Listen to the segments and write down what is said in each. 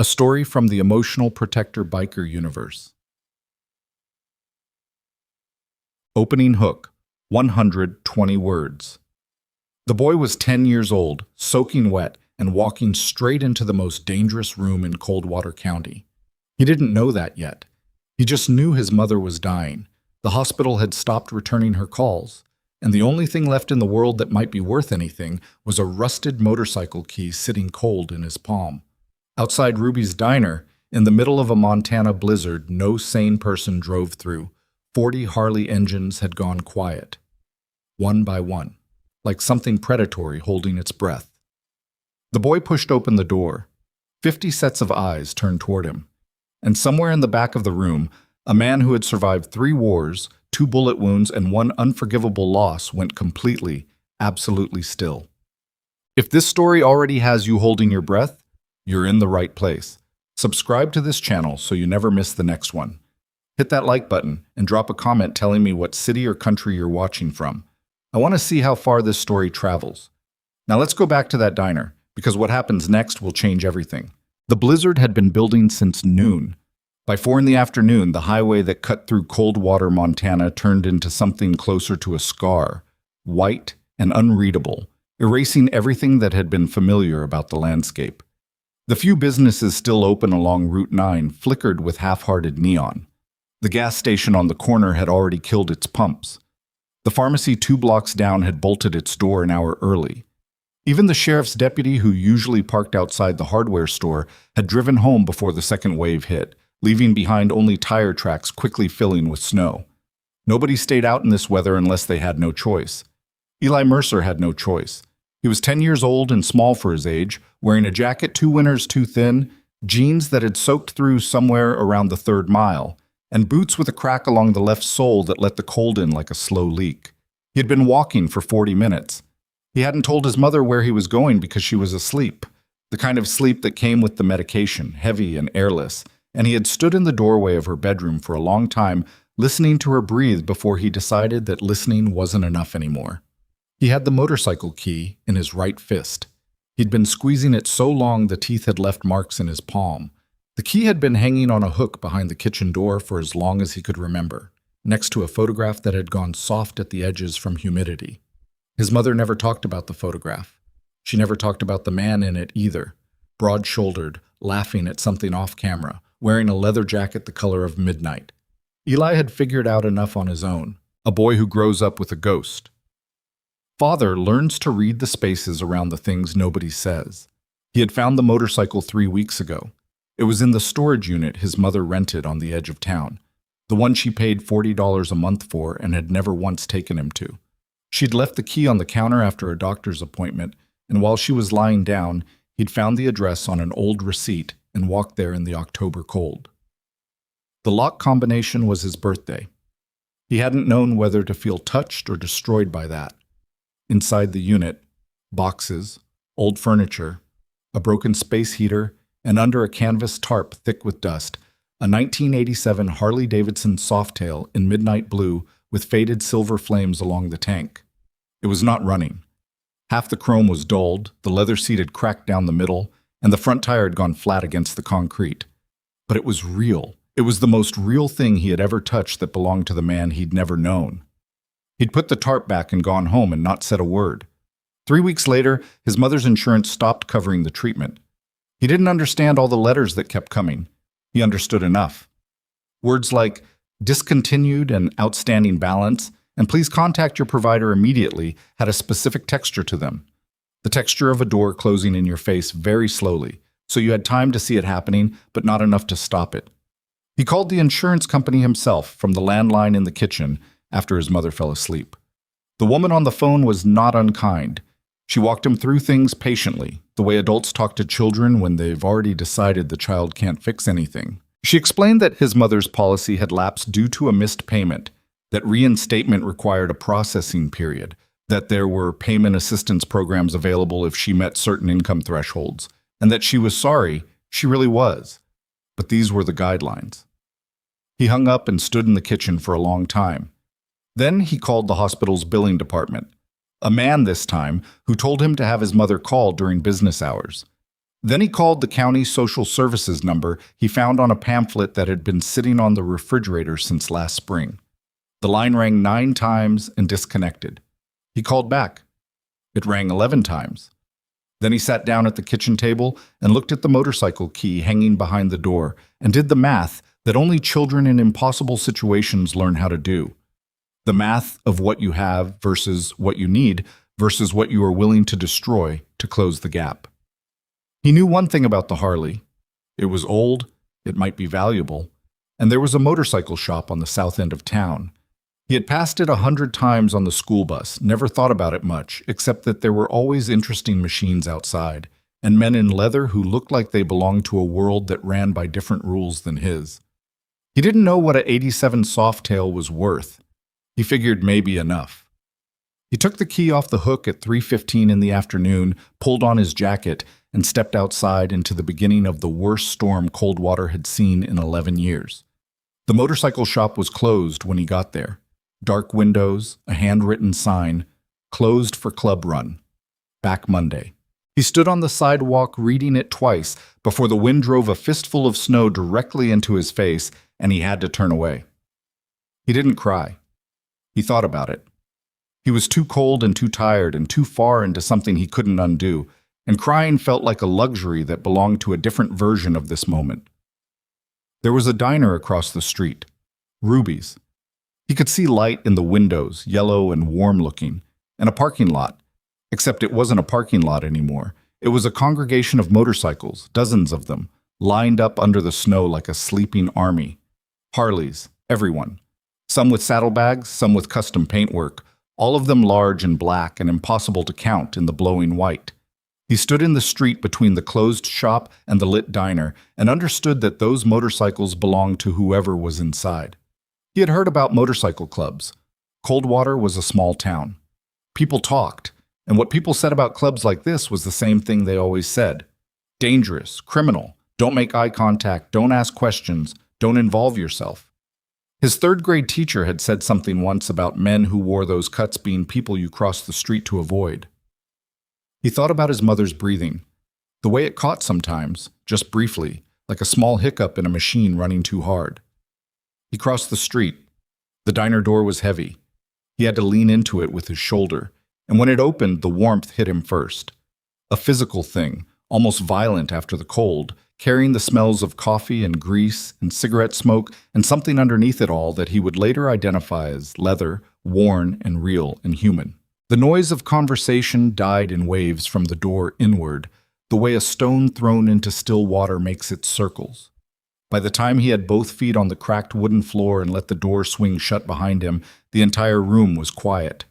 A story from the Emotional Protector Biker universe. Opening hook, 120 words. The boy was 10 years old, soaking wet, and walking straight into the most dangerous room in Coldwater County. He didn't know that yet. He just knew his mother was dying. The hospital had stopped returning her calls, and the only thing left in the world that might be worth anything was a rusted motorcycle key sitting cold in his palm. Outside Ruby's diner, in the middle of a Montana blizzard no sane person drove through, 40 Harley engines had gone quiet, one by one, like something predatory holding its breath. The boy pushed open the door. 50 sets of eyes turned toward him, and somewhere in the back of the room, a man who had survived 3 wars, 2 bullet wounds, and 1 unforgivable loss went completely, absolutely still. If this story already has you holding your breath, you're in the right place. Subscribe to this channel so you never miss the next one. Hit that like button and drop a comment telling me what city or country you're watching from. I want to see how far this story travels. Now let's go back to that diner, because what happens next will change everything. The blizzard had been building since noon. By 4 in the afternoon, the highway that cut through Coldwater, Montana turned into something closer to a scar, white and unreadable, erasing everything that had been familiar about the landscape. The few businesses still open along Route 9 flickered with half-hearted neon. The gas station on the corner had already killed its pumps. The pharmacy 2 blocks down had bolted its door an hour early. Even the sheriff's deputy, who usually parked outside the hardware store, had driven home before the second wave hit, leaving behind only tire tracks quickly filling with snow. Nobody stayed out in this weather unless they had no choice. Eli Mercer had no choice. He was 10 years old and small for his age, wearing a jacket 2 winters too thin, jeans that had soaked through somewhere around the 3rd mile, and boots with a crack along the left sole that let the cold in like a slow leak. He had been walking for 40 minutes. He hadn't told his mother where he was going because she was asleep, the kind of sleep that came with the medication, heavy and airless, and he had stood in the doorway of her bedroom for a long time, listening to her breathe before he decided that listening wasn't enough anymore. He had the motorcycle key in his right fist. He'd been squeezing it so long the teeth had left marks in his palm. The key had been hanging on a hook behind the kitchen door for as long as he could remember, next to a photograph that had gone soft at the edges from humidity. His mother never talked about the photograph. She never talked about the man in it either, broad-shouldered, laughing at something off camera, wearing a leather jacket the color of midnight. Eli had figured out enough on his own, a boy who grows up with a ghost. Father learns to read the spaces around the things nobody says. He had found the motorcycle 3 weeks ago. It was in the storage unit his mother rented on the edge of town, the one she paid $40 a month for and had never once taken him to. She'd left the key on the counter after a doctor's appointment, and while she was lying down, he'd found the address on an old receipt and walked there in the October cold. The lock combination was his birthday. He hadn't known whether to feel touched or destroyed by that. Inside the unit, boxes, old furniture, a broken space heater, and under a canvas tarp thick with dust, a 1987 Harley-Davidson Softail in midnight blue with faded silver flames along the tank. It was not running. Half the chrome was dulled, the leather seat had cracked down the middle, and the front tire had gone flat against the concrete. But it was real. It was the most real thing he had ever touched that belonged to the man he'd never known. He'd put the tarp back and gone home and not said a word. 3 weeks later, his mother's insurance stopped covering the treatment. He didn't understand all the letters that kept coming. He understood enough. Words like discontinued and outstanding balance, and please contact your provider immediately had a specific texture to them. The texture of a door closing in your face very slowly, so you had time to see it happening, but not enough to stop it. He called the insurance company himself from the landline in the kitchen after his mother fell asleep. The woman on the phone was not unkind. She walked him through things patiently, the way adults talk to children when they've already decided the child can't fix anything. She explained that his mother's policy had lapsed due to a missed payment, that reinstatement required a processing period, that there were payment assistance programs available if she met certain income thresholds, and that she was sorry, she really was. But these were the guidelines. He hung up and stood in the kitchen for a long time. Then he called the hospital's billing department. A man this time who told him to have his mother call during business hours. Then he called the county social services number he found on a pamphlet that had been sitting on the refrigerator since last spring. The line rang 9 times and disconnected. He called back. It rang 11 times. Then he sat down at the kitchen table and looked at the motorcycle key hanging behind the door and did the math that only children in impossible situations learn how to do. The math of what you have versus what you need versus what you are willing to destroy to close the gap. He knew one thing about the Harley. It was old, it might be valuable, and there was a motorcycle shop on the south end of town. He had passed it 100 times on the school bus, never thought about it much, except that there were always interesting machines outside, and men in leather who looked like they belonged to a world that ran by different rules than his. He didn't know what a '87 Softail was worth. He figured maybe enough. He took the key off the hook at 3:15 in the afternoon, pulled on his jacket, and stepped outside into the beginning of the worst storm Coldwater had seen in 11 years. The motorcycle shop was closed when he got there. Dark windows, a handwritten sign, closed for club run. Back Monday. He stood on the sidewalk reading it twice before the wind drove a fistful of snow directly into his face and he had to turn away. He didn't cry. He thought about it. He was too cold and too tired and too far into something he couldn't undo, and crying felt like a luxury that belonged to a different version of this moment. There was a diner across the street, Ruby's. He could see light in the windows, yellow and warm-looking, and a parking lot, except it wasn't a parking lot anymore. It was a congregation of motorcycles, dozens of them, lined up under the snow like a sleeping army. Harleys, everyone. Some with saddlebags, some with custom paintwork, all of them large and black and impossible to count in the blowing white. He stood in the street between the closed shop and the lit diner and understood that those motorcycles belonged to whoever was inside. He had heard about motorcycle clubs. Coldwater was a small town. People talked, and what people said about clubs like this was the same thing they always said. Dangerous, criminal, don't make eye contact, don't ask questions, don't involve yourself. His third-grade teacher had said something once about men who wore those cuts being people you crossed the street to avoid. He thought about his mother's breathing, the way it caught sometimes, just briefly, like a small hiccup in a machine running too hard. He crossed the street. The diner door was heavy. He had to lean into it with his shoulder, and when it opened, the warmth hit him first. A physical thing, almost violent after the cold, carrying the smells of coffee and grease and cigarette smoke and something underneath it all that he would later identify as leather, worn and real and human. The noise of conversation died in waves from the door inward, the way a stone thrown into still water makes its circles. By the time he had both feet on the cracked wooden floor and let the door swing shut behind him, the entire room was quiet.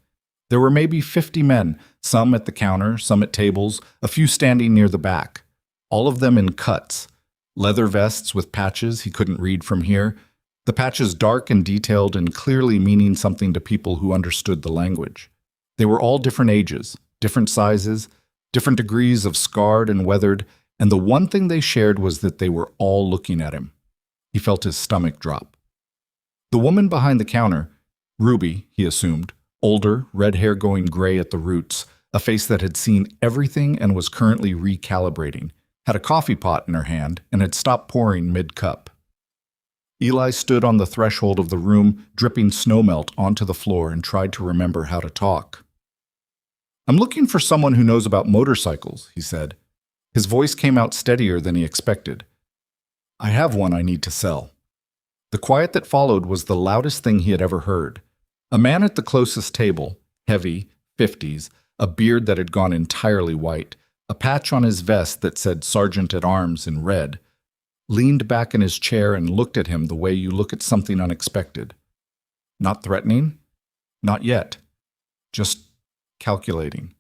There were maybe 50 men, some at the counter, some at tables, a few standing near the back. All of them in cuts. Leather vests with patches he couldn't read from here, the patches dark and detailed and clearly meaning something to people who understood the language. They were all different ages, different sizes, different degrees of scarred and weathered, and the one thing they shared was that they were all looking at him. He felt his stomach drop. The woman behind the counter, Ruby, he assumed, older, red hair going gray at the roots, a face that had seen everything and was currently recalibrating, had a coffee pot in her hand and had stopped pouring mid-cup. Eli stood on the threshold of the room, dripping snowmelt onto the floor and tried to remember how to talk. "I'm looking for someone who knows about motorcycles," he said. His voice came out steadier than he expected. "I have one I need to sell." The quiet that followed was the loudest thing he had ever heard. A man at the closest table, heavy, 50s, a beard that had gone entirely white, a patch on his vest that said Sergeant at Arms in red, leaned back in his chair and looked at him the way you look at something unexpected. Not threatening? Not yet. Just calculating.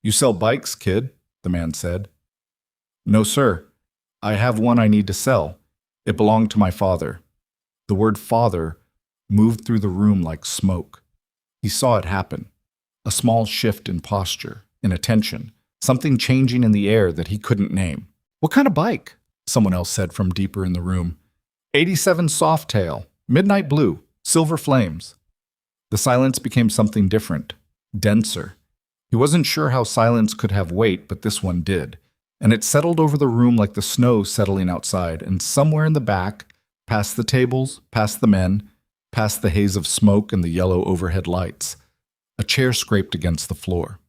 "You sell bikes, kid," the man said. "No, sir. I have one I need to sell. It belonged to my father." The word father moved through the room like smoke. He saw it happen. A small shift in posture, in attention, something changing in the air that he couldn't name. "What kind of bike?" someone else said from deeper in the room. "'87 Softail, midnight blue, silver flames." The silence became something different, denser. He wasn't sure how silence could have weight, but this one did. and it settled over the room like the snow settling outside, and somewhere in the back, past the tables, past the men, past the haze of smoke and the yellow overhead lights, a chair scraped against the floor.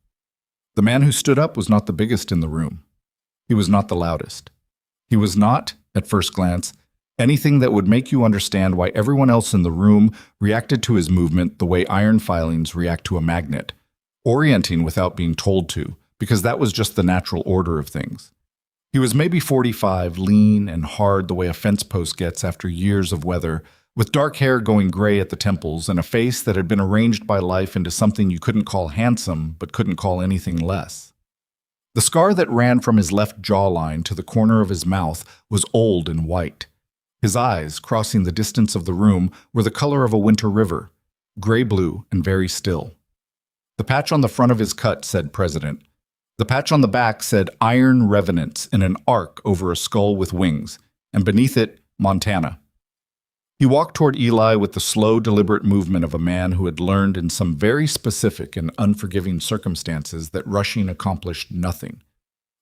The man who stood up was not the biggest in the room. He was not the loudest. He was not, at first glance, anything that would make you understand why everyone else in the room reacted to his movement the way iron filings react to a magnet, orienting without being told to, because that was just the natural order of things. He was maybe 45, lean and hard the way a fence post gets after years of weather, with dark hair going gray at the temples and a face that had been arranged by life into something you couldn't call handsome but couldn't call anything less. The scar that ran from his left jawline to the corner of his mouth was old and white. His eyes, crossing the distance of the room, were the color of a winter river, gray-blue and very still. The patch on the front of his cut said President. The patch on the back said Iron Revenants in an arc over a skull with wings, and beneath it, Montana. He walked toward Eli with the slow, deliberate movement of a man who had learned in some very specific and unforgiving circumstances that rushing accomplished nothing.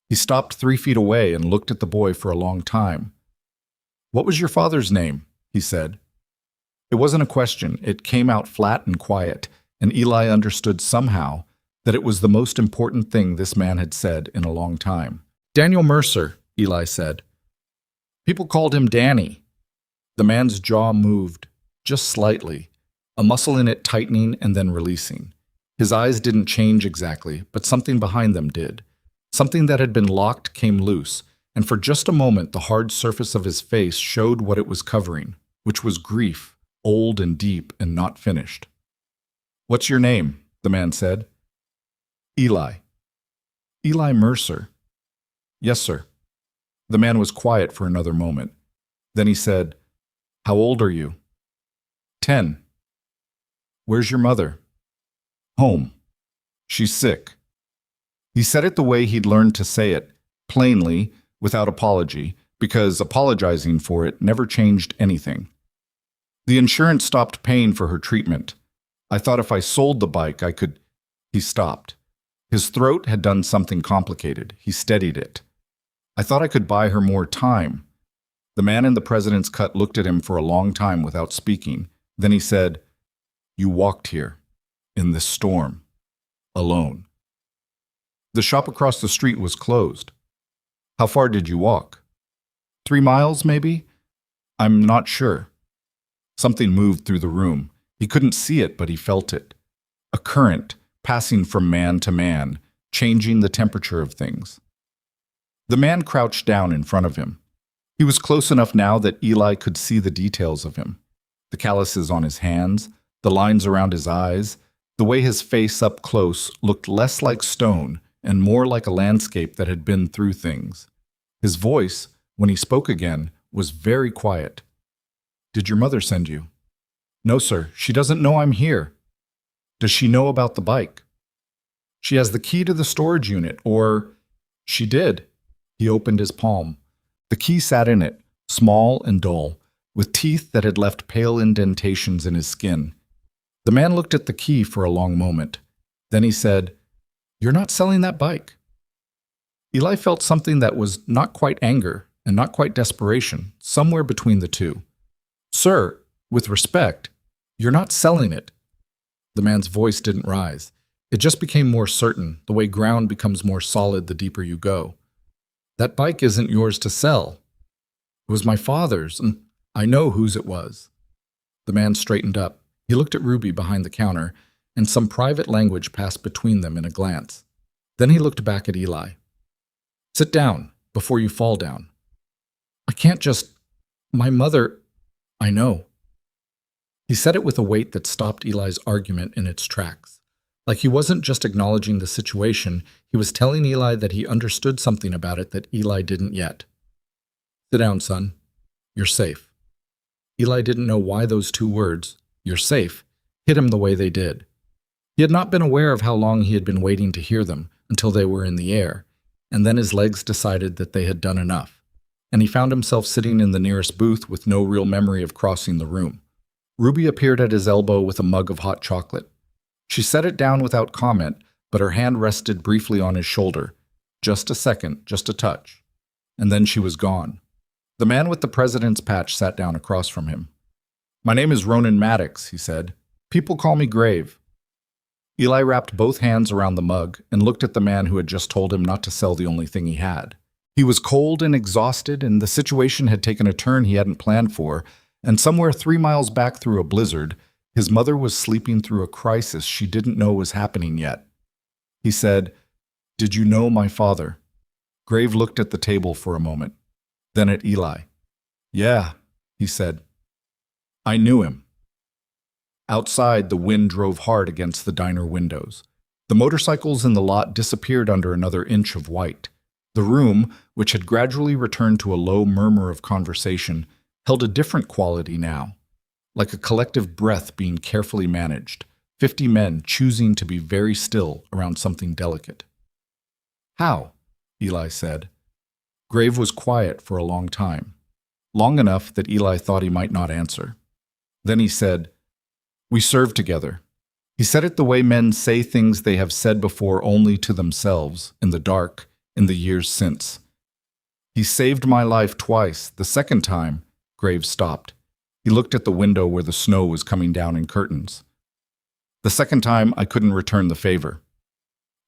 He stopped 3 feet away and looked at the boy for a long time. "What was your father's name?" he said. It wasn't a question. It came out flat and quiet, and Eli understood somehow that it was the most important thing this man had said in a long time. "Daniel Mercer," Eli said. "People called him Danny." The man's jaw moved, just slightly, a muscle in it tightening and then releasing. His eyes didn't change exactly, but something behind them did. Something that had been locked came loose, and for just a moment the hard surface of his face showed what it was covering, which was grief, old and deep and not finished. "What's your name?" the man said. "Eli." "Eli Mercer." "Yes, sir." The man was quiet for another moment. Then he said, "How old are you?" 10. "Where's your mother?" "Home. She's sick." He said it the way he'd learned to say it, plainly, without apology, because apologizing for it never changed anything. "The insurance stopped paying for her treatment. I thought if I sold the bike, I could—" He stopped. His throat had done something complicated. He steadied it. "I thought I could buy her more time." The man in the president's cut looked at him for a long time without speaking. Then he said, "You walked here, in this storm, alone." The shop across the street was closed. "How far did you walk?" 3 miles, maybe? "I'm not sure." Something moved through the room. He couldn't see it, but he felt it. A current, passing from man to man, changing the temperature of things. The man crouched down in front of him. He was close enough now that Eli could see the details of him. The calluses on his hands, the lines around his eyes, the way his face up close looked less like stone and more like a landscape that had been through things. His voice, when he spoke again, was very quiet. "Did your mother send you?" "No, sir. She doesn't know I'm here." "Does she know about the bike?" "She has the key to the storage unit, or—" "She did." He opened his palm. The key sat in it, small and dull, with teeth that had left pale indentations in his skin. The man looked at the key for a long moment. Then he said, "You're not selling that bike." Eli felt something that was not quite anger and not quite desperation, somewhere between the two. "Sir, with respect, you're not selling it." The man's voice didn't rise. It just became more certain, the way ground becomes more solid the deeper you go. "That bike isn't yours to sell. It was my father's, and I know whose it was." The man straightened up. He looked at Ruby behind the counter, and some private language passed between them in a glance. Then he looked back at Eli. "Sit down, before you fall down." "I can't just— My mother—" "I know." He said it with a weight that stopped Eli's argument in its tracks. Like he wasn't just acknowledging the situation, he was telling Eli that he understood something about it that Eli didn't yet. "Sit down, son. You're safe." Eli didn't know why those 2 words, "you're safe," hit him the way they did. He had not been aware of how long he had been waiting to hear them, until they were in the air, and then his legs decided that they had done enough, and he found himself sitting in the nearest booth with no real memory of crossing the room. Ruby appeared at his elbow with a mug of hot chocolate. She set it down without comment, but her hand rested briefly on his shoulder. Just a second, just a touch. And then she was gone. The man with the president's patch sat down across from him. "My name is Ronan Maddox," he said. "People call me Grave." Eli wrapped both hands around the mug and looked at the man who had just told him not to sell the only thing he had. He was cold and exhausted, and the situation had taken a turn he hadn't planned for, and somewhere 3 miles back through a blizzard, his mother was sleeping through a crisis she didn't know was happening yet. He said, "Did you know my father?" Grave looked at the table for a moment, then at Eli. "Yeah," he said. "I knew him." Outside, the wind drove hard against the diner windows. The motorcycles in the lot disappeared under another inch of white. The room, which had gradually returned to a low murmur of conversation, held a different quality now, like a collective breath being carefully managed, 50 men choosing to be very still around something delicate. "How?" Eli said. Grave was quiet for a long time, long enough that Eli thought he might not answer. Then he said, "We served together." He said it the way men say things they have said before only to themselves, in the dark, in the years since. "He saved my life twice. The second time," Grave stopped. He looked at the window where the snow was coming down in curtains. "The second time, I couldn't return the favor."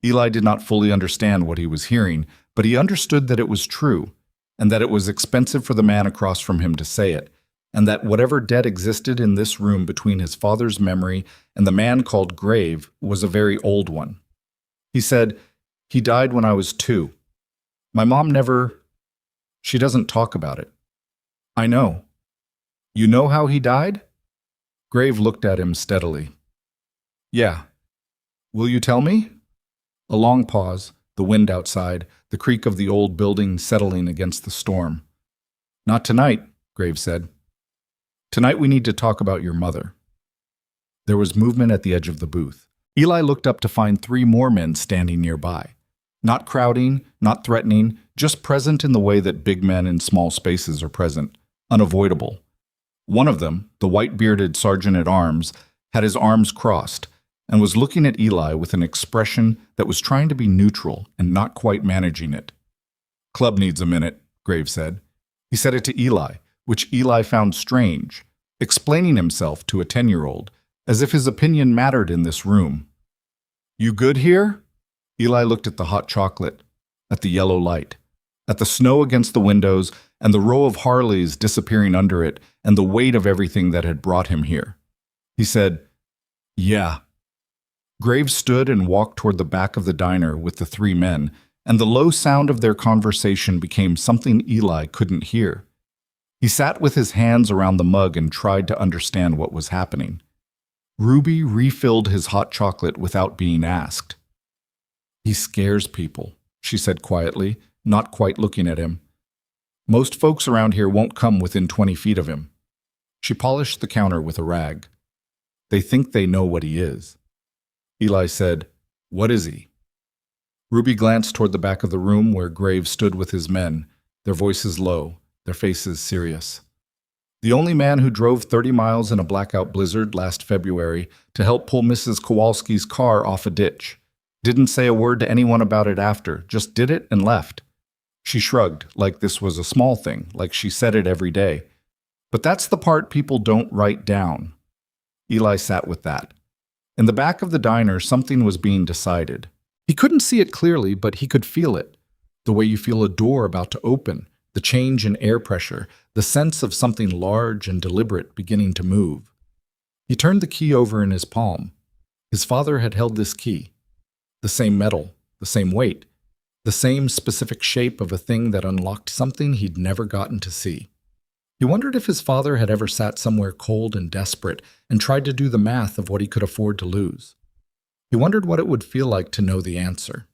Eli did not fully understand what he was hearing, but he understood that it was true, and that it was expensive for the man across from him to say it, and that whatever debt existed in this room between his father's memory and the man called Grave was a very old one. He said, "He died when I was 2. My mom she doesn't talk about it." "I know." "You know how he died?" Grave looked at him steadily. "Yeah." "Will you tell me?" A long pause, the wind outside, the creak of the old building settling against the storm. "Not tonight," Grave said. "Tonight we need to talk about your mother." There was movement at the edge of the booth. Eli looked up to find 3 more men standing nearby. Not crowding, not threatening, just present in the way that big men in small spaces are present, unavoidable. One of them, the white-bearded sergeant-at-arms, had his arms crossed and was looking at Eli with an expression that was trying to be neutral and not quite managing it. "Club needs a minute," Grave said. He said it to Eli, which Eli found strange, explaining himself to a 10-year-old, as if his opinion mattered in this room. "You good here?" Eli looked at the hot chocolate, at the yellow light, at the snow against the windows, and the row of Harleys disappearing under it, and the weight of everything that had brought him here. He said, "Yeah." Graves stood and walked toward the back of the diner with the 3 men, and the low sound of their conversation became something Eli couldn't hear. He sat with his hands around the mug and tried to understand what was happening. Ruby refilled his hot chocolate without being asked. "He scares people," she said quietly, not quite looking at him. "Most folks around here won't come within 20 feet of him." She polished the counter with a rag. "They think they know what he is." Eli said, "What is he?" Ruby glanced toward the back of the room where Graves stood with his men, their voices low, their faces serious. "The only man who drove 30 miles in a blackout blizzard last February to help pull Mrs. Kowalski's car off a ditch. Didn't say a word to anyone about it after, just did it and left." She shrugged, like this was a small thing, like she said it every day. "But that's the part people don't write down." Eli sat with that. In the back of the diner, something was being decided. He couldn't see it clearly, but he could feel it. The way you feel a door about to open, the change in air pressure, the sense of something large and deliberate beginning to move. He turned the key over in his palm. His father had held this key. The same metal, the same weight, the same specific shape of a thing that unlocked something he'd never gotten to see. He wondered if his father had ever sat somewhere cold and desperate and tried to do the math of what he could afford to lose. He wondered what it would feel like to know the answer.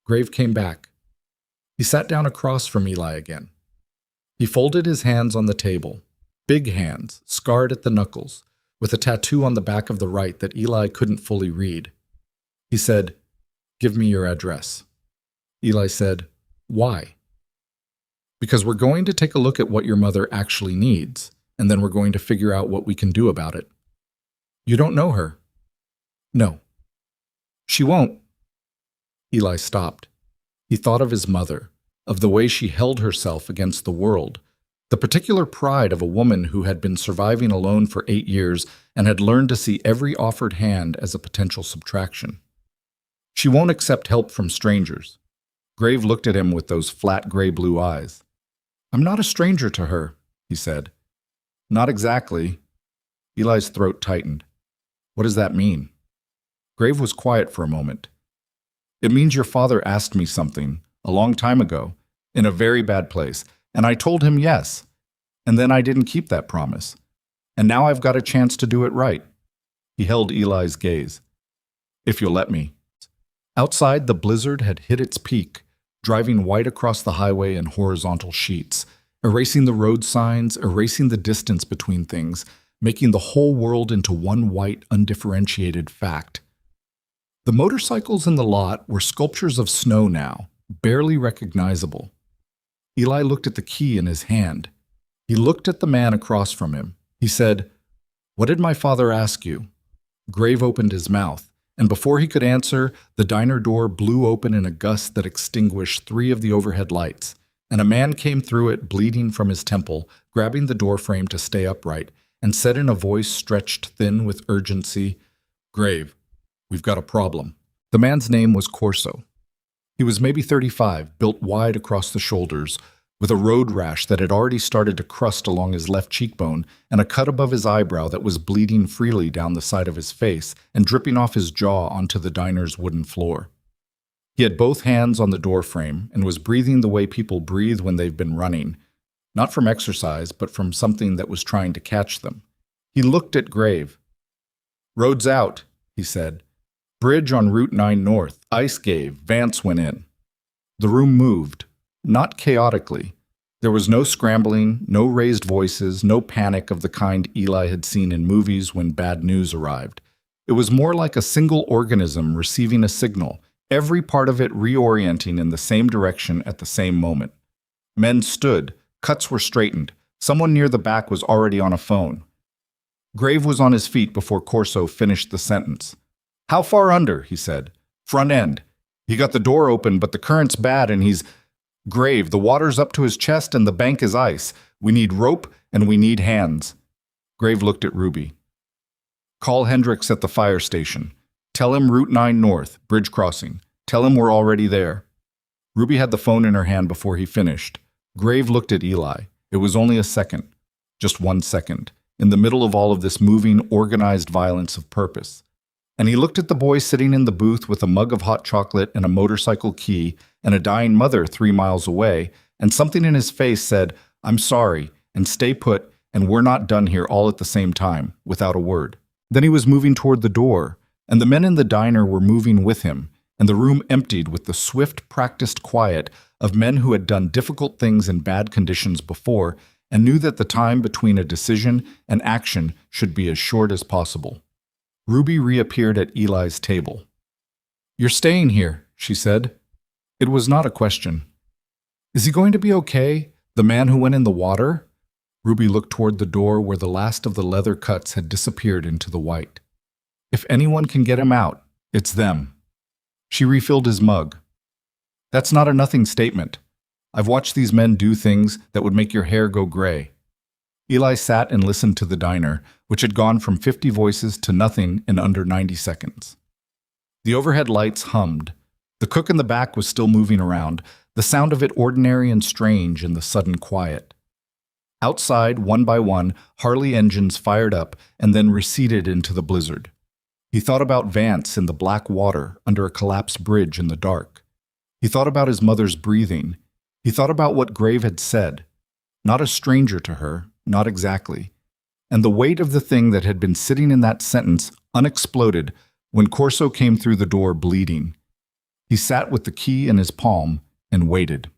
Grave came back. He sat down across from Eli again. He folded his hands on the table, big hands, scarred at the knuckles, with a tattoo on the back of the right that Eli couldn't fully read. He said, "Give me your address." Eli said, "Why?" "Because we're going to take a look at what your mother actually needs, and then we're going to figure out what we can do about it." "You don't know her." "No." "She won't." Eli stopped. He thought of his mother, of the way she held herself against the world, the particular pride of a woman who had been surviving alone for 8 years and had learned to see every offered hand as a potential subtraction. She won't accept help from strangers. Grave looked at him with those flat gray-blue eyes. I'm not a stranger to her, he said. Not exactly. Eli's throat tightened. What does that mean? Grave was quiet for a moment. It means your father asked me something, a long time ago, in a very bad place, and I told him yes. And then I didn't keep that promise. And now I've got a chance to do it right. He held Eli's gaze. If you'll let me. Outside, the blizzard had hit its peak, driving white across the highway in horizontal sheets, erasing the road signs, erasing the distance between things, making the whole world into one white, undifferentiated fact. The motorcycles in the lot were sculptures of snow now, barely recognizable. Eli looked at the key in his hand. He looked at the man across from him. He said, What did my father ask you? Grave opened his mouth, and before he could answer, the diner door blew open in a gust that extinguished 3 of the overhead lights, and a man came through it bleeding from his temple, grabbing the doorframe to stay upright, and said in a voice stretched thin with urgency, Grave, we've got a problem. The man's name was Corso. He was maybe 35, built wide across the shoulders, with a road rash that had already started to crust along his left cheekbone and a cut above his eyebrow that was bleeding freely down the side of his face and dripping off his jaw onto the diner's wooden floor. He had both hands on the doorframe and was breathing the way people breathe when they've been running, not from exercise, but from something that was trying to catch them. He looked at Grave. Road's out, he said. Bridge on Route 9 North. Ice gave. Vance went in. The room moved. Not chaotically. There was no scrambling, no raised voices, no panic of the kind Eli had seen in movies when bad news arrived. It was more like a single organism receiving a signal, every part of it reorienting in the same direction at the same moment. Men stood, cuts were straightened. Someone near the back was already on a phone. Grave was on his feet before Corso finished the sentence. How far under? He said. Front end. He got the door open, but the current's bad and he's... Grave, the water's up to his chest and the bank is ice. We need rope and we need hands. Grave looked at Ruby. Call Hendricks at the fire station. Tell him Route 9 North, bridge crossing. Tell him we're already there. Ruby had the phone in her hand before he finished. Grave looked at Eli. It was only a second. Just 1 second. In the middle of all of this moving, organized violence of purpose. And he looked at the boy sitting in the booth with a mug of hot chocolate and a motorcycle key and a dying mother 3 miles away, and something in his face said, I'm sorry, and stay put, and we're not done here all at the same time, without a word. Then he was moving toward the door, and the men in the diner were moving with him, and the room emptied with the swift, practiced quiet of men who had done difficult things in bad conditions before and knew that the time between a decision and action should be as short as possible. Ruby reappeared at Eli's table. You're staying here, she said. It was not a question. Is he going to be okay? The man who went in the water? Ruby looked toward the door where the last of the leather cuts had disappeared into the white. If anyone can get him out, it's them. She refilled his mug. That's not a nothing statement. I've watched these men do things that would make your hair go gray. Eli sat and listened to the diner, which had gone from 50 voices to nothing in under 90 seconds. The overhead lights hummed. The cook in the back was still moving around, the sound of it ordinary and strange in the sudden quiet. Outside, one by one, Harley engines fired up and then receded into the blizzard. He thought about Vance in the black water under a collapsed bridge in the dark. He thought about his mother's breathing. He thought about what Grave had said. Not a stranger to her, not exactly. And the weight of the thing that had been sitting in that sentence unexploded when Corso came through the door bleeding. He sat with the key in his palm and waited.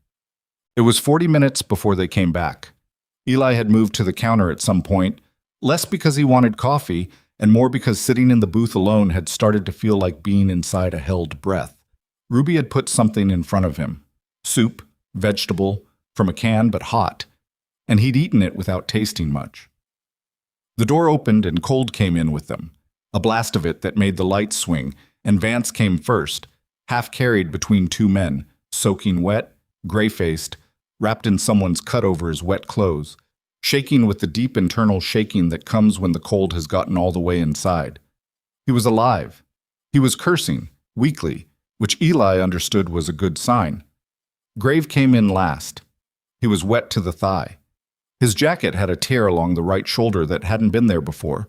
It was 40 minutes before they came back. Eli had moved to the counter at some point, less because he wanted coffee and more because sitting in the booth alone had started to feel like being inside a held breath. Ruby had put something in front of him. Soup, vegetable, from a can but hot, and he'd eaten it without tasting much. The door opened and cold came in with them, a blast of it that made the lights swing, and Vance came first, half carried between 2 men, soaking wet, gray-faced, wrapped in someone's cut over his wet clothes, shaking with the deep internal shaking that comes when the cold has gotten all the way inside. He was alive. He was cursing, weakly, which Eli understood was a good sign. Grave came in last. He was wet to the thigh. His jacket had a tear along the right shoulder that hadn't been there before.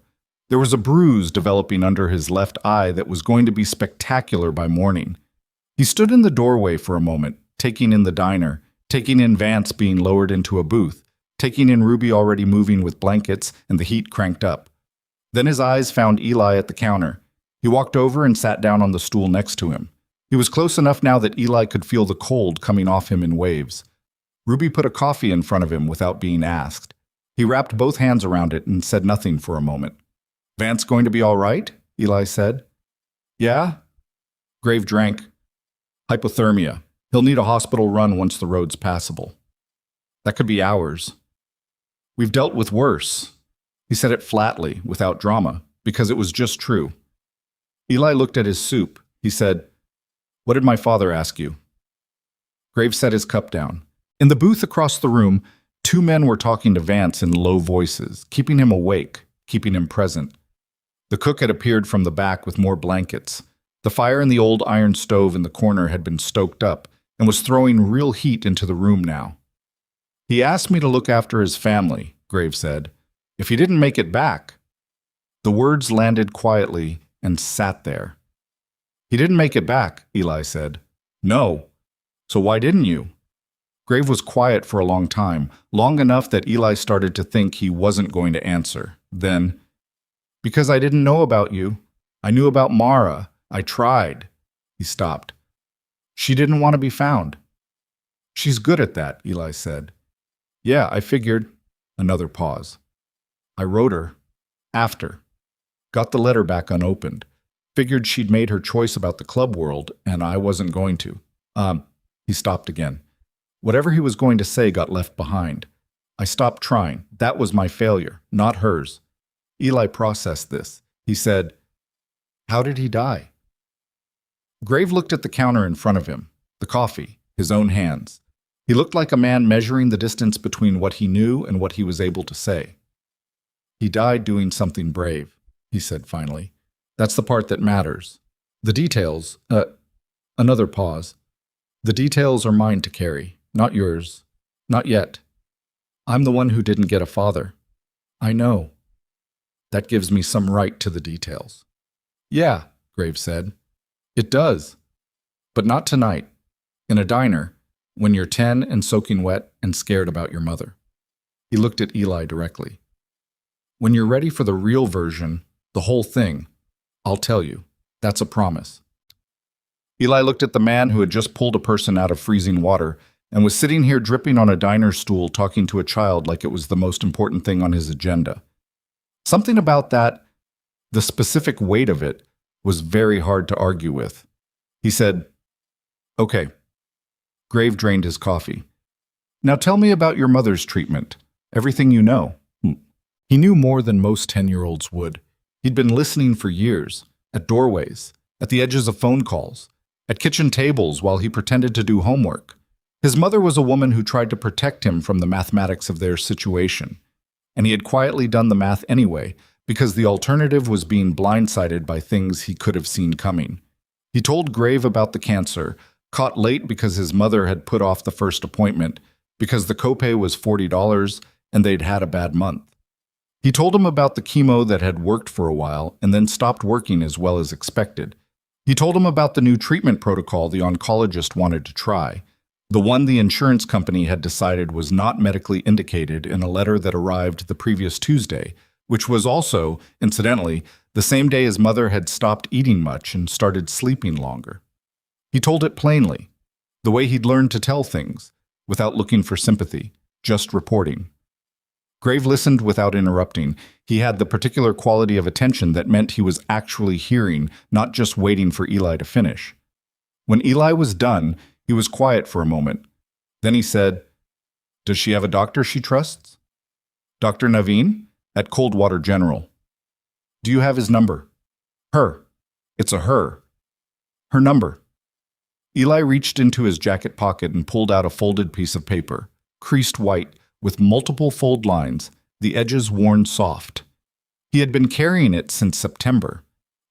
There was a bruise developing under his left eye that was going to be spectacular by morning. He stood in the doorway for a moment, taking in the diner, taking in Vance being lowered into a booth, taking in Ruby already moving with blankets and the heat cranked up. Then his eyes found Eli at the counter. He walked over and sat down on the stool next to him. He was close enough now that Eli could feel the cold coming off him in waves. Ruby put a coffee in front of him without being asked. He wrapped both hands around it and said nothing for a moment. "Vance going to be all right?" Eli said. "Yeah." Grave drank. "Hypothermia. He'll need a hospital run once the road's passable." "That could be hours." "We've dealt with worse." He said it flatly, without drama, because it was just true. Eli looked at his soup. He said, "What did my father ask you?" Grave set his cup down. In the booth across the room, two men were talking to Vance in low voices, keeping him awake, keeping him present. The cook had appeared from the back with more blankets. The fire in the old iron stove in the corner had been stoked up and was throwing real heat into the room now. "He asked me to look after his family," Grave said. "If he didn't make it back." The words landed quietly and sat there. "He didn't make it back," Eli said. "No. So why didn't you?" Grave was quiet for a long time, long enough that Eli started to think he wasn't going to answer. Then, "Because I didn't know about you. I knew about Mara. I tried." He stopped. "She didn't want to be found." "She's good at that," Eli said. "Yeah, I figured." Another pause. "I wrote her. After. Got the letter back unopened. Figured she'd made her choice about the club world, and I wasn't going to." He stopped again. Whatever he was going to say got left behind. "I stopped trying. That was my failure, not hers." Eli processed this. He said, "How did he die?" Grave looked at the counter in front of him, the coffee, his own hands. He looked like a man measuring the distance between what he knew and what he was able to say. "He died doing something brave," he said finally. "That's the part that matters. The details, another pause. The details are mine to carry, not yours. Not yet. I'm the one who didn't get a father. I know. That gives me some right to the details." "Yeah," Grave said. "It does. But not tonight. In a diner, when you're 10 and soaking wet and scared about your mother." He looked at Eli directly. "When you're ready for the real version, the whole thing, I'll tell you. That's a promise." Eli looked at the man who had just pulled a person out of freezing water and was sitting here dripping on a diner stool talking to a child like it was the most important thing on his agenda. Something about that, the specific weight of it, was very hard to argue with. He said, "Okay." Grave drained his coffee. "Now tell me about your mother's treatment. Everything you know." He knew more than most 10-year-olds would. He'd been listening for years, at doorways, at the edges of phone calls, at kitchen tables while he pretended to do homework. His mother was a woman who tried to protect him from the mathematics of their situation, and he had quietly done the math anyway because the alternative was being blindsided by things he could have seen coming. He told Grave about the cancer, caught late because his mother had put off the first appointment, because the copay was $40 and they'd had a bad month. He told him about the chemo that had worked for a while and then stopped working as well as expected. He told him about the new treatment protocol the oncologist wanted to try, the one the insurance company had decided was not medically indicated in a letter that arrived the previous Tuesday, which was also, incidentally, the same day his mother had stopped eating much and started sleeping longer. He told it plainly, the way he'd learned to tell things, without looking for sympathy, just reporting. Grave listened without interrupting. He had the particular quality of attention that meant he was actually hearing, not just waiting for Eli to finish. When Eli was done, he was quiet for a moment. Then he said, "Does she have a doctor she trusts?" "Dr. Naveen? At Coldwater General." "Do you have his number?" "Her. It's a her. Her number." Eli reached into his jacket pocket and pulled out a folded piece of paper, creased white, with multiple fold lines, the edges worn soft. He had been carrying it since September.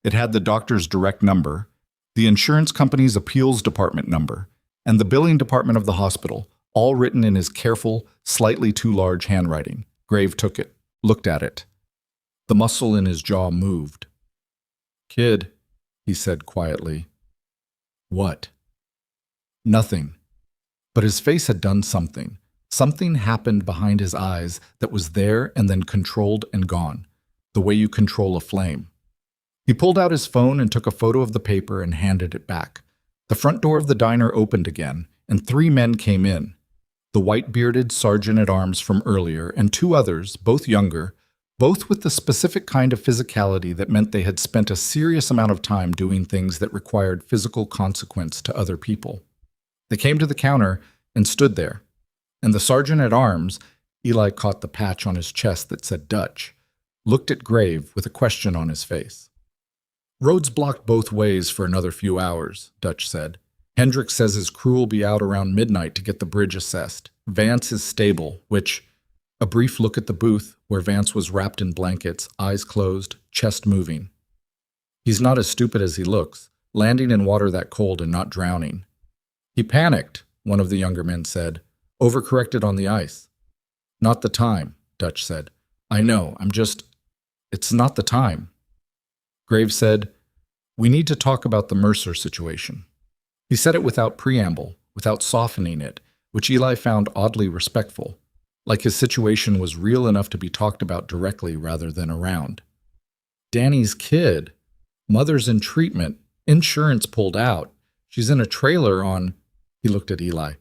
It had the doctor's direct number, the insurance company's appeals department number, and the billing department of the hospital, all written in his careful, slightly too large handwriting. Grave took it, looked at it. The muscle in his jaw moved. "Kid," he said quietly. "What?" "Nothing." But his face had done something. Something happened behind his eyes that was there and then controlled and gone, the way you control a flame. He pulled out his phone and took a photo of the paper and handed it back. The front door of the diner opened again, and 3 men came in. The white-bearded sergeant-at-arms from earlier and 2 others, both younger, both with the specific kind of physicality that meant they had spent a serious amount of time doing things that required physical consequence to other people. They came to the counter and stood there, and the sergeant-at-arms, Eli caught the patch on his chest that said Dutch, looked at Grave with a question on his face. "Roads blocked both ways for another few hours," Dutch said. "Hendricks says his crew will be out around midnight to get the bridge assessed. Vance is stable, which..." A brief look at the booth, where Vance was wrapped in blankets, eyes closed, chest moving. "He's not as stupid as he looks, landing in water that cold and not drowning." "He panicked," one of the younger men said. "Overcorrected on the ice." "Not the time," Dutch said. "I know, it's not the time." Graves said, "We need to talk about the Mercer situation." He said it without preamble, without softening it, which Eli found oddly respectful, like his situation was real enough to be talked about directly rather than around. "Danny's kid. Mother's in treatment. Insurance pulled out. She's in a trailer on..." He looked at Eli.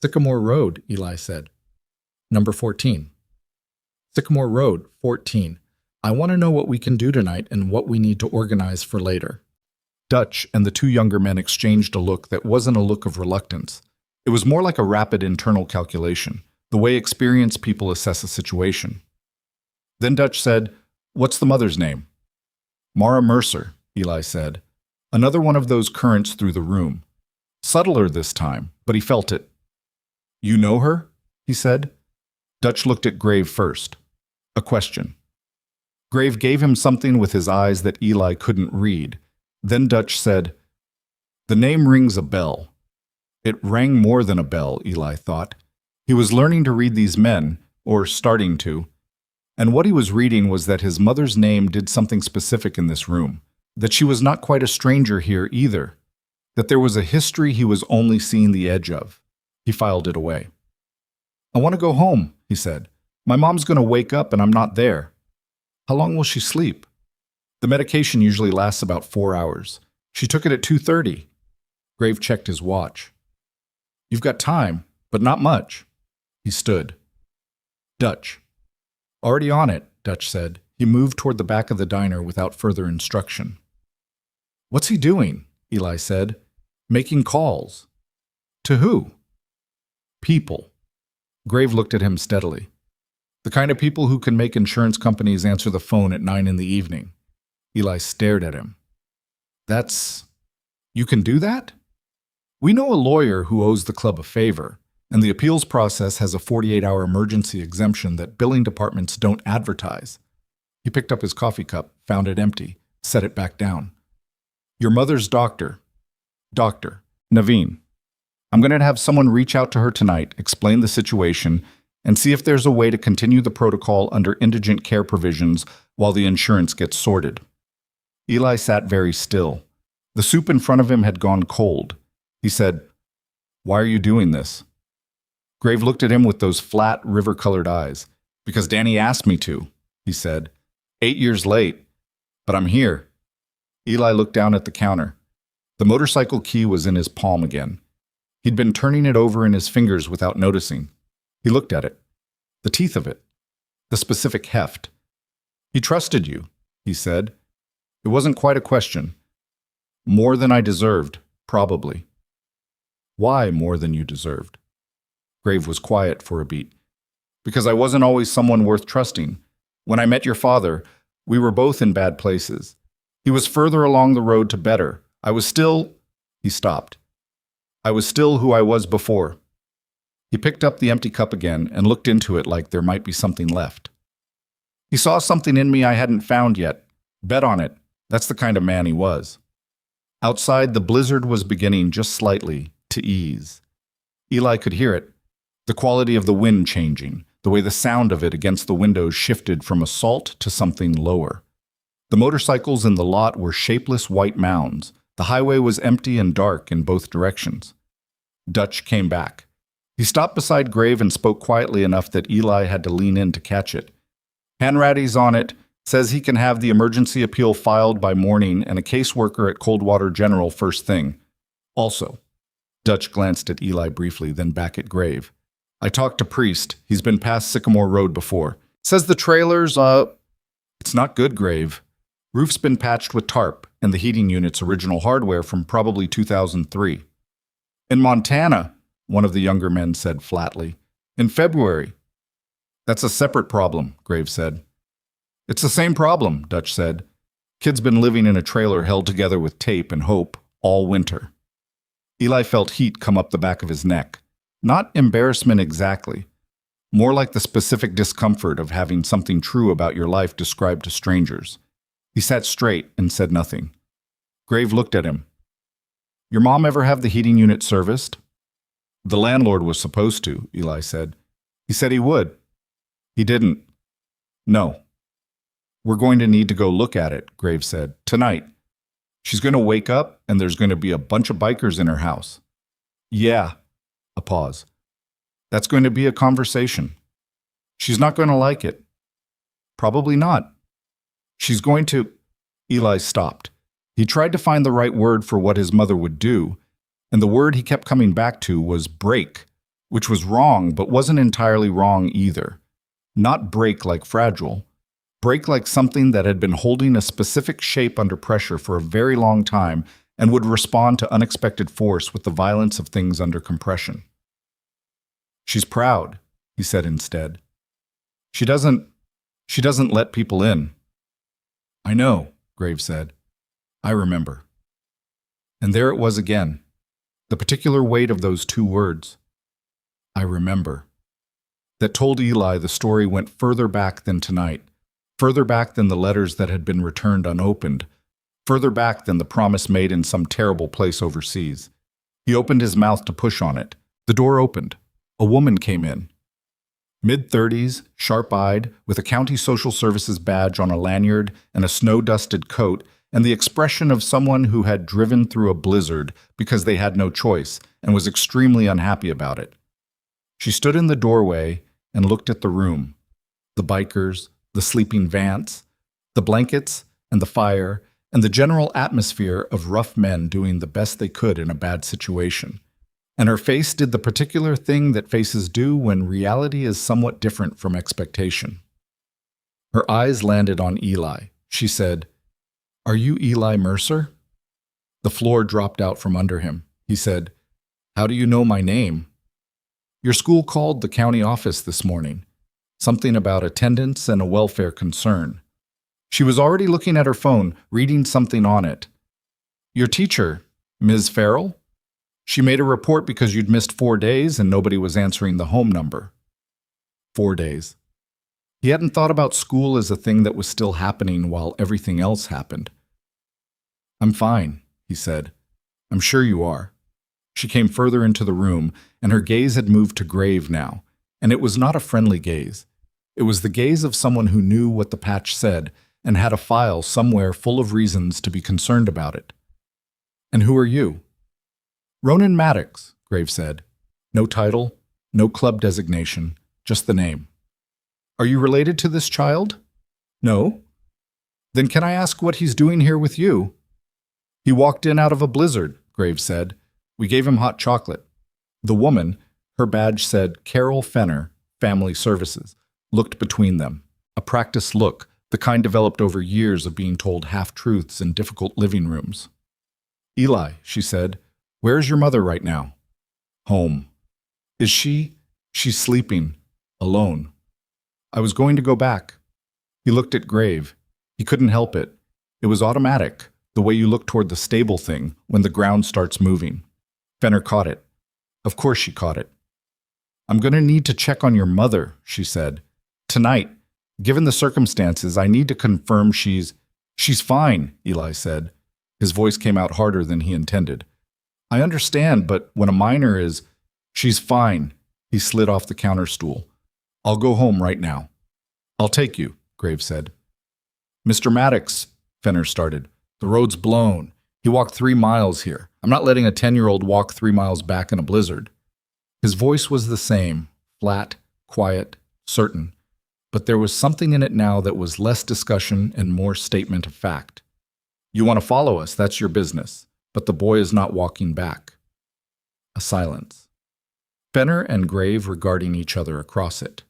"Sycamore Road," Eli said. "Number 14. Sycamore Road, 14. I want to know what we can do tonight and what we need to organize for later." Dutch and the 2 younger men exchanged a look that wasn't a look of reluctance. It was more like a rapid internal calculation, the way experienced people assess a situation. Then Dutch said, "What's the mother's name?" "Mara Mercer," Eli said. Another one of those currents through the room. Subtler this time, but he felt it. "You know her?" he said. Dutch looked at Grave first. A question. Grave gave him something with his eyes that Eli couldn't read. Then Dutch said, "The name rings a bell." It rang more than a bell, Eli thought. He was learning to read these men, or starting to. And what he was reading was that his mother's name did something specific in this room, that she was not quite a stranger here either, that there was a history he was only seeing the edge of. He filed it away. "I want to go home," he said. "My mom's going to wake up and I'm not there." "How long will she sleep?" "The medication usually lasts about 4 hours. She took it at 2:30. Grave checked his watch. "You've got time, but not much." He stood. "Dutch." "Already on it," Dutch said. He moved toward the back of the diner without further instruction. "What's he doing?" Eli said. "Making calls." "To who?" "People." Grave looked at him steadily. "The kind of people who can make insurance companies answer the phone at 9 in the evening." Eli stared at him. You can do that?" "We know a lawyer who owes the club a favor, and the appeals process has a 48-hour emergency exemption that billing departments don't advertise." He picked up his coffee cup, found it empty, set it back down. "Your mother's doctor." "Doctor. Naveen. I'm going to have someone reach out to her tonight, explain the situation, and see if there's a way to continue the protocol under indigent care provisions while the insurance gets sorted." Eli sat very still. The soup in front of him had gone cold. He said, "Why are you doing this?" Grave looked at him with those flat, river-colored eyes. "Because Danny asked me to," he said. 8 years late, but I'm here." Eli looked down at the counter. The motorcycle key was in his palm again. He'd been turning it over in his fingers without noticing. He looked at it. The teeth of it. The specific heft. "He trusted you," he said. "It wasn't quite a question. More than I deserved, probably." "Why more than you deserved?" Grave was quiet for a beat. "Because I wasn't always someone worth trusting. When I met your father, we were both in bad places. He was further along the road to better. I was still..." He stopped. I was still who I was before. He picked up the empty cup again and looked into it like there might be something left. He saw something in me I hadn't found yet. Bet on it. That's the kind of man he was. Outside, the blizzard was beginning just slightly to ease. Eli could hear it, the quality of the wind changing, the way the sound of it against the windows shifted from assault to something lower. The motorcycles in the lot were shapeless white mounds. The highway was empty and dark in both directions. Dutch came back. He stopped beside Grave and spoke quietly enough that Eli had to lean in to catch it. Hanratty's on it, says he can have the emergency appeal filed by morning and a caseworker at Coldwater General first thing. Also, Dutch glanced at Eli briefly, then back at Grave. I talked to Priest. He's been past Sycamore Road before. Says the trailer's, It's not good, Grave. Roof's been patched with tarp and the heating unit's original hardware from probably 2003. In Montana, one of the younger men said flatly. In February. That's a separate problem, Grave said. It's the same problem, Dutch said. Kid's been living in a trailer held together with tape and hope all winter. Eli felt heat come up the back of his neck. Not embarrassment exactly. More like the specific discomfort of having something true about your life described to strangers. He sat straight and said nothing. Grave looked at him. Your mom ever have the heating unit serviced? The landlord was supposed to, Eli said. He said he would. He didn't. No. We're going to need to go look at it, Grave said. Tonight. She's going to wake up and there's going to be a bunch of bikers in her house. Yeah. A pause. That's going to be a conversation. She's not going to like it. Probably not. She's going to... Eli stopped. He tried to find the right word for what his mother would do, and the word he kept coming back to was break, which was wrong but wasn't entirely wrong either. Not break like fragile. Break like something that had been holding a specific shape under pressure for a very long time and would respond to unexpected force with the violence of things under compression. She's proud, he said instead. She doesn't let people in. I know, Grave said. I remember. And there it was again, the particular weight of those two words. I remember. That told Eli the story went further back than tonight, further back than the letters that had been returned unopened, further back than the promise made in some terrible place overseas. He opened his mouth to push on it. The door opened. A woman came in. Mid-30s, sharp-eyed, with a county social services badge on a lanyard and a snow-dusted coat, and the expression of someone who had driven through a blizzard because they had no choice and was extremely unhappy about it. She stood in the doorway and looked at the room, the bikers, the sleeping Vance, the blankets and the fire, and the general atmosphere of rough men doing the best they could in a bad situation. And her face did the particular thing that faces do when reality is somewhat different from expectation. Her eyes landed on Eli. She said, Are you Eli Mercer? The floor dropped out from under him. He said, How do you know my name? Your school called the county office this morning. Something about attendance and a welfare concern. She was already looking at her phone, reading something on it. Your teacher, Ms. Farrell? She made a report because you'd missed 4 days and nobody was answering the home number. 4 days. He hadn't thought about school as a thing that was still happening while everything else happened. I'm fine, he said. I'm sure you are. She came further into the room, and her gaze had moved to Grave now, and it was not a friendly gaze. It was the gaze of someone who knew what the patch said and had a file somewhere full of reasons to be concerned about it. And who are you? Ronan Maddox, Grave said. No title, no club designation, just the name. Are you related to this child? No. Then can I ask what he's doing here with you? He walked in out of a blizzard, Grave said. We gave him hot chocolate. The woman, her badge said Carol Fenner, Family Services, looked between them. A practiced look, the kind developed over years of being told half-truths in difficult living rooms. Eli, she said, where's your mother right now? Home. Is she? She's sleeping. Alone. I was going to go back. He looked at Grave. He couldn't help it. It was automatic, the way you look toward the stable thing when the ground starts moving. Fenner caught it. Of course she caught it. I'm going to need to check on your mother, she said. Tonight. Given the circumstances, I need to confirm she's fine, Eli said. His voice came out harder than he intended. I understand, but when a minor is, she's fine. He slid off the counter stool. I'll go home right now. I'll take you, Graves said. Mr. Maddox, Fenner started. The road's blown. He walked 3 miles here. I'm not letting a 10-year-old walk 3 miles back in a blizzard. His voice was the same, flat, quiet, certain, but there was something in it now that was less discussion and more statement of fact. You want to follow us, that's your business, but the boy is not walking back. A silence. Fenner and Grave regarding each other across it.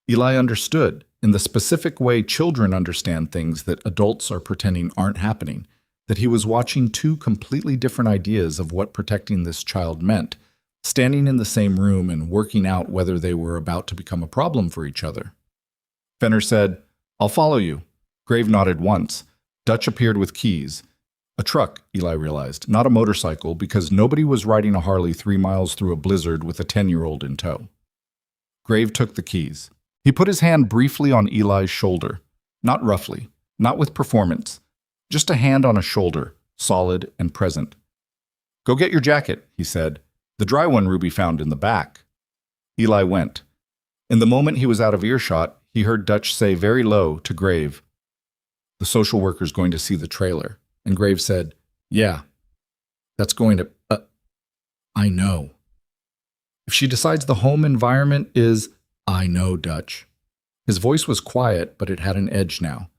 Eli understood, in the specific way children understand things that adults are pretending aren't happening, that he was watching 2 completely different ideas of what protecting this child meant, standing in the same room and working out whether they were about to become a problem for each other. Fenner said, I'll follow you. Grave nodded once. Dutch appeared with keys. A truck, Eli realized, not a motorcycle, because nobody was riding a Harley 3 miles through a blizzard with a 10-year-old in tow. Grave took the keys. He put his hand briefly on Eli's shoulder, not roughly, not with performance, just a hand on a shoulder, solid and present. Go get your jacket, he said. The dry one Ruby found in the back. Eli went. In the moment he was out of earshot, he heard Dutch say very low to Grave, the social worker's going to see the trailer. And Grave said, yeah, that's going to, I know. If she decides the home environment is, I know, Dutch. His voice was quiet, but it had an edge now.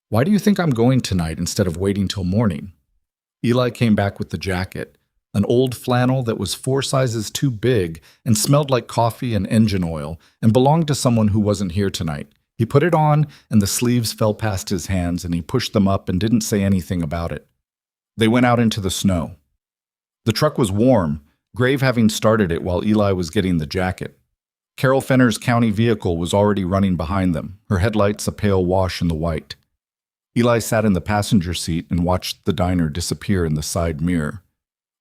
Why do you think I'm going tonight instead of waiting till morning? Eli came back with the jacket, an old flannel that was 4 sizes too big and smelled like coffee and engine oil and belonged to someone who wasn't here tonight. He put it on, and the sleeves fell past his hands, and he pushed them up and didn't say anything about it. They went out into the snow. The truck was warm, Grave having started it while Eli was getting the jacket. Carol Fenner's county vehicle was already running behind them, her headlights a pale wash in the white. Eli sat in the passenger seat and watched the diner disappear in the side mirror.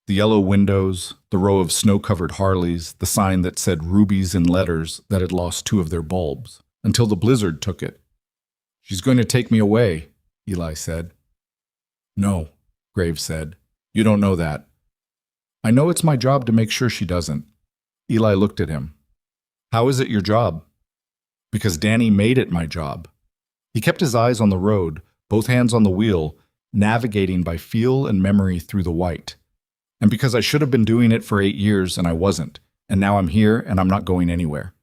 The yellow windows, the row of snow-covered Harleys, the sign that said Rubies in letters that had lost 2 of their bulbs, until the blizzard took it. She's going to take me away, Eli said. No, Graves said. You don't know that. I know it's my job to make sure she doesn't. Eli looked at him. How is it your job? Because Danny made it my job. He kept his eyes on the road, both hands on the wheel, navigating by feel and memory through the white. And because I should have been doing it for 8 years and I wasn't, and now I'm here and I'm not going anywhere.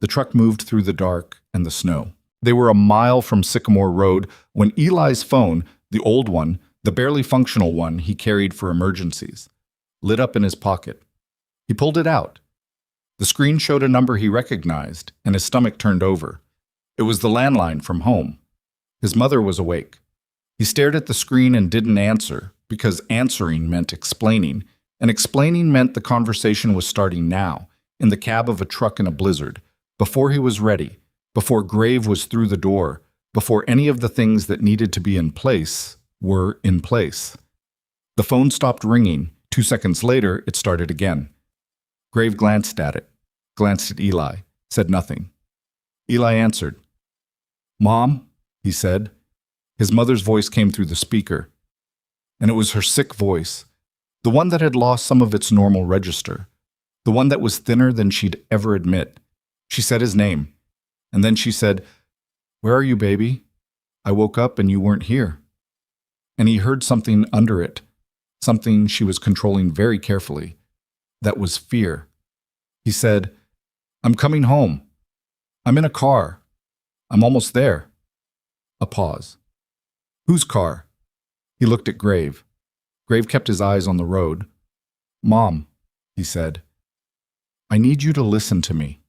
The truck moved through the dark and the snow. They were a mile from Sycamore Road when Eli's phone, the old one, the barely functional one he carried for emergencies, lit up in his pocket. He pulled it out. The screen showed a number he recognized, and his stomach turned over. It was the landline from home. His mother was awake. He stared at the screen and didn't answer, because answering meant explaining, and explaining meant the conversation was starting now, in the cab of a truck in a blizzard, before he was ready, before Grave was through the door, before any of the things that needed to be in place were in place. The phone stopped ringing. 2 seconds later, it started again. Grave glanced at it, glanced at Eli, said nothing. Eli answered. Mom, he said. His mother's voice came through the speaker, and it was her sick voice, the one that had lost some of its normal register, the one that was thinner than she'd ever admit. She said his name, and then she said, Where are you, baby? I woke up and you weren't here. And he heard something under it, something she was controlling very carefully. That was fear. He said, I'm coming home. I'm in a car. I'm almost there. A pause. Whose car? He looked at Grave. Grave kept his eyes on the road. Mom, he said, I need you to listen to me.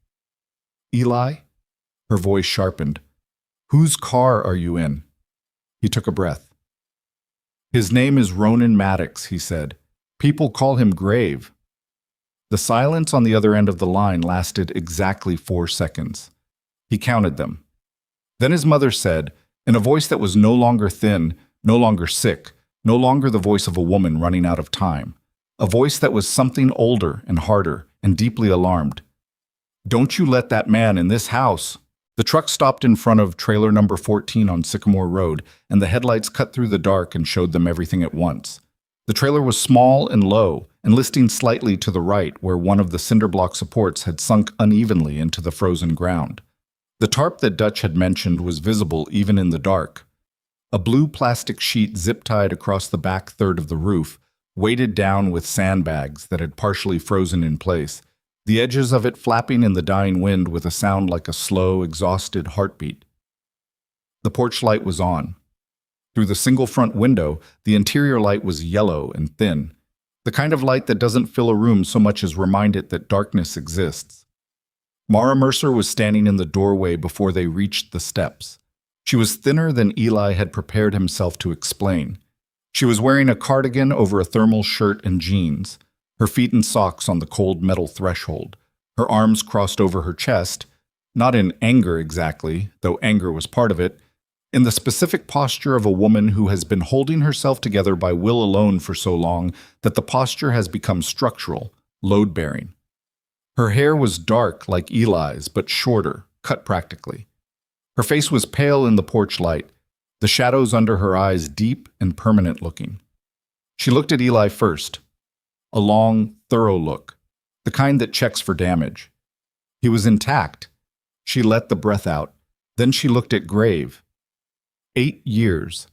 Eli? Her voice sharpened. Whose car are you in? He took a breath. His name is Ronan Maddox, he said. People call him Grave. The silence on the other end of the line lasted exactly 4 seconds. He counted them. Then his mother said, in a voice that was no longer thin, no longer sick, no longer the voice of a woman running out of time, a voice that was something older and harder and deeply alarmed. "Don't you let that man in this house." The truck stopped in front of trailer number 14 on Sycamore Road, and the headlights cut through the dark and showed them everything at once. The trailer was small and low, and listing slightly to the right where one of the cinder block supports had sunk unevenly into the frozen ground. The tarp that Dutch had mentioned was visible even in the dark. A blue plastic sheet zip-tied across the back third of the roof, weighted down with sandbags that had partially frozen in place, the edges of it flapping in the dying wind with a sound like a slow, exhausted heartbeat. The porch light was on. Through the single front window, the interior light was yellow and thin, the kind of light that doesn't fill a room so much as remind it that darkness exists. Mara Mercer was standing in the doorway before they reached the steps. She was thinner than Eli had prepared himself to explain. She was wearing a cardigan over a thermal shirt and jeans, her feet in socks on the cold metal threshold, her arms crossed over her chest, not in anger exactly, though anger was part of it, in the specific posture of a woman who has been holding herself together by will alone for so long that the posture has become structural, load-bearing. Her hair was dark like Eli's, but shorter, cut practically. Her face was pale in the porch light, the shadows under her eyes deep and permanent looking. She looked at Eli first, a long, thorough look, the kind that checks for damage. He was intact. She let the breath out. Then she looked at Grave. 8 years.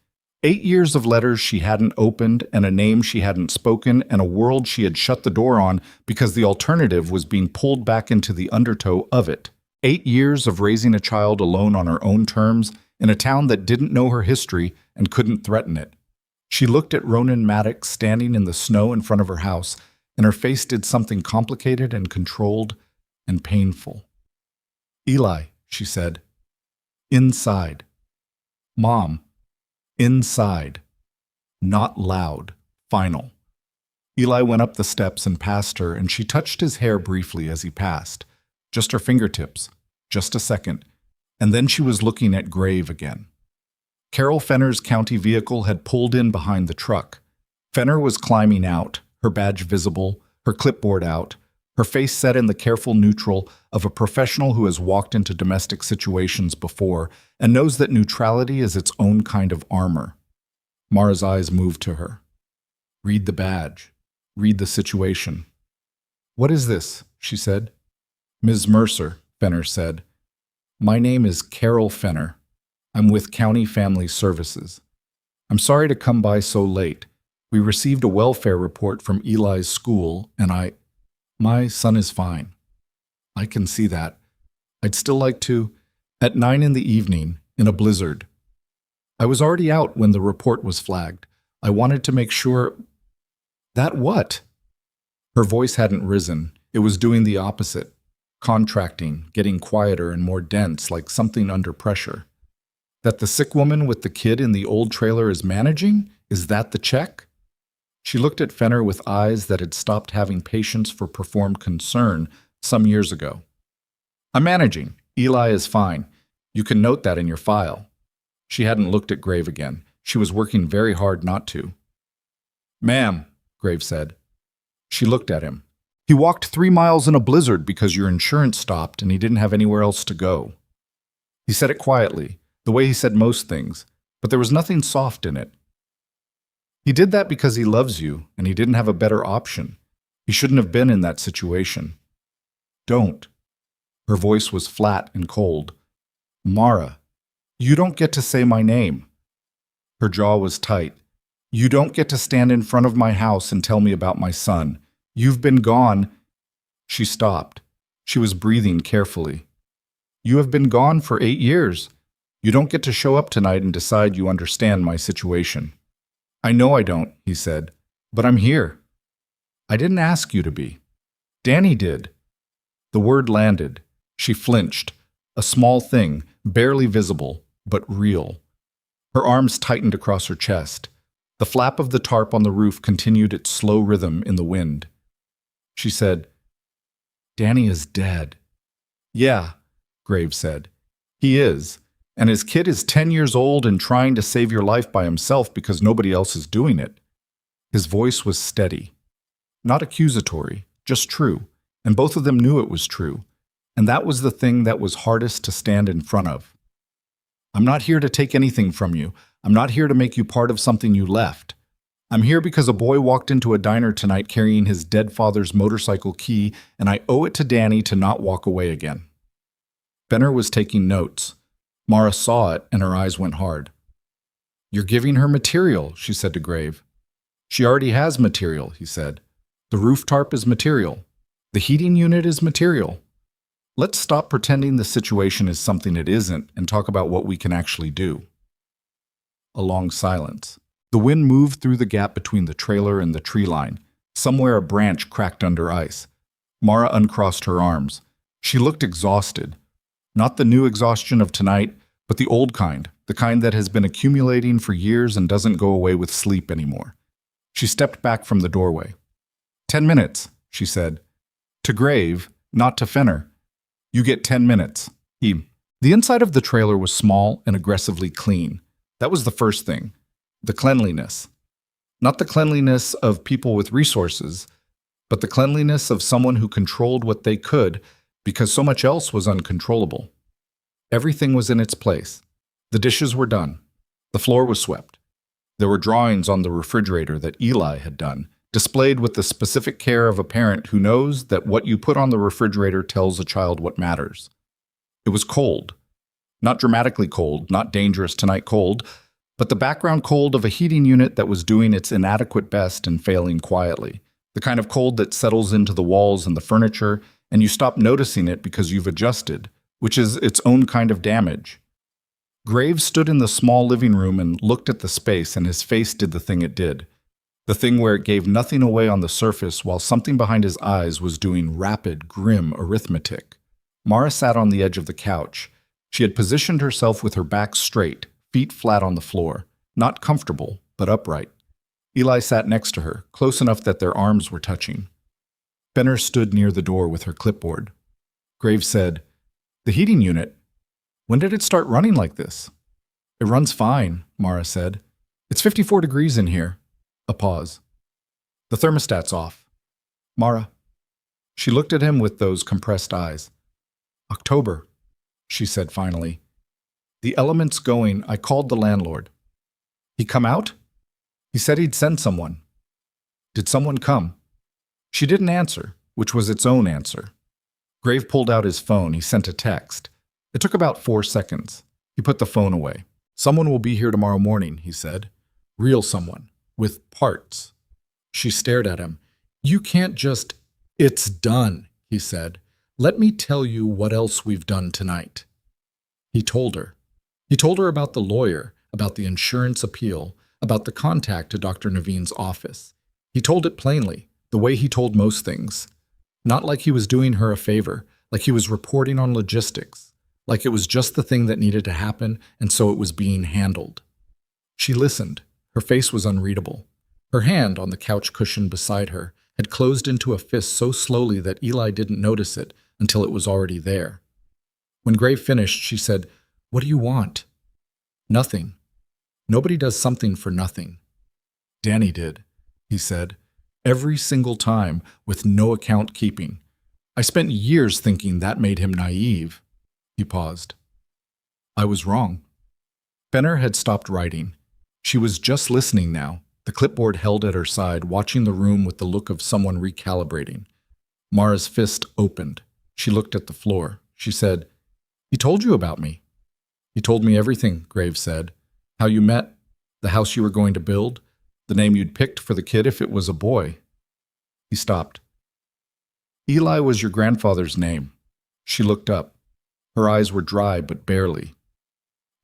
8 years of letters she hadn't opened, and a name she hadn't spoken, and a world she had shut the door on because the alternative was being pulled back into the undertow of it. 8 years of raising a child alone on her own terms in a town that didn't know her history and couldn't threaten it. She looked at Ronan Maddox standing in the snow in front of her house, and her face did something complicated and controlled and painful. "Eli," she said. "Inside." "Mom." "Inside." Not loud. Final. Eli went up the steps and past her, and she touched his hair briefly as he passed. Just her fingertips. Just a second. And then she was looking at Grave again. Carol Fenner's county vehicle had pulled in behind the truck. Fenner was climbing out, her badge visible, her clipboard out, her face set in the careful neutral of a professional who has walked into domestic situations before and knows that neutrality is its own kind of armor. Mara's eyes moved to her. "Read the badge. Read the situation." "What is this?" she said. "Ms. Mercer," Fenner said. "My name is Carol Fenner. I'm with County Family Services. I'm sorry to come by so late. We received a welfare report from Eli's school, and my son is fine." "I can see that. I'd still like to, at 9 in the evening, in a blizzard. I was already out when the report was flagged. I wanted to make sure." "That what?" Her voice hadn't risen. It was doing the opposite. Contracting, getting quieter and more dense, like something under pressure. "That the sick woman with the kid in the old trailer is managing? Is that the check?" She looked at Fenner with eyes that had stopped having patience for performed concern some years ago. "I'm managing. Eli is fine. You can note that in your file." She hadn't looked at Grave again. She was working very hard not to. "Ma'am," Grave said. She looked at him. "He walked 3 miles in a blizzard because your insurance stopped and he didn't have anywhere else to go." He said it quietly, the way he said most things, but there was nothing soft in it. "He did that because he loves you, and he didn't have a better option. He shouldn't have been in that situation." "Don't." Her voice was flat and cold. "Mara, you don't get to say my name." Her jaw was tight. "You don't get to stand in front of my house and tell me about my son. You've been gone." She stopped. She was breathing carefully. "You have been gone for 8 years. You don't get to show up tonight and decide you understand my situation." "I know I don't," he said, "but I'm here." "I didn't ask you to be. Danny did." The word landed. She flinched. A small thing, barely visible, but real. Her arms tightened across her chest. The flap of the tarp on the roof continued its slow rhythm in the wind. She said, "Danny is dead." "Yeah," Grave said. "He is. And his kid is 10 years old and trying to save your life by himself because nobody else is doing it." His voice was steady. Not accusatory, just true. And both of them knew it was true. And that was the thing that was hardest to stand in front of. I'm not here to take anything from you. I'm not here to make you part of something you left. I'm here because a boy walked into a diner tonight carrying his dead father's motorcycle key, and I owe it to Danny to not walk away again. Benner was taking notes. Mara saw it, and her eyes went hard. You're giving her material, she said to Grave. She already has material, he said. The roof tarp is material. The heating unit is material. Let's stop pretending the situation is something it isn't and talk about what we can actually do. A long silence. The wind moved through the gap between the trailer and the tree line. Somewhere a branch cracked under ice. Mara uncrossed her arms. She looked exhausted. Not the new exhaustion of tonight, but the old kind, the kind that has been accumulating for years and doesn't go away with sleep anymore. She stepped back from the doorway. 10 minutes, she said. To Grave, not to Fenner. You get 10 minutes. The inside of the trailer was small and aggressively clean. That was the first thing. The cleanliness. Not the cleanliness of people with resources, but the cleanliness of someone who controlled what they could because so much else was uncontrollable. Everything was in its place. The dishes were done. The floor was swept. There were drawings on the refrigerator that Eli had done, displayed with the specific care of a parent who knows that what you put on the refrigerator tells a child what matters. It was cold. Not dramatically cold, not dangerous tonight cold, but the background cold of a heating unit that was doing its inadequate best and failing quietly. The kind of cold that settles into the walls and the furniture, and you stop noticing it because you've adjusted, which is its own kind of damage. Graves stood in the small living room and looked at the space, and his face did the thing it did. The thing where it gave nothing away on the surface while something behind his eyes was doing rapid, grim arithmetic. Mara sat on the edge of the couch. She had positioned herself with her back straight, feet flat on the floor, not comfortable, but upright. Eli sat next to her, close enough that their arms were touching. Benner stood near the door with her clipboard. Graves said, The heating unit? When did it start running like this? It runs fine, Mara said. It's 54 degrees in here. A pause. The thermostat's off. Mara. She looked at him with those compressed eyes. October, she said finally. The element's going. I called the landlord. He come out? He said he'd send someone. Did someone come? She didn't answer, which was its own answer. Grave pulled out his phone. He sent a text. It took about 4 seconds. He put the phone away. Someone will be here tomorrow morning, he said. Real someone. With parts. She stared at him. You can't just... It's done, he said. Let me tell you what else we've done tonight. He told her. He told her about the lawyer, about the insurance appeal, about the contact to Dr. Naveen's office. He told it plainly, the way he told most things. Not like he was doing her a favor, like he was reporting on logistics, like it was just the thing that needed to happen, and so it was being handled. She listened. Her face was unreadable. Her hand on the couch cushion beside her had closed into a fist so slowly that Eli didn't notice it until it was already there. When Grave finished, she said, What do you want? Nothing. Nobody does something for nothing. Danny did, he said, every single time with no account keeping. I spent years thinking that made him naive. He paused. I was wrong. Benner had stopped writing. She was just listening now, the clipboard held at her side, watching the room with the look of someone recalibrating. Mara's fist opened. She looked at the floor. She said, He told you about me. He told me everything, Graves said. How you met, the house you were going to build, the name you'd picked for the kid if it was a boy. He stopped. Eli was your grandfather's name. She looked up. Her eyes were dry, but barely.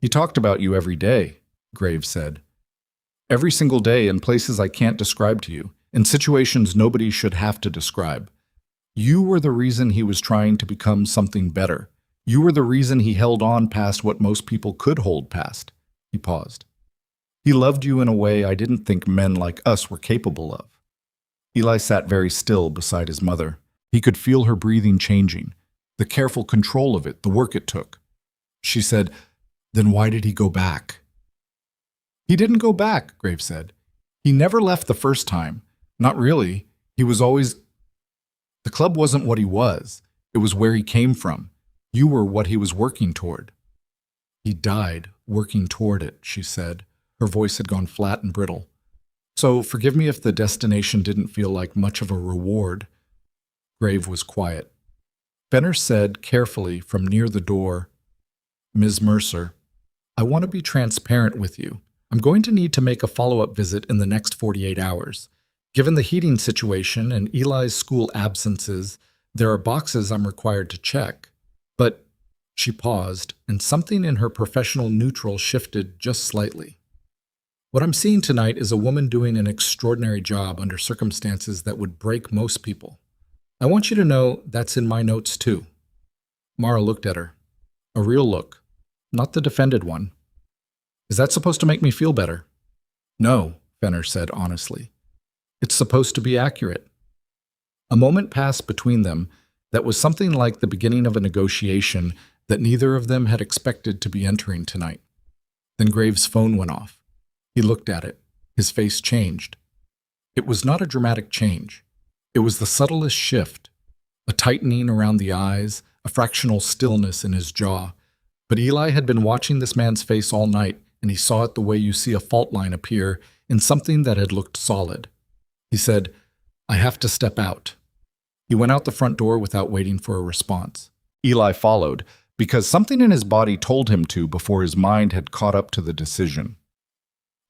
He talked about you every day, Graves said. Every single day in places I can't describe to you, in situations nobody should have to describe. You were the reason he was trying to become something better. You were the reason he held on past what most people could hold past. He paused. He loved you in a way I didn't think men like us were capable of. Eli sat very still beside his mother. He could feel her breathing changing, the careful control of it, the work it took. She said, Then why did he go back? He didn't go back, Graves said. He never left the first time. Not really. He was always... The club wasn't what he was. It was where he came from. You were what he was working toward. He died working toward it, she said. Her voice had gone flat and brittle. So forgive me if the destination didn't feel like much of a reward. Grave was quiet. Fenner said carefully from near the door, Ms. Mercer, I want to be transparent with you. I'm going to need to make a follow-up visit in the next 48 hours. Given the heating situation and Eli's school absences, there are boxes I'm required to check. But she paused, and something in her professional neutral shifted just slightly. What I'm seeing tonight is a woman doing an extraordinary job under circumstances that would break most people. I want you to know that's in my notes too. Mara looked at her. A real look, not the defended one. Is that supposed to make me feel better? No, Fenner said honestly. It's supposed to be accurate. A moment passed between them that was something like the beginning of a negotiation that neither of them had expected to be entering tonight. Then Graves' phone went off. He looked at it. His face changed. It was not a dramatic change. It was the subtlest shift, a tightening around the eyes, a fractional stillness in his jaw. But Eli had been watching this man's face all night, and he saw it the way you see a fault line appear in something that had looked solid. He said, I have to step out. He went out the front door without waiting for a response. Eli followed, because something in his body told him to before his mind had caught up to the decision.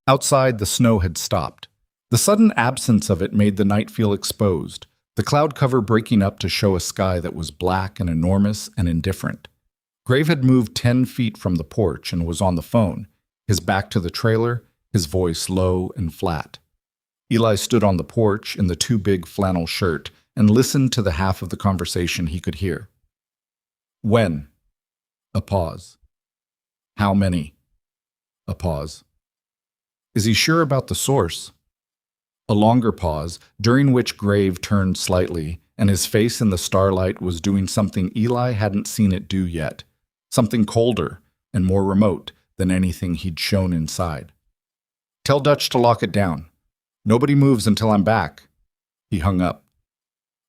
Outside, the snow had stopped. The sudden absence of it made the night feel exposed, the cloud cover breaking up to show a sky that was black and enormous and indifferent. Grave had moved 10 feet from the porch and was on the phone, his back to the trailer, his voice low and flat. Eli stood on the porch in the too big flannel shirt and listened to the half of the conversation he could hear. When? A pause. How many? A pause. Is he sure about the source? A longer pause, during which Grave turned slightly, and his face in the starlight was doing something Eli hadn't seen it do yet, something colder and more remote than anything he'd shown inside. Tell Dutch to lock it down. Nobody moves until I'm back. He hung up.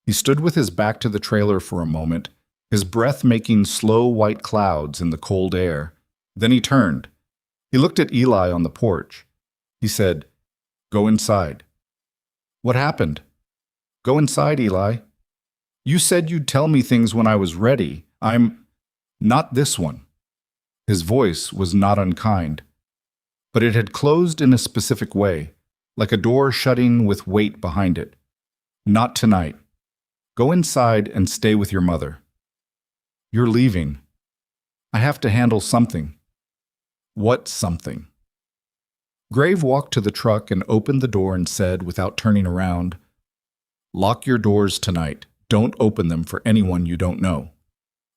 He stood with his back to the trailer for a moment, his breath making slow white clouds in the cold air. Then he turned. He looked at Eli on the porch. He said, Go inside. What happened? Go inside, Eli. You said you'd tell me things when I was ready. I'm not this one. His voice was not unkind, but it had closed in a specific way, like a door shutting with weight behind it. Not tonight. Go inside and stay with your mother. You're leaving. I have to handle something. What something? Grave walked to the truck and opened the door and said, without turning around, Lock your doors tonight. Don't open them for anyone you don't know.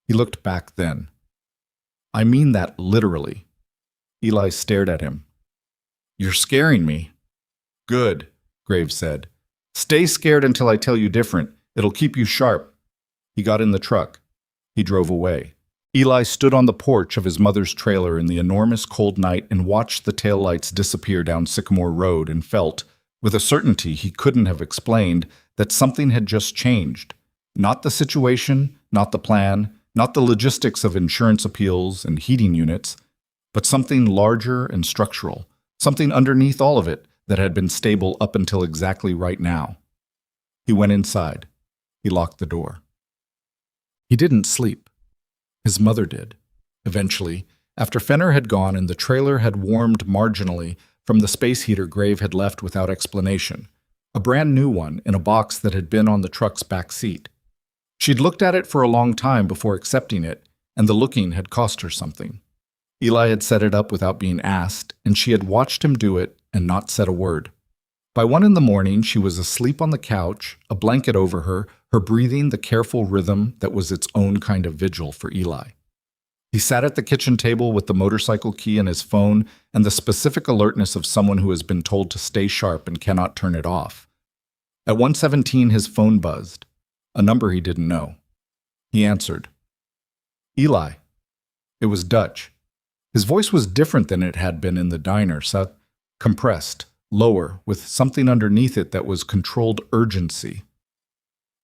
He looked back then. I mean that literally. Eli stared at him. You're scaring me. Good, Grave said. Stay scared until I tell you different. It'll keep you sharp. He got in the truck. He drove away. Eli stood on the porch of his mother's trailer in the enormous cold night and watched the taillights disappear down Sycamore Road and felt, with a certainty he couldn't have explained, that something had just changed. Not the situation, not the plan, not the logistics of insurance appeals and heating units, but something larger and structural, something underneath all of it that had been stable up until exactly right now. He went inside. He locked the door. He didn't sleep. His mother did. Eventually, after Fenner had gone and the trailer had warmed marginally from the space heater Grave had left without explanation, a brand new one in a box that had been on the truck's back seat. She'd looked at it for a long time before accepting it, and the looking had cost her something. Eli had set it up without being asked, and she had watched him do it and not said a word. By 1 a.m, she was asleep on the couch, a blanket over her, her breathing the careful rhythm that was its own kind of vigil for Eli. He sat at the kitchen table with the motorcycle key in his phone and the specific alertness of someone who has been told to stay sharp and cannot turn it off. At 1:17, his phone buzzed, a number he didn't know. He answered. Eli. It was Dutch. His voice was different than it had been in the diner, compressed, lower, with something underneath it that was controlled urgency.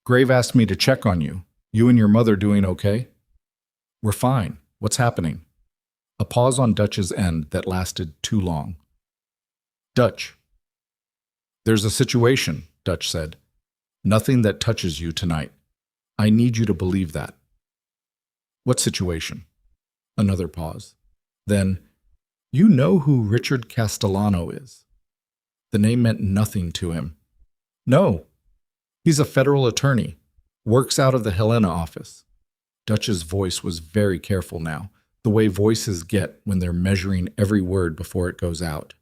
Grave asked me to check on you. You and your mother doing okay? We're fine. What's happening? A pause on Dutch's end that lasted too long. Dutch. There's a situation, Dutch said. Nothing that touches you tonight. I need you to believe that. What situation? Another pause. Then, you know who Richard Castellano is. The name meant nothing to him. No. He's a federal attorney. Works out of the Helena office. Dutch's voice was very careful now, the way voices get when they're measuring every word before it goes out.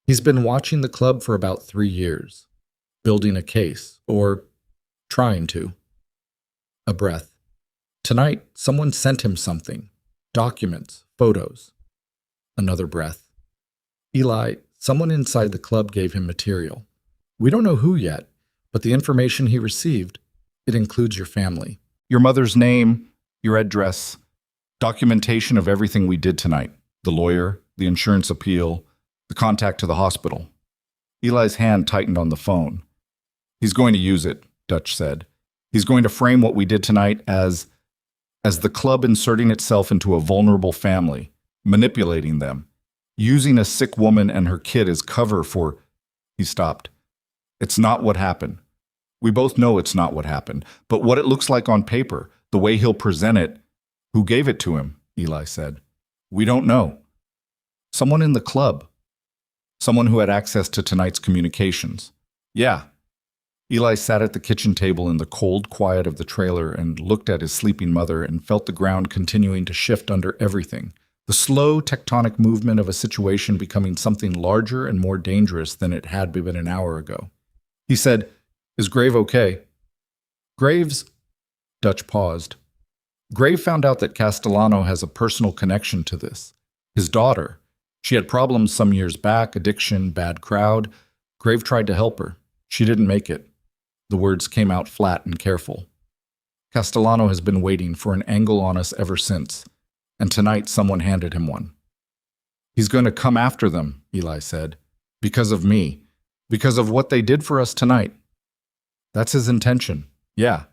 He's been watching the club for about 3 years, building a case, or trying to. A breath. Tonight, someone sent him something. Documents, photos. Another breath. Eli, someone inside the club gave him material. We don't know who yet, but the information he received, it includes your family. Your mother's name, your address, documentation of everything we did tonight. The lawyer, the insurance appeal, the contact to the hospital. Eli's hand tightened on the phone. He's going to use it, Dutch said. He's going to frame what we did tonight as the club inserting itself into a vulnerable family, manipulating them, using a sick woman and her kid as cover for... He stopped. It's not what happened. We both know it's not what happened, but what it looks like on paper, the way he'll present it, who gave it to him, Eli said. We don't know. Someone in the club. Someone who had access to tonight's communications. Yeah. Eli sat at the kitchen table in the cold quiet of the trailer and looked at his sleeping mother and felt the ground continuing to shift under everything. The slow tectonic movement of a situation becoming something larger and more dangerous than it had been an hour ago. He said, Is Grave okay? Graves... Dutch paused. Grave found out that Castellano has a personal connection to this. His daughter. She had problems some years back, addiction, bad crowd. Grave tried to help her. She didn't make it. The words came out flat and careful. Castellano has been waiting for an angle on us ever since, and tonight someone handed him one. He's going to come after them, Eli said. Because of me. Because of what they did for us tonight. That's his intention. Yeah.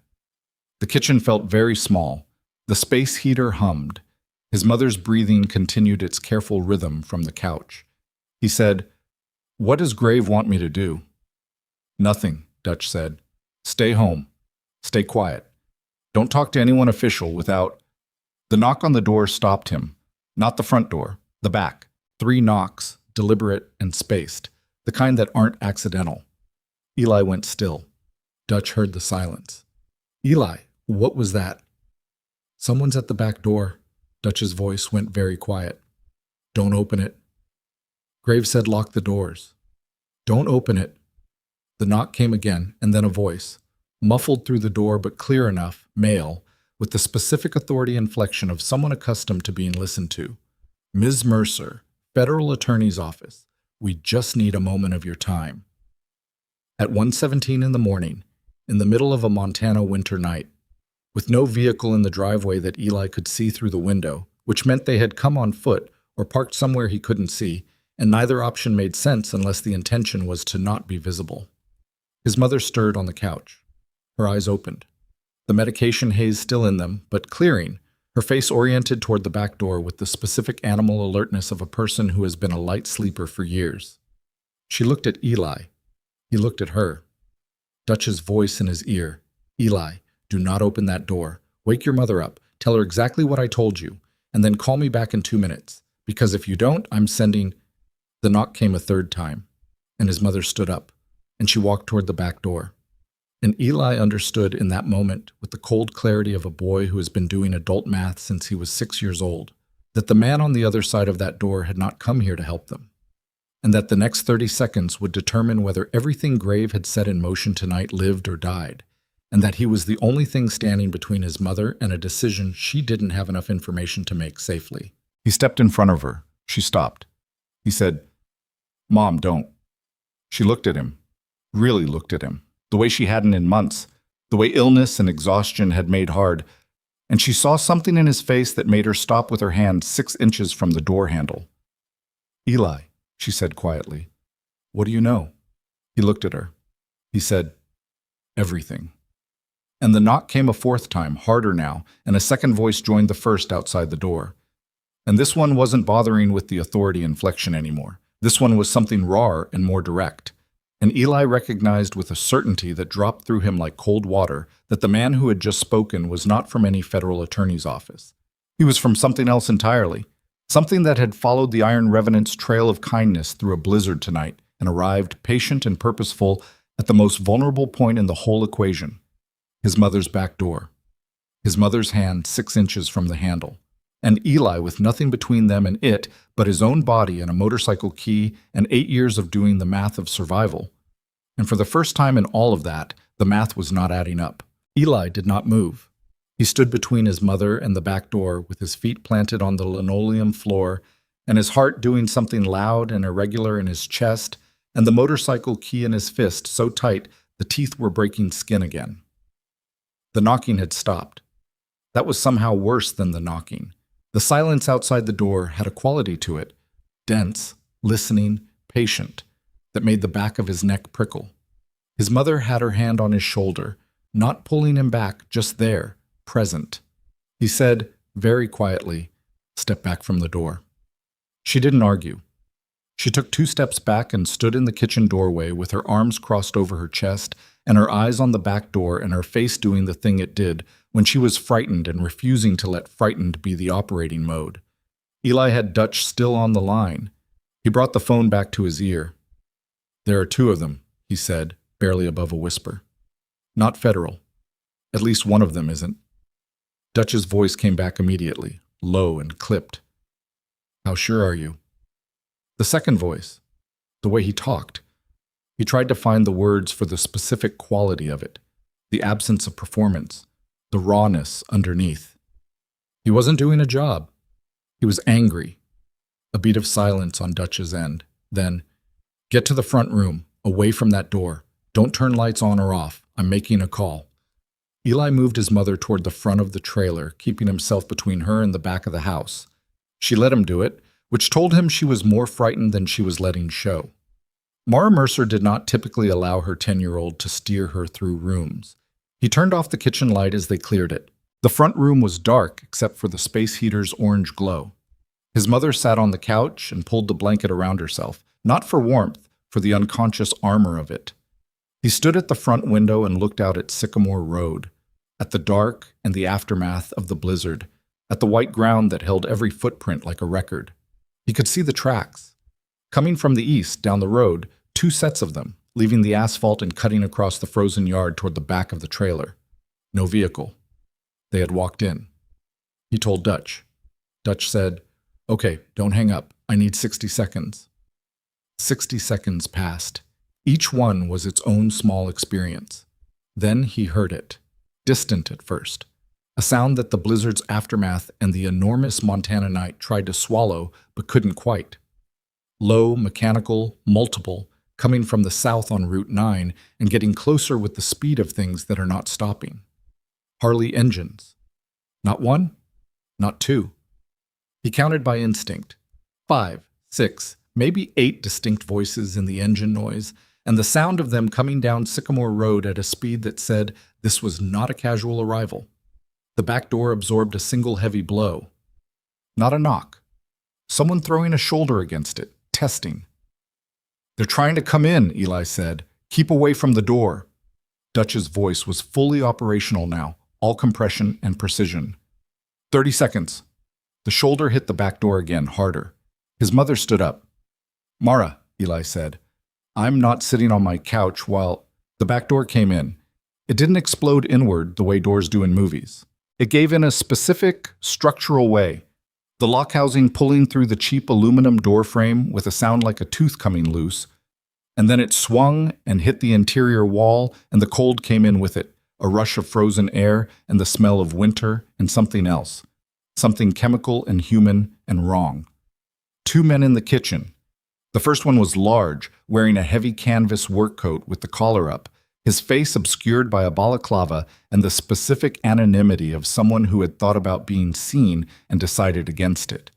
The kitchen felt very small. The space heater hummed. His mother's breathing continued its careful rhythm from the couch. He said, What does Grave want me to do? Nothing, Dutch said. Stay home. Stay quiet. Don't talk to anyone official without... The knock on the door stopped him. Not the front door, the back. 3 knocks, deliberate and spaced, the kind that aren't accidental. Eli went still. Dutch heard the silence. Eli, what was that? Someone's at the back door. Dutch's voice went very quiet. Don't open it. Graves said lock the doors. Don't open it. The knock came again, and then a voice, muffled through the door but clear enough, male, with the specific authority inflection of someone accustomed to being listened to. Ms. Mercer, Federal Attorney's Office. We just need a moment of your time. At 1:17 in the morning, in the middle of a Montana winter night, with no vehicle in the driveway that Eli could see through the window, which meant they had come on foot or parked somewhere he couldn't see, and neither option made sense unless the intention was to not be visible. His mother stirred on the couch. Her eyes opened. The medication haze still in them, but clearing, her face oriented toward the back door with the specific animal alertness of a person who has been a light sleeper for years. She looked at Eli. He looked at her. Dutch's voice in his ear. Eli, do not open that door. Wake your mother up. Tell her exactly what I told you, and then call me back in 2 minutes, because if you don't, I'm sending... The knock came a third time, and his mother stood up, and she walked toward the back door. And Eli understood in that moment, with the cold clarity of a boy who has been doing adult math since he was 6 years old, that the man on the other side of that door had not come here to help them, and that the next 30 seconds would determine whether everything Grave had set in motion tonight lived or died, and that he was the only thing standing between his mother and a decision she didn't have enough information to make safely. He stepped in front of her. She stopped. He said, Mom, don't. She looked at him, really looked at him, the way she hadn't in months, the way illness and exhaustion had made hard, and she saw something in his face that made her stop with her hand 6 inches from the door handle. Eli, she said quietly, what do you know? He looked at her. He said, everything. And the knock came a fourth time, harder now, and a second voice joined the first outside the door. And this one wasn't bothering with the authority inflection anymore. This one was something rawer and more direct. And Eli recognized with a certainty that dropped through him like cold water that the man who had just spoken was not from any federal attorney's office. He was from something else entirely, something that had followed the Iron Revenant's trail of kindness through a blizzard tonight and arrived, patient and purposeful, at the most vulnerable point in the whole equation. His mother's back door. His mother's hand 6 inches from the handle. And Eli with nothing between them and it but his own body and a motorcycle key and 8 years of doing the math of survival. And for the first time in all of that, the math was not adding up. Eli did not move. He stood between his mother and the back door with his feet planted on the linoleum floor and his heart doing something loud and irregular in his chest and the motorcycle key in his fist so tight the teeth were breaking skin again. The knocking had stopped. That was somehow worse than the knocking. The silence outside the door had a quality to it, dense, listening, patient, that made the back of his neck prickle. His mother had her hand on his shoulder, not pulling him back, just there, present. He said, very quietly, "Step back from the door." She didn't argue. She took 2 steps back and stood in the kitchen doorway with her arms crossed over her chest and her eyes on the back door and her face doing the thing it did when she was frightened and refusing to let frightened be the operating mode. Eli had Dutch still on the line. He brought the phone back to his ear. "There are 2 of them," he said, barely above a whisper. "Not federal. At least one of them isn't." Dutch's voice came back immediately, low and clipped. "How sure are you?" The second voice, the way he talked. He tried to find the words for the specific quality of it, the absence of performance, the rawness underneath. He wasn't doing a job. He was angry. A beat of silence on Dutch's end. Then, "Get to the front room, away from that door. Don't turn lights on or off. I'm making a call." Eli moved his mother toward the front of the trailer, keeping himself between her and the back of the house. She let him do it, which told him she was more frightened than she was letting show. Mara Mercer did not typically allow her 10-year-old to steer her through rooms. He turned off the kitchen light as they cleared it. The front room was dark except for the space heater's orange glow. His mother sat on the couch and pulled the blanket around herself, not for warmth, for the unconscious armor of it. He stood at the front window and looked out at Sycamore Road, at the dark and the aftermath of the blizzard, at the white ground that held every footprint like a record. He could see the tracks. Coming from the east, down the road, 2 sets of them, leaving the asphalt and cutting across the frozen yard toward the back of the trailer. No vehicle. They had walked in. He told Dutch. Dutch said, "Okay, don't hang up. I need 60 seconds. 60 seconds passed. Each one was its own small experience. Then he heard it, distant at first, a sound that the blizzard's aftermath and the enormous Montana night tried to swallow but couldn't quite. Low, mechanical, multiple, coming from the south on Route 9 and getting closer with the speed of things that are not stopping. Harley engines. Not 1, not 2. He counted by instinct. 5, 6, maybe 8 distinct voices in the engine noise, and the sound of them coming down Sycamore Road at a speed that said this was not a casual arrival. The back door absorbed a single heavy blow. Not a knock. Someone throwing a shoulder against it, testing. "They're trying to come in," Eli said. "Keep away from the door." Dutch's voice was fully operational now, all compression and precision. 30 seconds. The shoulder hit the back door again, harder. His mother stood up. "Mara," Eli said, "I'm not sitting on my couch while—" The back door came in. It didn't explode inward the way doors do in movies. It gave in a specific, structural way. The lock housing pulling through the cheap aluminum door frame with a sound like a tooth coming loose. And then it swung and hit the interior wall, and the cold came in with it, a rush of frozen air and the smell of winter and something else. Something chemical and human and wrong. 2 men in the kitchen. The first one was large, wearing a heavy canvas work coat with the collar up, his face obscured by a balaclava and the specific anonymity of someone who had thought about being seen and decided against it.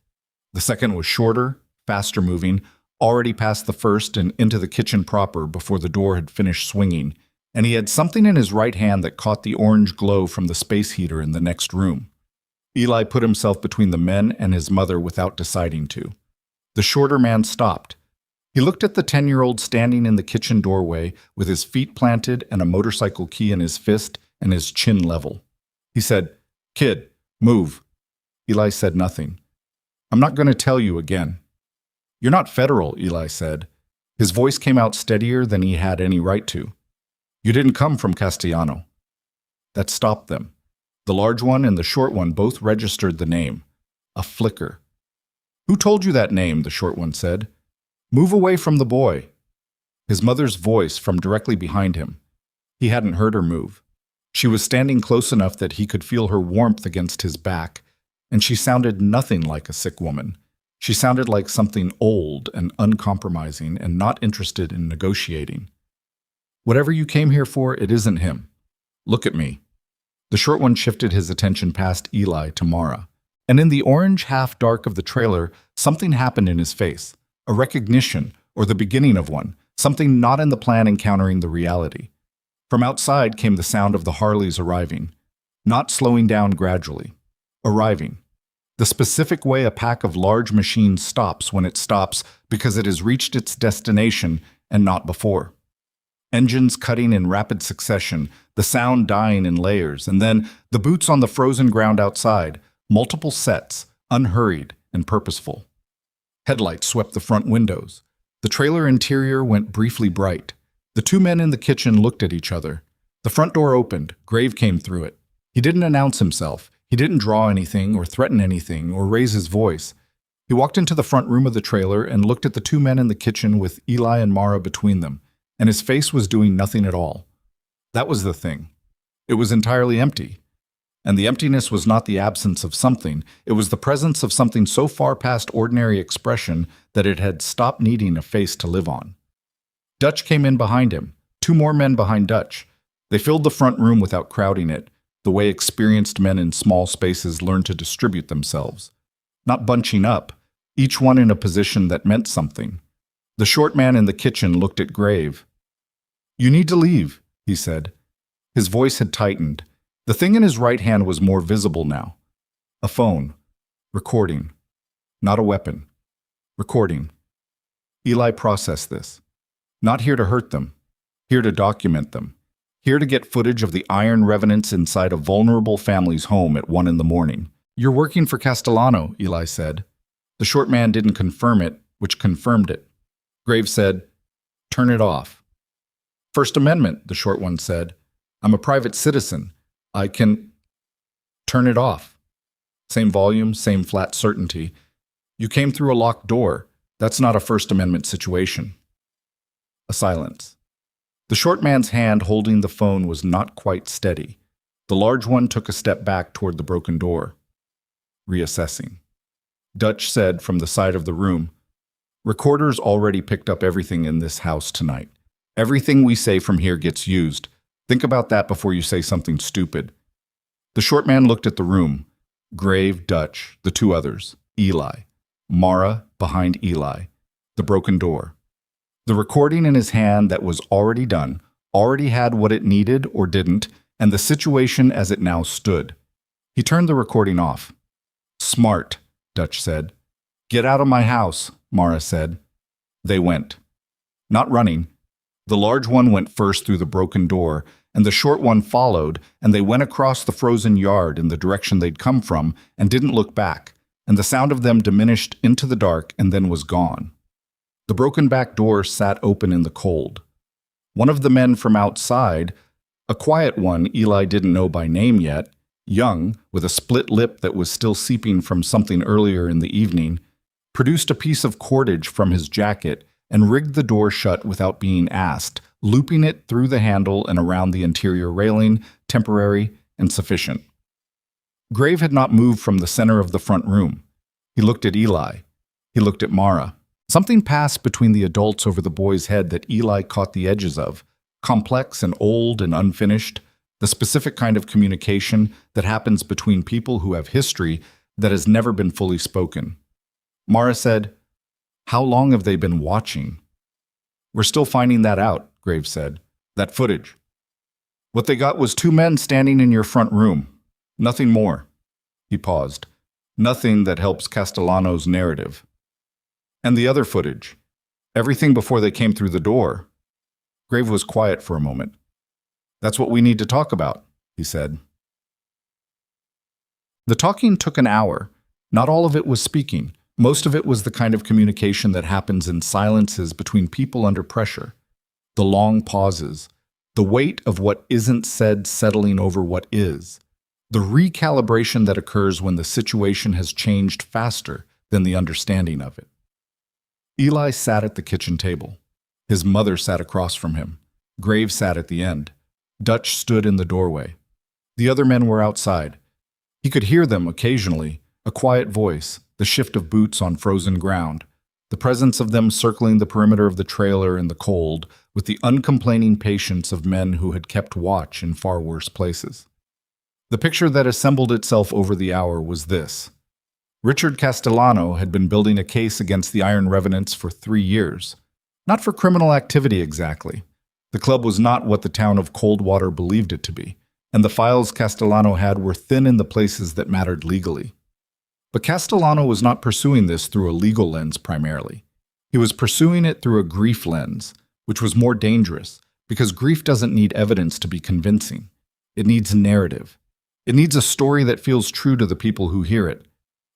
The second was shorter, faster moving, already past the first and into the kitchen proper before the door had finished swinging, and he had something in his right hand that caught the orange glow from the space heater in the next room. Eli put himself between the men and his mother without deciding to. The shorter man stopped. He looked at the 10-year-old standing in the kitchen doorway with his feet planted and a motorcycle key in his fist and his chin level. He said, "Kid, move." Eli said nothing. "I'm not going to tell you again." "You're not federal," Eli said. His voice came out steadier than he had any right to. "You didn't come from Castellano." That stopped them. The large one and the short one both registered the name. A flicker. "Who told you that name?" the short one said. "Move away from the boy." His mother's voice from directly behind him. He hadn't heard her move. She was standing close enough that he could feel her warmth against his back, and she sounded nothing like a sick woman. She sounded like something old and uncompromising and not interested in negotiating. "Whatever you came here for, it isn't him. Look at me." The short one shifted his attention past Eli to Mara. And in the orange half-dark of the trailer, something happened in his face. A recognition, or the beginning of one, something not in the plan encountering the reality. From outside came the sound of the Harleys arriving, not slowing down gradually. Arriving. The specific way a pack of large machines stops when it stops because it has reached its destination and not before. Engines cutting in rapid succession, the sound dying in layers, and then the boots on the frozen ground outside, multiple sets, unhurried and purposeful. Headlights swept the front windows. The trailer interior went briefly bright. The two men in the kitchen looked at each other. The front door opened. Grave came through it. He didn't announce himself. He didn't draw anything or threaten anything or raise his voice. He walked into the front room of the trailer and looked at the two men in the kitchen with Eli and Mara between them, and his face was doing nothing at all. That was the thing. It was entirely empty. And the emptiness was not the absence of something. It was the presence of something so far past ordinary expression that it had stopped needing a face to live on. Dutch came in behind him. Two more men behind Dutch. They filled the front room without crowding it, the way experienced men in small spaces learn to distribute themselves. Not bunching up, each one in a position that meant something. The short man in the kitchen looked at Grave. "You need to leave," he said. His voice had tightened. The thing in his right hand was more visible now. A phone. Recording. Not a weapon. Recording. Eli processed this. Not here to hurt them. Here to document them. Here to get footage of the iron revenants inside a vulnerable family's home at 1 a.m. "You're working for Castellano," Eli said. The short man didn't confirm it, which confirmed it. Grave said, "Turn it off." "First Amendment," the short one said. "I'm a private citizen. I can..." "Turn it off." Same volume, same flat certainty. "You came through a locked door. That's not a First Amendment situation." A silence. The short man's hand holding the phone was not quite steady. The large one took a step back toward the broken door. Reassessing. Dutch said from the side of the room, "Recorders already picked up everything in this house tonight. Everything we say from here gets used. Think about that before you say something stupid." The short man looked at the room. Grave, Dutch, the two others, Eli. Mara behind Eli. The broken door. The recording in his hand that was already done, already had what it needed or didn't, and the situation as it now stood. He turned the recording off. "Smart," Dutch said. "Get out of my house," Mara said. They went. Not running. The large one went first through the broken door, and the short one followed, and they went across the frozen yard in the direction they'd come from and didn't look back, and the sound of them diminished into the dark and then was gone. The broken back door sat open in the cold. One of the men from outside, a quiet one Eli didn't know by name yet, young, with a split lip that was still seeping from something earlier in the evening, produced a piece of cordage from his jacket and rigged the door shut without being asked, looping it through the handle and around the interior railing, temporary and sufficient. Grave had not moved from the center of the front room. He looked at Eli. He looked at Mara. Something passed between the adults over the boy's head that Eli caught the edges of, complex and old and unfinished, the specific kind of communication that happens between people who have history that has never been fully spoken. Mara said, "How long have they been watching?" "We're still finding that out," Graves said. "That footage. What they got was two men standing in your front room. Nothing more. He paused. Nothing that helps Castellano's narrative. And the other footage. Everything before they came through the door. Grave was quiet for a moment. That's what we need to talk about, he said. The talking took an hour. Not all of it was speaking. Most of it was the kind of communication that happens in silences between people under pressure. The long pauses. The weight of what isn't said settling over what is. The recalibration that occurs when the situation has changed faster than the understanding of it. Eli sat at the kitchen table. His mother sat across from him. Grave sat at the end. Dutch stood in the doorway. The other men were outside. He could hear them occasionally, a quiet voice, the shift of boots on frozen ground, the presence of them circling the perimeter of the trailer in the cold with the uncomplaining patience of men who had kept watch in far worse places. The picture that assembled itself over the hour was this. Richard Castellano had been building a case against the Iron Revenants for 3 years. Not for criminal activity exactly. The club was not what the town of Coldwater believed it to be, and the files Castellano had were thin in the places that mattered legally. But Castellano was not pursuing this through a legal lens primarily. He was pursuing it through a grief lens, which was more dangerous, because grief doesn't need evidence to be convincing. It needs narrative. It needs a story that feels true to the people who hear it.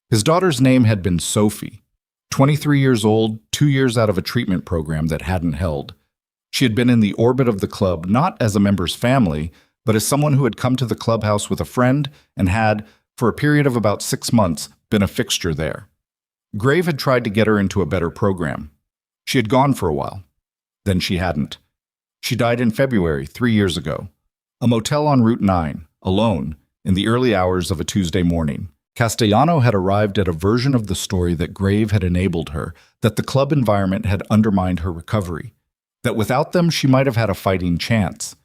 His daughter's name had been Sophie, 23 years old, 2 years out of a treatment program that hadn't held. She had been in the orbit of the club not as a member's family, but as someone who had come to the clubhouse with a friend and had, for a period of about 6 months, been a fixture there. Grave had tried to get her into a better program. She had gone for a while. Then she hadn't. She died in February, 3 years ago. A motel on Route 9, alone, in the early hours of a Tuesday morning. Castellano had arrived at a version of the story that Grave had enabled her, that the club environment had undermined her recovery, that without them she might have had a fighting chance.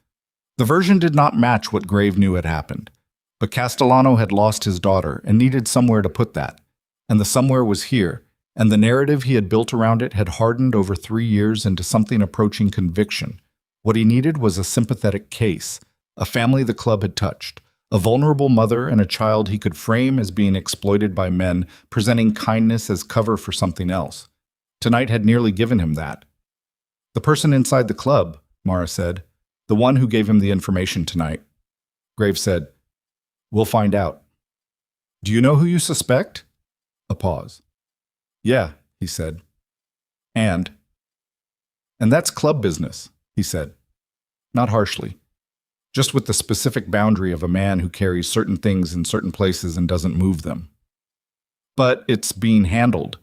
The version did not match what Grave knew had happened, but Castellano had lost his daughter and needed somewhere to put that, and the somewhere was here, and the narrative he had built around it had hardened over 3 years into something approaching conviction. What he needed was a sympathetic case, a family the club had touched, a vulnerable mother and a child he could frame as being exploited by men, presenting kindness as cover for something else. Tonight had nearly given him that. The person inside the club, Mara said, the one who gave him the information tonight. Grave said, "We'll find out." "Do you know who you suspect?" A pause. "Yeah," he said. And that's club business, he said. Not harshly. Just with the specific boundary of a man who carries certain things in certain places and doesn't move them. "But it's being handled."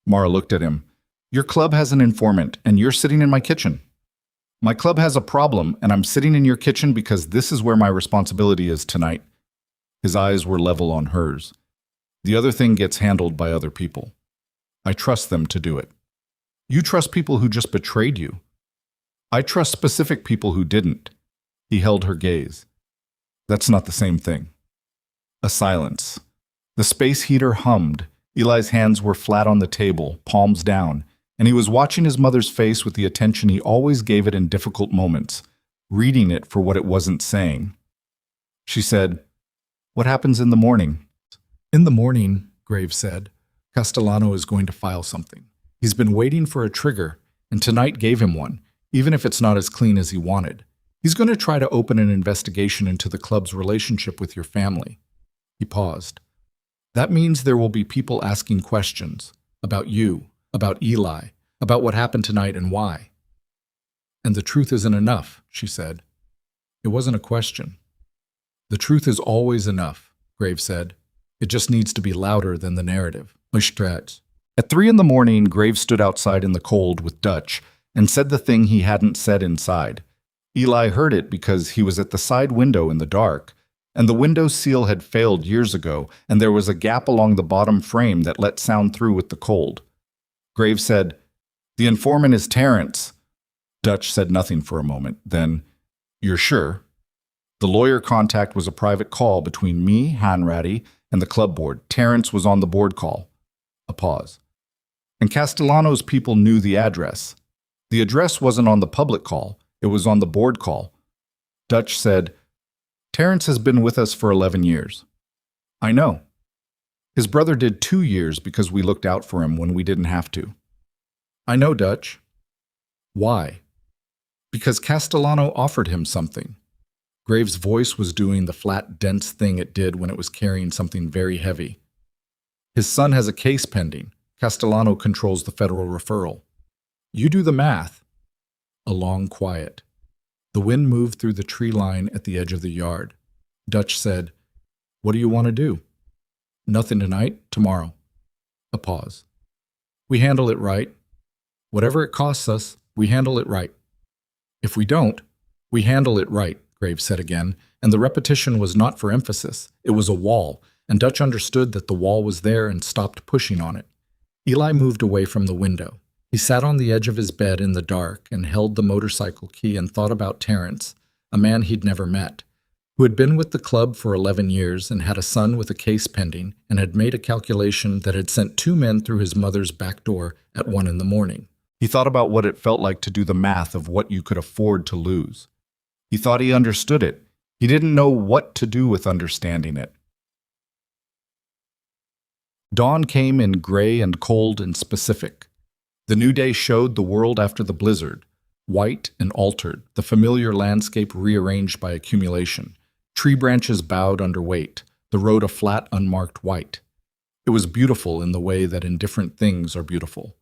Mara looked at him. "Your club has an informant, and you're sitting in my kitchen." "My club has a problem, and I'm sitting in your kitchen because this is where my responsibility is tonight." His eyes were level on hers. "The other thing gets handled by other people. I trust them to do it. You trust people who just betrayed you. I trust specific people who didn't." He held her gaze. "That's not the same thing." A silence. The space heater hummed. Eli's hands were flat on the table, palms down, and he was watching his mother's face with the attention he always gave it in difficult moments, reading it for what it wasn't saying. She said, "What happens in the morning?" "In the morning," Grave said, "Castellano is going to file something. He's been waiting for a trigger, and tonight gave him one, even if it's not as clean as he wanted. He's going to try to open an investigation into the club's relationship with your family." He paused. "That means there will be people asking questions about you, about Eli, about what happened tonight and why." "And the truth isn't enough," she said. It wasn't a question. "The truth is always enough," Grave said. "It just needs to be louder than the narrative." At 3 in the morning, Grave stood outside in the cold with Dutch and said the thing he hadn't said inside. Eli heard it because he was at the side window in the dark, and the window seal had failed years ago, and there was a gap along the bottom frame that let sound through with the cold. Grave said, "The informant is Terrence." Dutch said nothing for a moment. Then, "You're sure?" "The lawyer contact was a private call between me, Hanratty, and the club board. Terrence was on the board call." A pause. "And Castellano's people knew the address. The address wasn't on the public call. It was on the board call." Dutch said, Terrence has been with us for 11 years. I know. His brother did 2 years because we looked out for him when we didn't have to. I know, Dutch. Why? Because Castellano offered him something. Graves' voice was doing the flat, dense thing it did when it was carrying something very heavy. His son has a case pending. Castellano controls the federal referral. You do the math. A long quiet. The wind moved through the tree line at the edge of the yard. Dutch said, "What do you want to do?" "Nothing tonight, tomorrow." A pause. "We handle it right. Whatever it costs us, we handle it right." "If we don't, we handle it right," Graves said again, and the repetition was not for emphasis. It was a wall, and Dutch understood that the wall was there and stopped pushing on it. Eli moved away from the window. He sat on the edge of his bed in the dark and held the motorcycle key and thought about Terrence, a man he'd never met, who had been with the club for 11 years and had a son with a case pending and had made a calculation that had sent 2 men through his mother's back door at 1 in the morning. He thought about what it felt like to do the math of what you could afford to lose. He thought he understood it. He didn't know what to do with understanding it. Dawn came in gray and cold and specific. The new day showed the world after the blizzard, white and altered, the familiar landscape rearranged by accumulation. Tree branches bowed under weight, the road a flat, unmarked white. It was beautiful in the way that indifferent things are beautiful.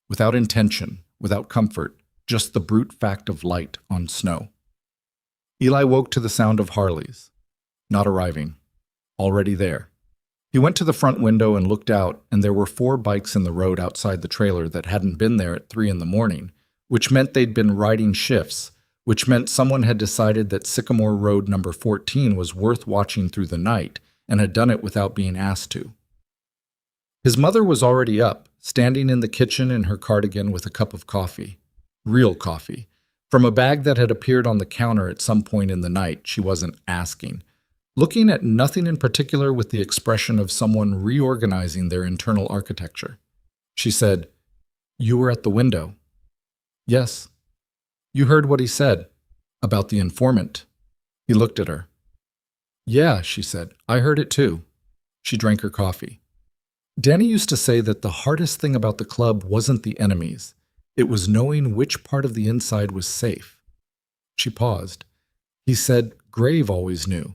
Without intention, without comfort, just the brute fact of light on snow. Eli woke to the sound of Harleys. Not arriving. Already there. He went to the front window and looked out, and there were 4 bikes in the road outside the trailer that hadn't been there at 3 in the morning, which meant they'd been riding shifts, which meant someone had decided that Sycamore Road number 14 was worth watching through the night, and had done it without being asked to. His mother was already up, standing in the kitchen in her cardigan with a cup of coffee. Real coffee. From a bag that had appeared on the counter at some point in the night, she wasn't asking. Looking at nothing in particular with the expression of someone reorganizing their internal architecture. She said, "You were at the window." "Yes." "You heard what he said about the informant." He looked at her. "Yeah," she said, "I heard it too." She drank her coffee. Danny used to say that the hardest thing about the club wasn't the enemies. It was knowing which part of the inside was safe. She paused. He said Grave always knew.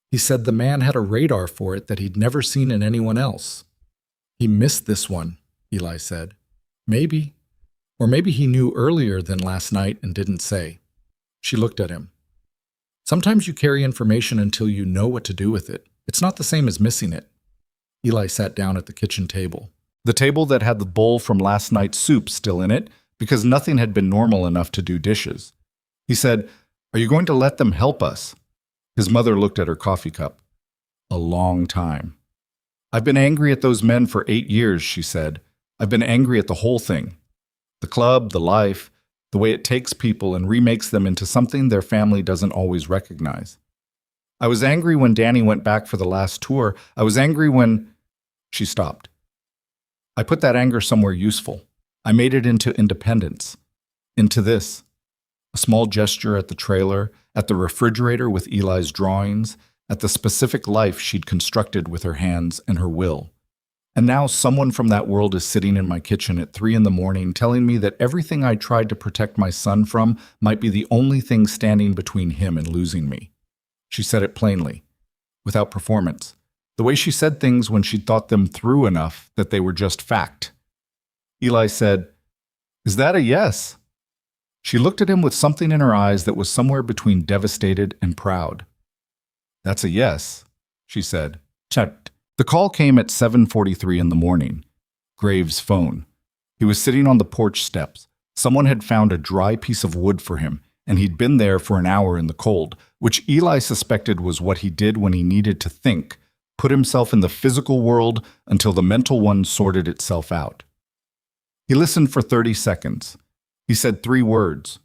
He said the man had a radar for it that he'd never seen in anyone else. "He missed this one," Eli said. "Maybe. Or maybe he knew earlier than last night and didn't say." She looked at him. "Sometimes you carry information until you know what to do with it. It's not the same as missing it." Eli sat down at the kitchen table. The table that had the bowl from last night's soup still in it, because nothing had been normal enough to do dishes. He said, "Are you going to let them help us?" His mother looked at her coffee cup. "A long time." "I've been angry at those men for 8 years," she said. "I've been angry at the whole thing. The club, the life, the way it takes people and remakes them into something their family doesn't always recognize. I was angry when Danny went back for the last tour. I was angry when—" She stopped. "I put that anger somewhere useful. I made it into independence. Into this. A small gesture at the trailer, at the refrigerator with Eli's drawings, at the specific life she'd constructed with her hands and her will. And now someone from that world is sitting in my kitchen at 3 in the morning telling me that everything I tried to protect my son from might be the only thing standing between him and losing me." She said it plainly, without performance, the way she said things when she'd thought them through enough that they were just fact. Eli said, "Is that a yes?" She looked at him with something in her eyes that was somewhere between devastated and proud. "That's a yes," she said. Checked. The call came at 7:43 in the morning. Graves' phone. He was sitting on the porch steps. Someone had found a dry piece of wood for him, and he'd been there for an hour in the cold, which Eli suspected was what he did when he needed to think, put himself in the physical world until the mental one sorted itself out. He listened for 30 seconds. He said 3 words.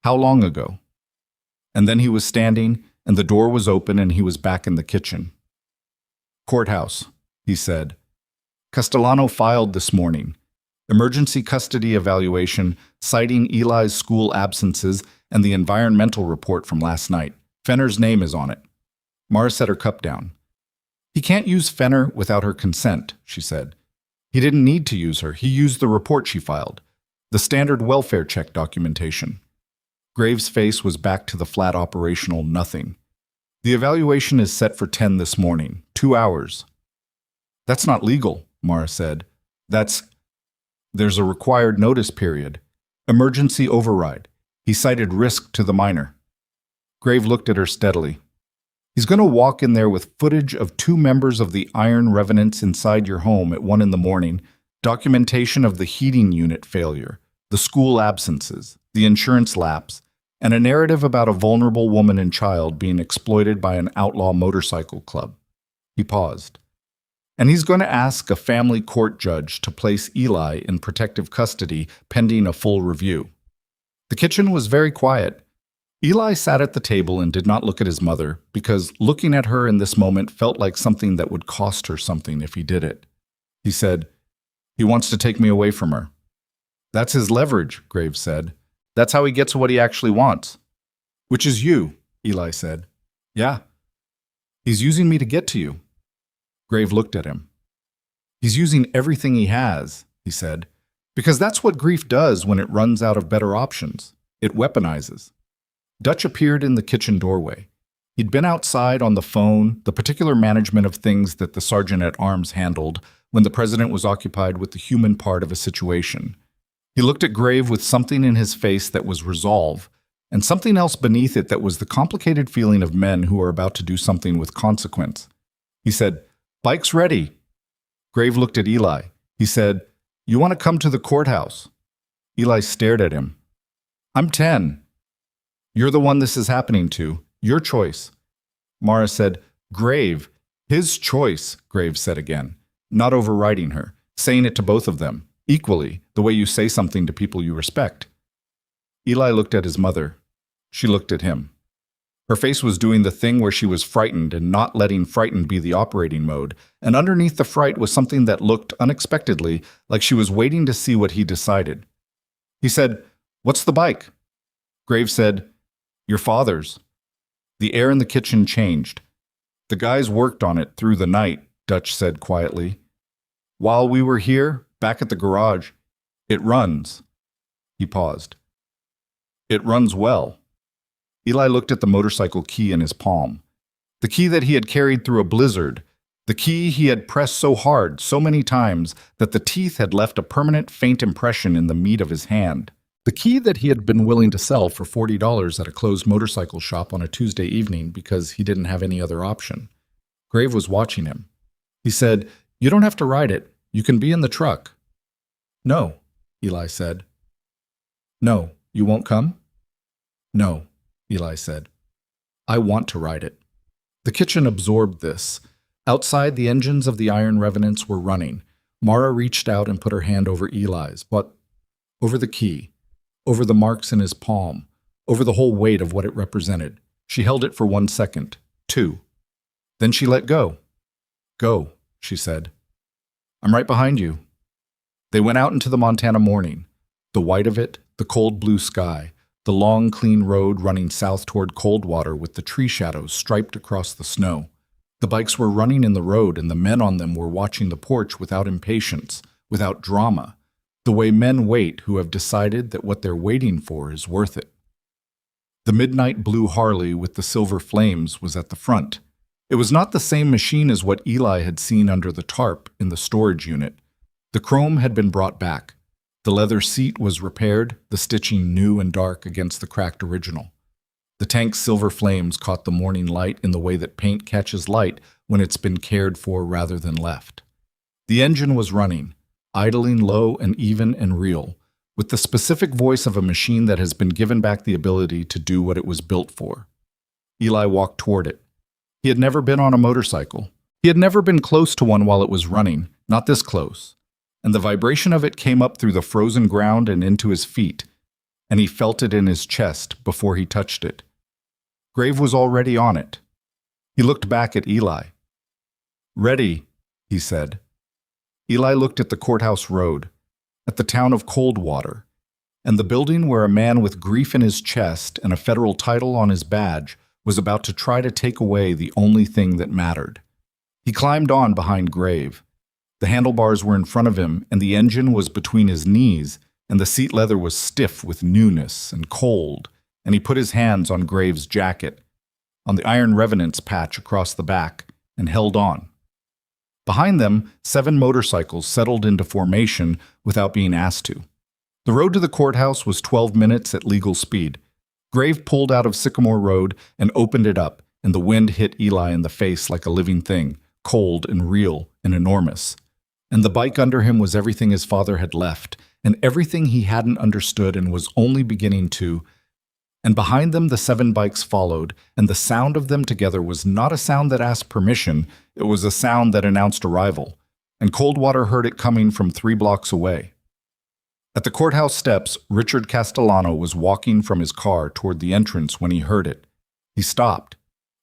"How long ago?" And then he was standing, and the door was open, and he was back in the kitchen. "Courthouse," he said. "Castellano filed this morning. Emergency custody evaluation, citing Eli's school absences and the environmental report from last night. Fenner's name is on it." Mara set her cup down. He can't use Fenner without her consent, she said. He didn't need to use her. He used the report she filed, the standard welfare check documentation. Graves' face was back to the flat operational nothing. The evaluation is set for 10 this morning, 2 hours. That's not legal, Mara said. There's a required notice period. Emergency override. He cited risk to the minor. Grave looked at her steadily. He's going to walk in there with footage of 2 members of the Iron Revenants inside your home at 1 in the morning, documentation of the heating unit failure, the school absences, the insurance lapse, and a narrative about a vulnerable woman and child being exploited by an outlaw motorcycle club. He paused. And he's going to ask a family court judge to place Eli in protective custody pending a full review. The kitchen was very quiet. Eli sat at the table and did not look at his mother because looking at her in this moment felt like something that would cost her something if he did it. He said, "He wants to take me away from her." "That's his leverage," Graves said. "That's how he gets what he actually wants." "Which is you," Eli said. "Yeah. He's using me to get to you." Grave looked at him. "He's using everything he has," he said, "because that's what grief does when it runs out of better options. It weaponizes." Dutch appeared in the kitchen doorway. He'd been outside on the phone, the particular management of things that the sergeant-at-arms handled when the president was occupied with the human part of a situation. He looked at Grave with something in his face that was resolve, and something else beneath it that was the complicated feeling of men who are about to do something with consequence. He said, "Bike's ready." Grave looked at Eli. He said, "You want to come to the courthouse?" Eli stared at him. "I'm 10. You're the one this is happening to. Your choice." Mara said, "Grave, his choice," Grave said again, not overriding her, saying it to both of them, equally, the way you say something to people you respect. Eli looked at his mother. She looked at him. Her face was doing the thing where she was frightened and not letting frightened be the operating mode, and underneath the fright was something that looked unexpectedly like she was waiting to see what he decided. He said, "What's the bike?" Graves said, "Your father's." The air in the kitchen changed. "The guys worked on it through the night," Dutch said quietly. "While we were here, back at the garage, it runs." He paused. "It runs well." Eli looked at the motorcycle key in his palm. The key that he had carried through a blizzard. The key he had pressed so hard, so many times, that the teeth had left a permanent faint impression in the meat of his hand. The key that he had been willing to sell for $40 at a closed motorcycle shop on a Tuesday evening because he didn't have any other option. Grave was watching him. He said, "You don't have to ride it. You can be in the truck." "No," Eli said. "No, you won't come?" "No," Eli said. "I want to ride it." The kitchen absorbed this. Outside, the engines of the Iron Revenants were running. Mara reached out and put her hand over Eli's, but over the key, over the marks in his palm, over the whole weight of what it represented. She held it for 1 second, 2. Then she let go. "Go," she said. "I'm right behind you." They went out into the Montana morning. The white of it, the cold blue sky, the long, clean road running south toward Coldwater with the tree shadows striped across the snow. The bikes were running in the road and the men on them were watching the porch without impatience, without drama, the way men wait who have decided that what they're waiting for is worth it. The midnight blue Harley with the silver flames was at the front. It was not the same machine as what Eli had seen under the tarp in the storage unit. The chrome had been brought back. The leather seat was repaired, the stitching new and dark against the cracked original. The tank's silver flames caught the morning light in the way that paint catches light when it's been cared for rather than left. The engine was running, idling low and even and real, with the specific voice of a machine that has been given back the ability to do what it was built for. Eli walked toward it. He had never been on a motorcycle. He had never been close to one while it was running, not this close. And the vibration of it came up through the frozen ground and into his feet, and he felt it in his chest before he touched it. Grave was already on it. He looked back at Eli. "Ready," he said. Eli looked at the courthouse road, at the town of Coldwater, and the building where a man with grief in his chest and a federal title on his badge was about to try to take away the only thing that mattered. He climbed on behind Grave. The handlebars were in front of him, and the engine was between his knees, and the seat leather was stiff with newness and cold, and he put his hands on Grave's jacket, on the iron revenants patch across the back, and held on. Behind them, 7 motorcycles settled into formation without being asked to. The road to the courthouse was 12 minutes at legal speed. Grave pulled out of Sycamore Road and opened it up, and the wind hit Eli in the face like a living thing, cold and real and enormous. And the bike under him was everything his father had left, and everything he hadn't understood and was only beginning to. And behind them the 7 bikes followed, and the sound of them together was not a sound that asked permission, it was a sound that announced arrival, and Coldwater heard it coming from 3 blocks away. At the courthouse steps, Richard Castellano was walking from his car toward the entrance when he heard it. He stopped.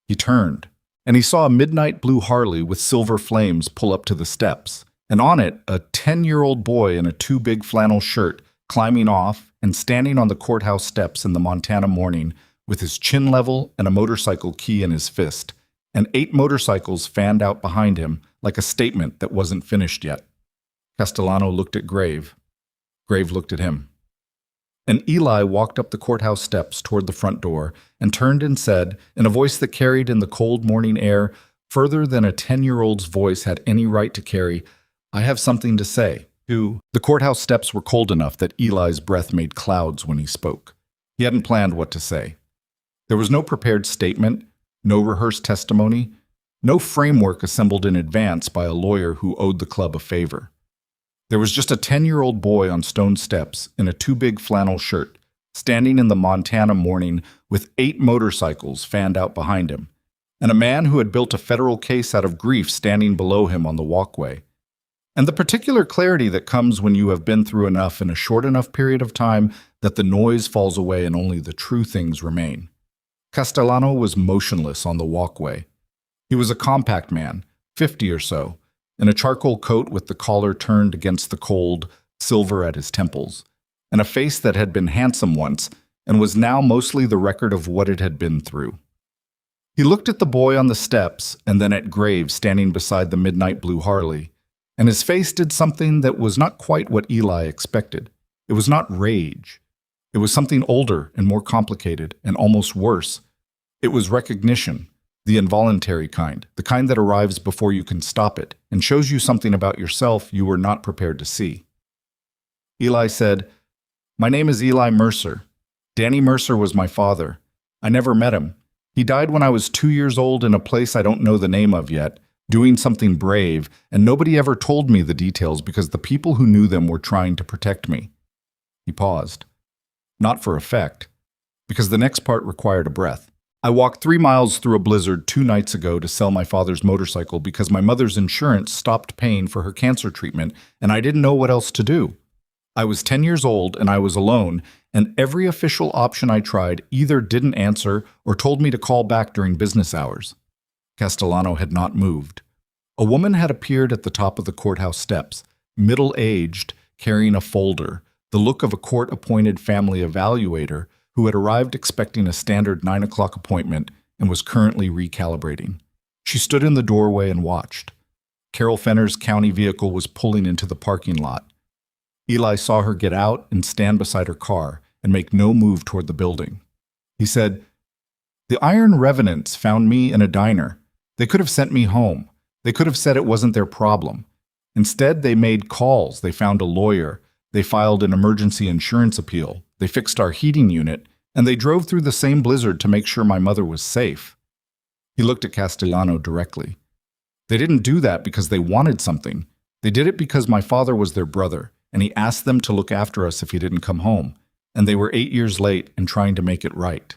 He turned, and he saw a midnight blue Harley with silver flames pull up to the steps, and on it a 10-year-old boy in a too big flannel shirt climbing off and standing on the courthouse steps in the Montana morning with his chin level and a motorcycle key in his fist, and 8 motorcycles fanned out behind him like a statement that wasn't finished yet. Castellano looked at Grave. Grave looked at him. And Eli walked up the courthouse steps toward the front door and turned and said, in a voice that carried in the cold morning air further than a 10-year-old's voice had any right to carry, "I have something to say." The courthouse steps were cold enough that Eli's breath made clouds when he spoke. He hadn't planned what to say. There was no prepared statement, no rehearsed testimony, no framework assembled in advance by a lawyer who owed the club a favor. There was just a 10-year-old boy on stone steps in a too big flannel shirt, standing in the Montana morning with 8 motorcycles fanned out behind him, and a man who had built a federal case out of grief standing below him on the walkway. And the particular clarity that comes when you have been through enough in a short enough period of time that the noise falls away and only the true things remain. Castellano was motionless on the walkway. He was a compact man, 50 or so, in a charcoal coat with the collar turned against the cold, silver at his temples, and a face that had been handsome once and was now mostly the record of what it had been through. He looked at the boy on the steps and then at Grave standing beside the midnight blue Harley, and his face did something that was not quite what Eli expected. It was not rage. It was something older and more complicated and almost worse. It was recognition, the involuntary kind, the kind that arrives before you can stop it and shows you something about yourself you were not prepared to see. Eli said, "My name is Eli Mercer. Danny Mercer was my father. I never met him. He died when I was 2 years old in a place I don't know the name of yet, doing something brave, and nobody ever told me the details because the people who knew them were trying to protect me." He paused. Not for effect, because the next part required a breath. "I walked 3 miles through a blizzard 2 nights ago to sell my father's motorcycle because my mother's insurance stopped paying for her cancer treatment, and I didn't know what else to do. I was 10 years old, and I was alone, and every official option I tried either didn't answer or told me to call back during business hours." Castellano had not moved. A woman had appeared at the top of the courthouse steps, middle-aged, carrying a folder, the look of a court-appointed family evaluator who had arrived expecting a standard 9 o'clock appointment and was currently recalibrating. She stood in the doorway and watched. Carol Fenner's county vehicle was pulling into the parking lot. Eli saw her get out and stand beside her car and make no move toward the building. He said, "The Iron Revenants found me in a diner. They could have sent me home. They could have said it wasn't their problem. Instead, they made calls. They found a lawyer. They filed an emergency insurance appeal. They fixed our heating unit, and they drove through the same blizzard to make sure my mother was safe." He looked at Castellano directly. "They didn't do that because they wanted something. They did it because my father was their brother, and he asked them to look after us if he didn't come home, and they were 8 years late and trying to make it right."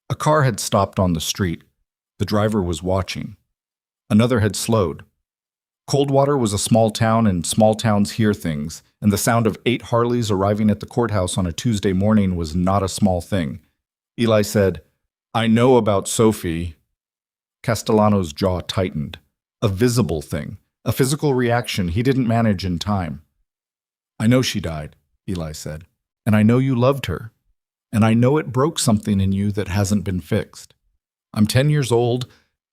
A car had stopped on the street. The driver was watching. Another had slowed. Coldwater was a small town, and small towns hear things, and the sound of 8 Harleys arriving at the courthouse on a Tuesday morning was not a small thing. Eli said, "I know about Sophie." Castellano's jaw tightened. A visible thing, a physical reaction he didn't manage in time. "I know she died," Eli said, "and I know you loved her, and I know it broke something in you that hasn't been fixed. I'm 10 years old,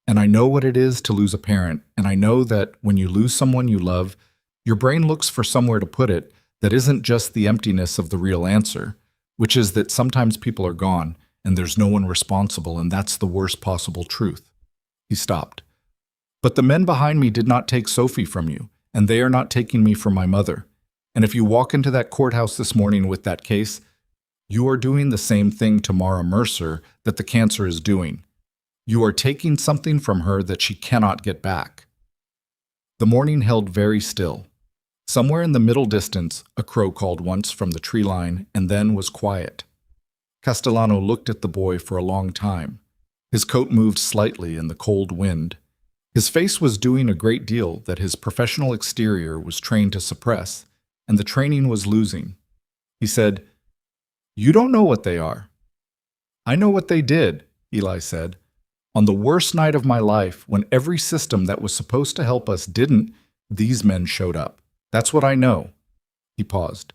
and I know what it is to lose a parent, and I know that when you lose someone you love, your brain looks for somewhere to put it that isn't just the emptiness of the real answer, which is that sometimes people are gone, and there's no one responsible, and that's the worst possible truth. He stopped. But the men behind me did not take Sophie from you, and they are not taking me from my mother. And if you walk into that courthouse this morning with that case, you are doing the same thing to Mara Mercer that the cancer is doing. You are taking something from her that she cannot get back. The morning held very still. Somewhere in the middle distance, a crow called once from the tree line and then was quiet. Castellano looked at the boy for a long time. His coat moved slightly in the cold wind. His face was doing a great deal that his professional exterior was trained to suppress, and the training was losing. He said, "You don't know what they are." "I know what they did," Eli said. "On the worst night of my life, when every system that was supposed to help us didn't, these men showed up. That's what I know." He paused.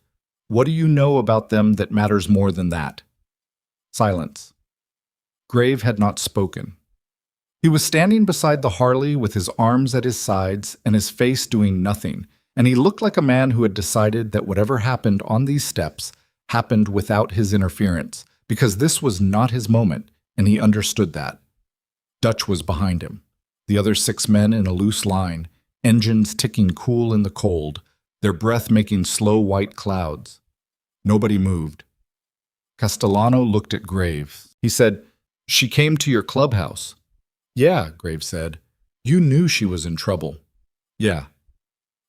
"What do you know about them that matters more than that?" Silence. Grave had not spoken. He was standing beside the Harley with his arms at his sides and his face doing nothing, and he looked like a man who had decided that whatever happened on these steps happened without his interference, because this was not his moment, and he understood that. Dutch was behind him, the other 6 men in a loose line, engines ticking cool in the cold, their breath making slow white clouds. Nobody moved. Castellano looked at Graves. He said, "She came to your clubhouse." "Yeah," Graves said. "You knew she was in trouble." "Yeah."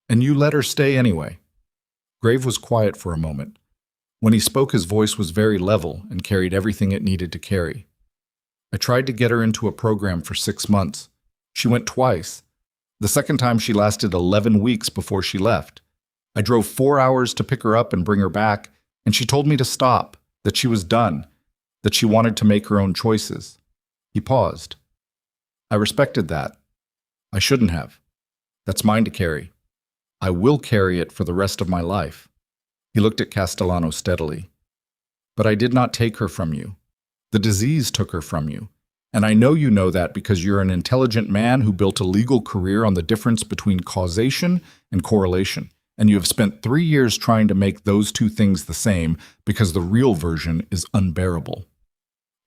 "And you let her stay anyway." Grave was quiet for a moment. When he spoke, his voice was very level and carried everything it needed to carry. "I tried to get her into a program for 6 months. She went twice. The second time she lasted 11 weeks before she left. I drove 4 hours to pick her up and bring her back, and she told me to stop, that she was done, that she wanted to make her own choices." He paused. "I respected that. I shouldn't have. That's mine to carry. I will carry it for the rest of my life." He looked at Castellano steadily. "But I did not take her from you. The disease took her from you. And I know you know that because you're an intelligent man who built a legal career on the difference between causation and correlation. And you have spent 3 years trying to make those two things the same because the real version is unbearable."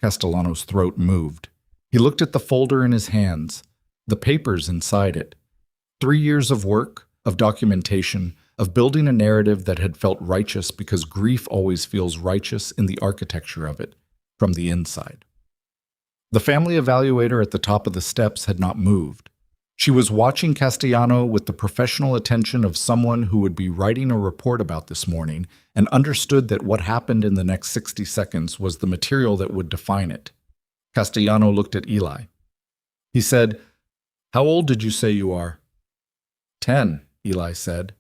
Castellano's throat moved. He looked at the folder in his hands, the papers inside it. 3 years of work, of documentation, of building a narrative that had felt righteous because grief always feels righteous in the architecture of it, from the inside. The family evaluator at the top of the steps had not moved. She was watching Castellano with the professional attention of someone who would be writing a report about this morning and understood that what happened in the next 60 seconds was the material that would define it. Castellano looked at Eli. He said, "How old did you say you are?" 10, Eli said.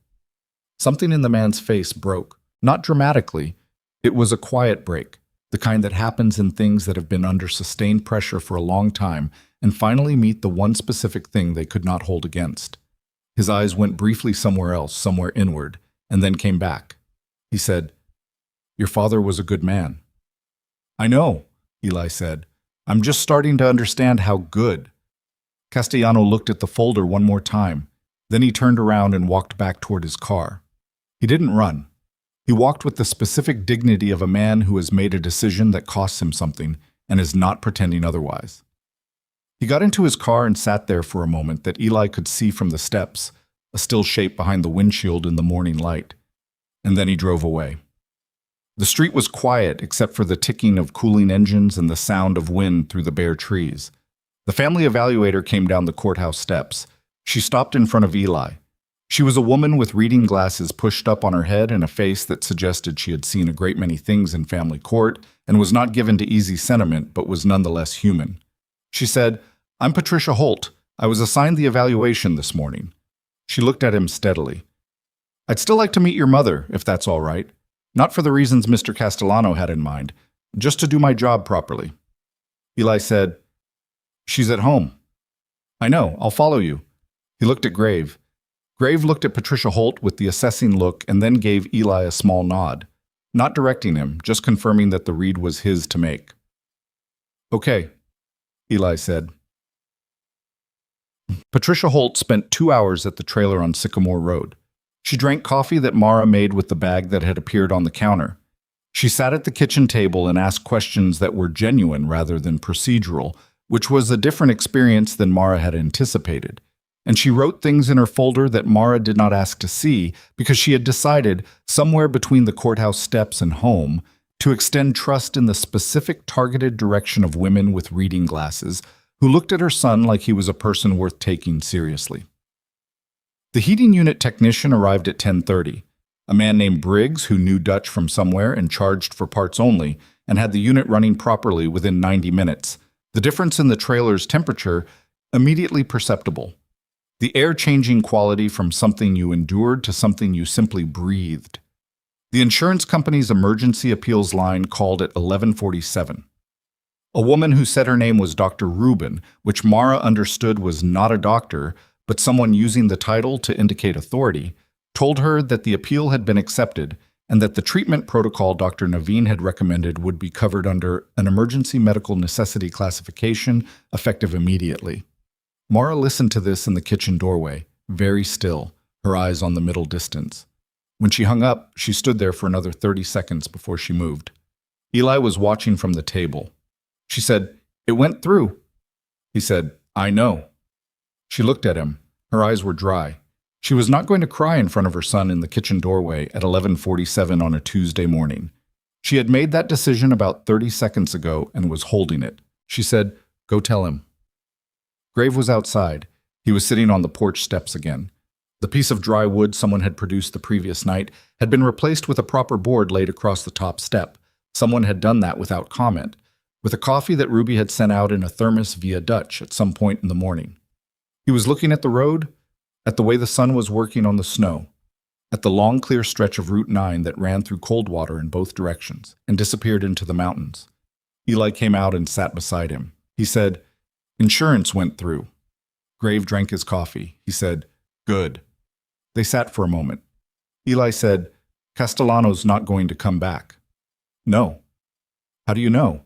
Something in the man's face broke, not dramatically. It was a quiet break, the kind that happens in things that have been under sustained pressure for a long time and finally meet the one specific thing they could not hold against. His eyes went briefly somewhere else, somewhere inward, and then came back. He said, "Your father was a good man." "I know," Eli said. "I'm just starting to understand how good." Castellano looked at the folder one more time. Then he turned around and walked back toward his car. He didn't run. He walked with the specific dignity of a man who has made a decision that costs him something and is not pretending otherwise. He got into his car and sat there for a moment that Eli could see from the steps, a still shape behind the windshield in the morning light. And then he drove away. The street was quiet except for the ticking of cooling engines and the sound of wind through the bare trees. The family evaluator came down the courthouse steps. She stopped in front of Eli. She was a woman with reading glasses pushed up on her head and a face that suggested she had seen a great many things in family court and was not given to easy sentiment but was nonetheless human. She said, "I'm Patricia Holt. I was assigned the evaluation this morning." She looked at him steadily. "I'd still like to meet your mother, if that's all right. Not for the reasons Mr. Castellano had in mind, just to do my job properly." Eli said, "She's at home." "I know, I'll follow you." He looked at Grave. Grave looked at Patricia Holt with the assessing look and then gave Eli a small nod, not directing him, just confirming that the read was his to make. "Okay." Eli said. Patricia Holt spent 2 hours at the trailer on Sycamore Road. She drank coffee that Mara made with the bag that had appeared on the counter. She sat at the kitchen table and asked questions that were genuine rather than procedural, which was a different experience than Mara had anticipated. And she wrote things in her folder that Mara did not ask to see because she had decided, somewhere between the courthouse steps and home, to extend trust in the specific targeted direction of women with reading glasses who looked at her son like he was a person worth taking seriously. The heating unit technician arrived at 10:30. A man named Briggs, who knew Dutch from somewhere and charged for parts only, and had the unit running properly within 90 minutes. The difference in the trailer's temperature immediately perceptible. The air-changing quality from something you endured to something you simply breathed. The insurance company's emergency appeals line called at 11:47. A woman who said her name was Dr. Rubin, which Mara understood was not a doctor, but someone using the title to indicate authority, told her that the appeal had been accepted and that the treatment protocol Dr. Naveen had recommended would be covered under an emergency medical necessity classification effective immediately. Mara listened to this in the kitchen doorway, very still, her eyes on the middle distance. When she hung up, she stood there for another 30 seconds before she moved. Eli was watching from the table. She said, "It went through." He said, "I know." She looked at him. Her eyes were dry. She was not going to cry in front of her son in the kitchen doorway at 11:47 on a Tuesday morning. She had made that decision about 30 seconds ago and was holding it. She said, "Go tell him." Grave was outside. He was sitting on the porch steps again. The piece of dry wood someone had produced the previous night had been replaced with a proper board laid across the top step. Someone had done that without comment, with a coffee that Ruby had sent out in a thermos via Dutch at some point in the morning. He was looking at the road, at the way the sun was working on the snow, at the long clear stretch of Route 9 that ran through Coldwater in both directions and disappeared into the mountains. Eli came out and sat beside him. He said, "Insurance went through." Grave drank his coffee. He said, "Good." They sat for a moment. Eli said, "Castellano's not going to come back." "No." "How do you know?"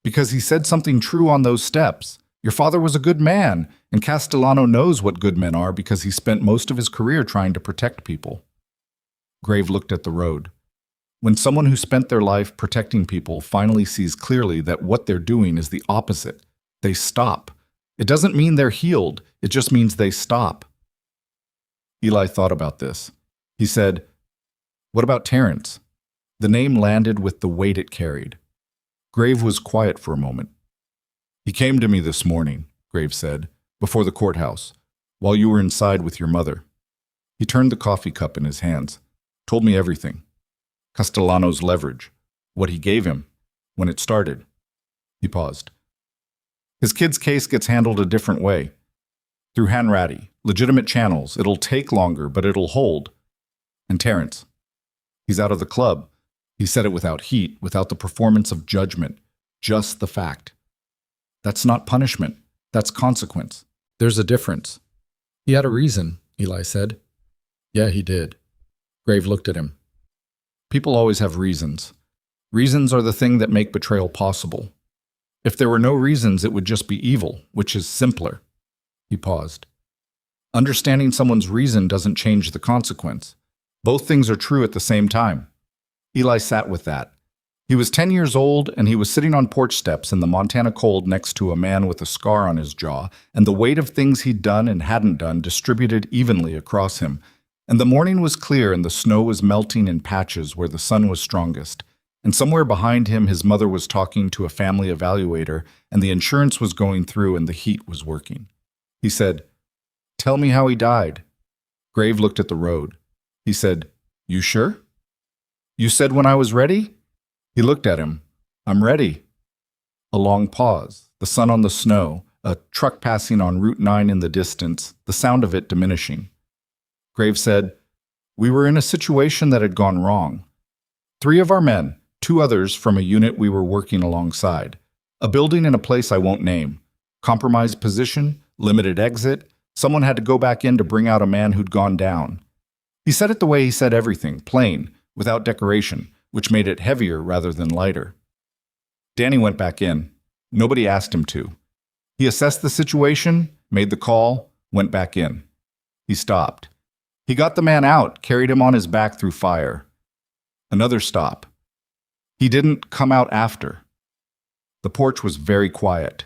"Because he said something true on those steps. Your father was a good man, and Castellano knows what good men are because he spent most of his career trying to protect people." Grave looked at the road. When someone who spent their life protecting people finally sees clearly that what they're doing is the opposite, they stop. It doesn't mean they're healed, it just means they stop. Eli thought about this. He said, "What about Terrence?" The name landed with the weight it carried. Grave was quiet for a moment. "He came to me this morning," Grave said, "before the courthouse, while you were inside with your mother. He turned the coffee cup in his hands, told me everything. Castellano's leverage, what he gave him, when it started." He paused. "His kid's case gets handled a different way. Through Hanratty, legitimate channels. It'll take longer, but it'll hold. And Terrence, he's out of the club." He said it without heat, without the performance of judgment, just the fact. "That's not punishment. That's consequence. There's a difference." "He had a reason," Eli said. "Yeah, he did." Grave looked at him. "People always have reasons. Reasons are the thing that make betrayal possible. If there were no reasons, it would just be evil, which is simpler." He paused. "Understanding someone's reason doesn't change the consequence. Both things are true at the same time." Eli sat with that. He was 10 years old, and he was sitting on porch steps in the Montana cold next to a man with a scar on his jaw, and the weight of things he'd done and hadn't done distributed evenly across him. And the morning was clear, and the snow was melting in patches where the sun was strongest. And somewhere behind him, his mother was talking to a family evaluator, and the insurance was going through, and the heat was working. He said, "Tell me how he died." Grave looked at the road. He said, "You sure?" "You said when I was ready?" He looked at him. "I'm ready." A long pause, the sun on the snow, a truck passing on Route 9 in the distance, the sound of it diminishing. Grave said, "We were in a situation that had gone wrong. 3 of our men, 2 others from a unit we were working alongside. A building in a place I won't name. Compromised position, limited exit. Someone had to go back in to bring out a man who'd gone down." He said it the way he said everything, plain, without decoration, which made it heavier rather than lighter. Danny went back in. Nobody asked him to. He assessed the situation, made the call, went back in. He stopped. He got the man out, carried him on his back through fire. Another stop. He didn't come out after. The porch was very quiet.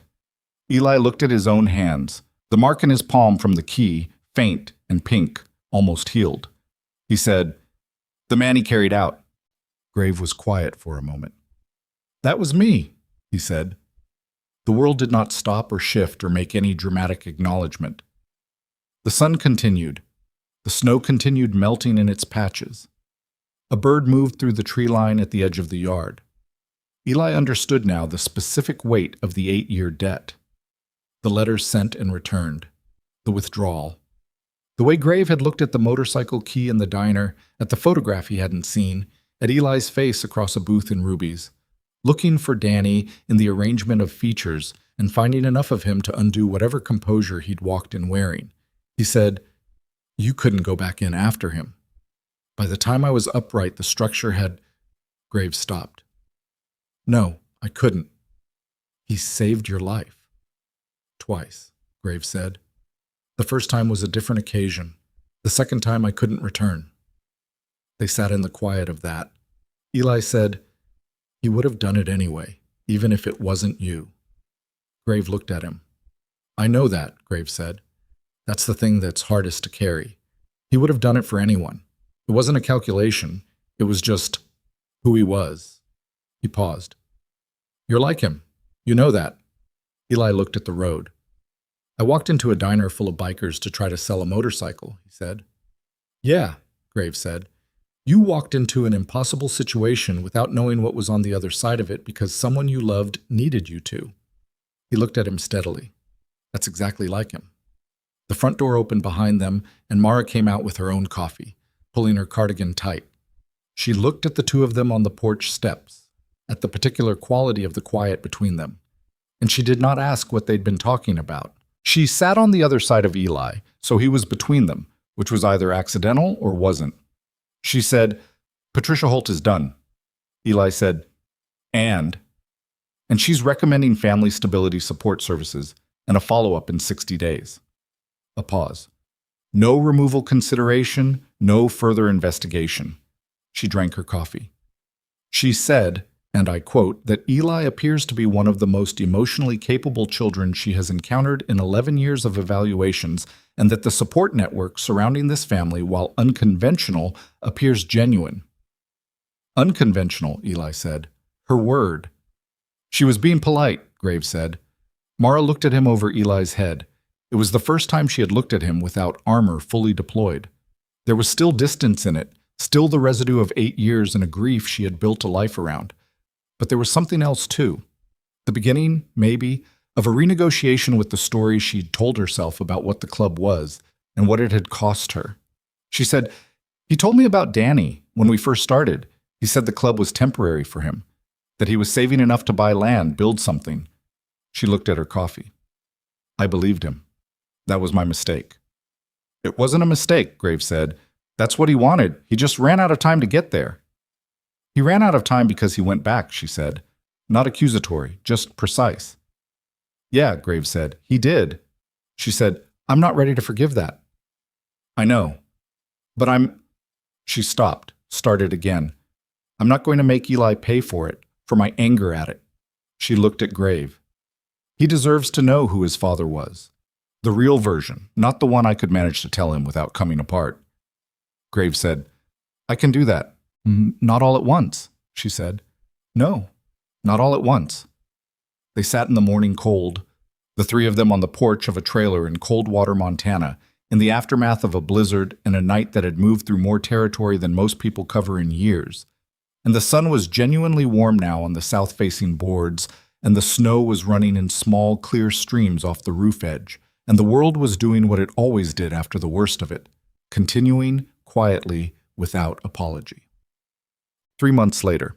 Eli looked at his own hands, the mark in his palm from the key, faint and pink, almost healed. He said, "The man he carried out." Grave was quiet for a moment. "That was me," he said. The world did not stop or shift or make any dramatic acknowledgement. The sun continued. The snow continued melting in its patches. A bird moved through the tree line at the edge of the yard. Eli understood now the specific weight of the 8-year debt. The letters sent and returned. The withdrawal. The way Grave had looked at the motorcycle key in the diner, at the photograph he hadn't seen, at Eli's face across a booth in Ruby's, looking for Danny in the arrangement of features and finding enough of him to undo whatever composure he'd walked in wearing. He said, "You couldn't go back in after him. By the time I was upright, the structure had—" Grave stopped. "No, I couldn't. He saved your life." "Twice," Grave said. "The first time was a different occasion. The second time I couldn't return." They sat in the quiet of that. Eli said, "He would have done it anyway, even if it wasn't you." Grave looked at him. "I know that," Grave said. "That's the thing that's hardest to carry. He would have done it for anyone. It wasn't a calculation. It was just who he was." He paused. "You're like him. You know that." Eli looked at the road. "I walked into a diner full of bikers to try to sell a motorcycle," he said. "Yeah," Grave said. "You walked into an impossible situation without knowing what was on the other side of it because someone you loved needed you to." He looked at him steadily. "That's exactly like him." The front door opened behind them, and Mara came out with her own coffee, pulling her cardigan tight. She looked at the two of them on the porch steps, at the particular quality of the quiet between them, and she did not ask what they'd been talking about. She sat on the other side of Eli, so he was between them, which was either accidental or wasn't. She said, "Patricia Holt is done." Eli said, And she's recommending family stability support services and a follow-up in 60 days. A pause. No removal consideration, no further investigation. She drank her coffee. She said, and I quote, that Eli appears to be one of the most emotionally capable children she has encountered in 11 years of evaluations, and that the support network surrounding this family, while unconventional, appears genuine. Unconventional, Eli said. Her word. She was being polite, Graves said. Mara looked at him over Eli's head. It was the first time she had looked at him without armor fully deployed. There was still distance in it, still the residue of 8 years and a grief she had built a life around. But there was something else too. The beginning, maybe, of a renegotiation with the story she'd told herself about what the club was and what it had cost her. She said, "He told me about Danny when we first started. He said the club was temporary for him, that he was saving enough to buy land, build something." She looked at her coffee. I believed him. That was my mistake. It wasn't a mistake, Graves said. That's what he wanted. He just ran out of time to get there. He ran out of time because he went back, she said. Not accusatory, just precise. Yeah, Graves said, he did. She said, I'm not ready to forgive that. I know. But She stopped, started again. I'm not going to make Eli pay for it, for my anger at it. She looked at Grave. He deserves to know who his father was. The real version, not the one I could manage to tell him without coming apart. Grave said, I can do that. Not all at once, she said. No, not all at once. They sat in the morning cold, the three of them on the porch of a trailer in Coldwater, Montana, in the aftermath of a blizzard and a night that had moved through more territory than most people cover in years. And the sun was genuinely warm now on the south-facing boards, and the snow was running in small, clear streams off the roof edge, and the world was doing what it always did after the worst of it, continuing quietly without apology. 3 months later.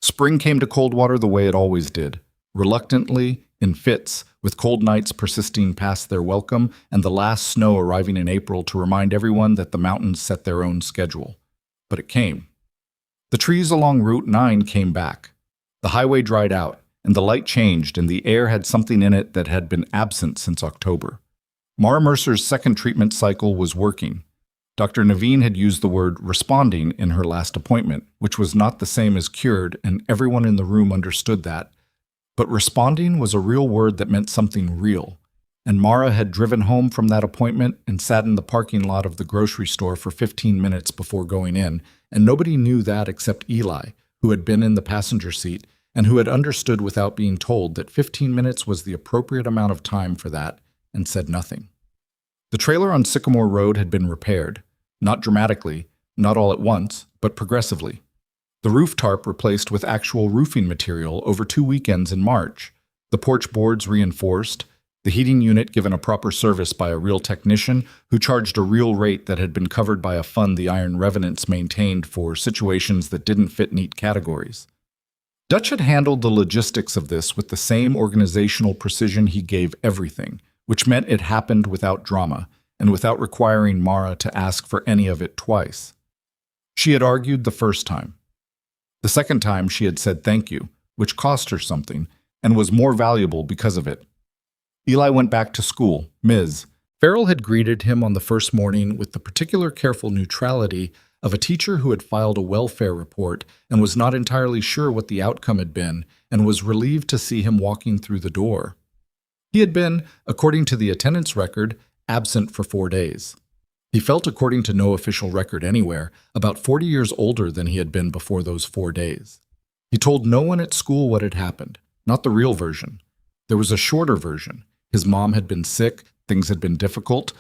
Spring came to Coldwater the way it always did, reluctantly, in fits, with cold nights persisting past their welcome and the last snow arriving in April to remind everyone that the mountains set their own schedule. But it came. The trees along Route 9 came back. The highway dried out, and the light changed, and the air had something in it that had been absent since October. Mara Mercer's second treatment cycle was working. Dr. Naveen had used the word responding in her last appointment, which was not the same as cured, and everyone in the room understood that. But responding was a real word that meant something real. And Mara had driven home from that appointment and sat in the parking lot of the grocery store for 15 minutes before going in, and nobody knew that except Eli, who had been in the passenger seat and who had understood without being told that 15 minutes was the appropriate amount of time for that, and said nothing. The trailer on Sycamore Road had been repaired, not dramatically, not all at once, but progressively. The roof tarp replaced with actual roofing material over 2 weekends in March, the porch boards reinforced, the heating unit given a proper service by a real technician who charged a real rate that had been covered by a fund the Iron Revenants maintained for situations that didn't fit neat categories. Dutch had handled the logistics of this with the same organizational precision he gave everything, which meant it happened without drama and without requiring Mara to ask for any of it twice. She had argued the first time. The second time she had said thank you, which cost her something, and was more valuable because of it. Eli went back to school, Ms. Farrell had greeted him on the first morning with the particular careful neutrality of a teacher who had filed a welfare report and was not entirely sure what the outcome had been and was relieved to see him walking through the door. He had been, according to the attendance record, absent for 4 days. He felt, according to no official record anywhere, about 40 years older than he had been before those 4 days. He told no one at school what had happened, not the real version. There was a shorter version. His mom had been sick, things had been difficult.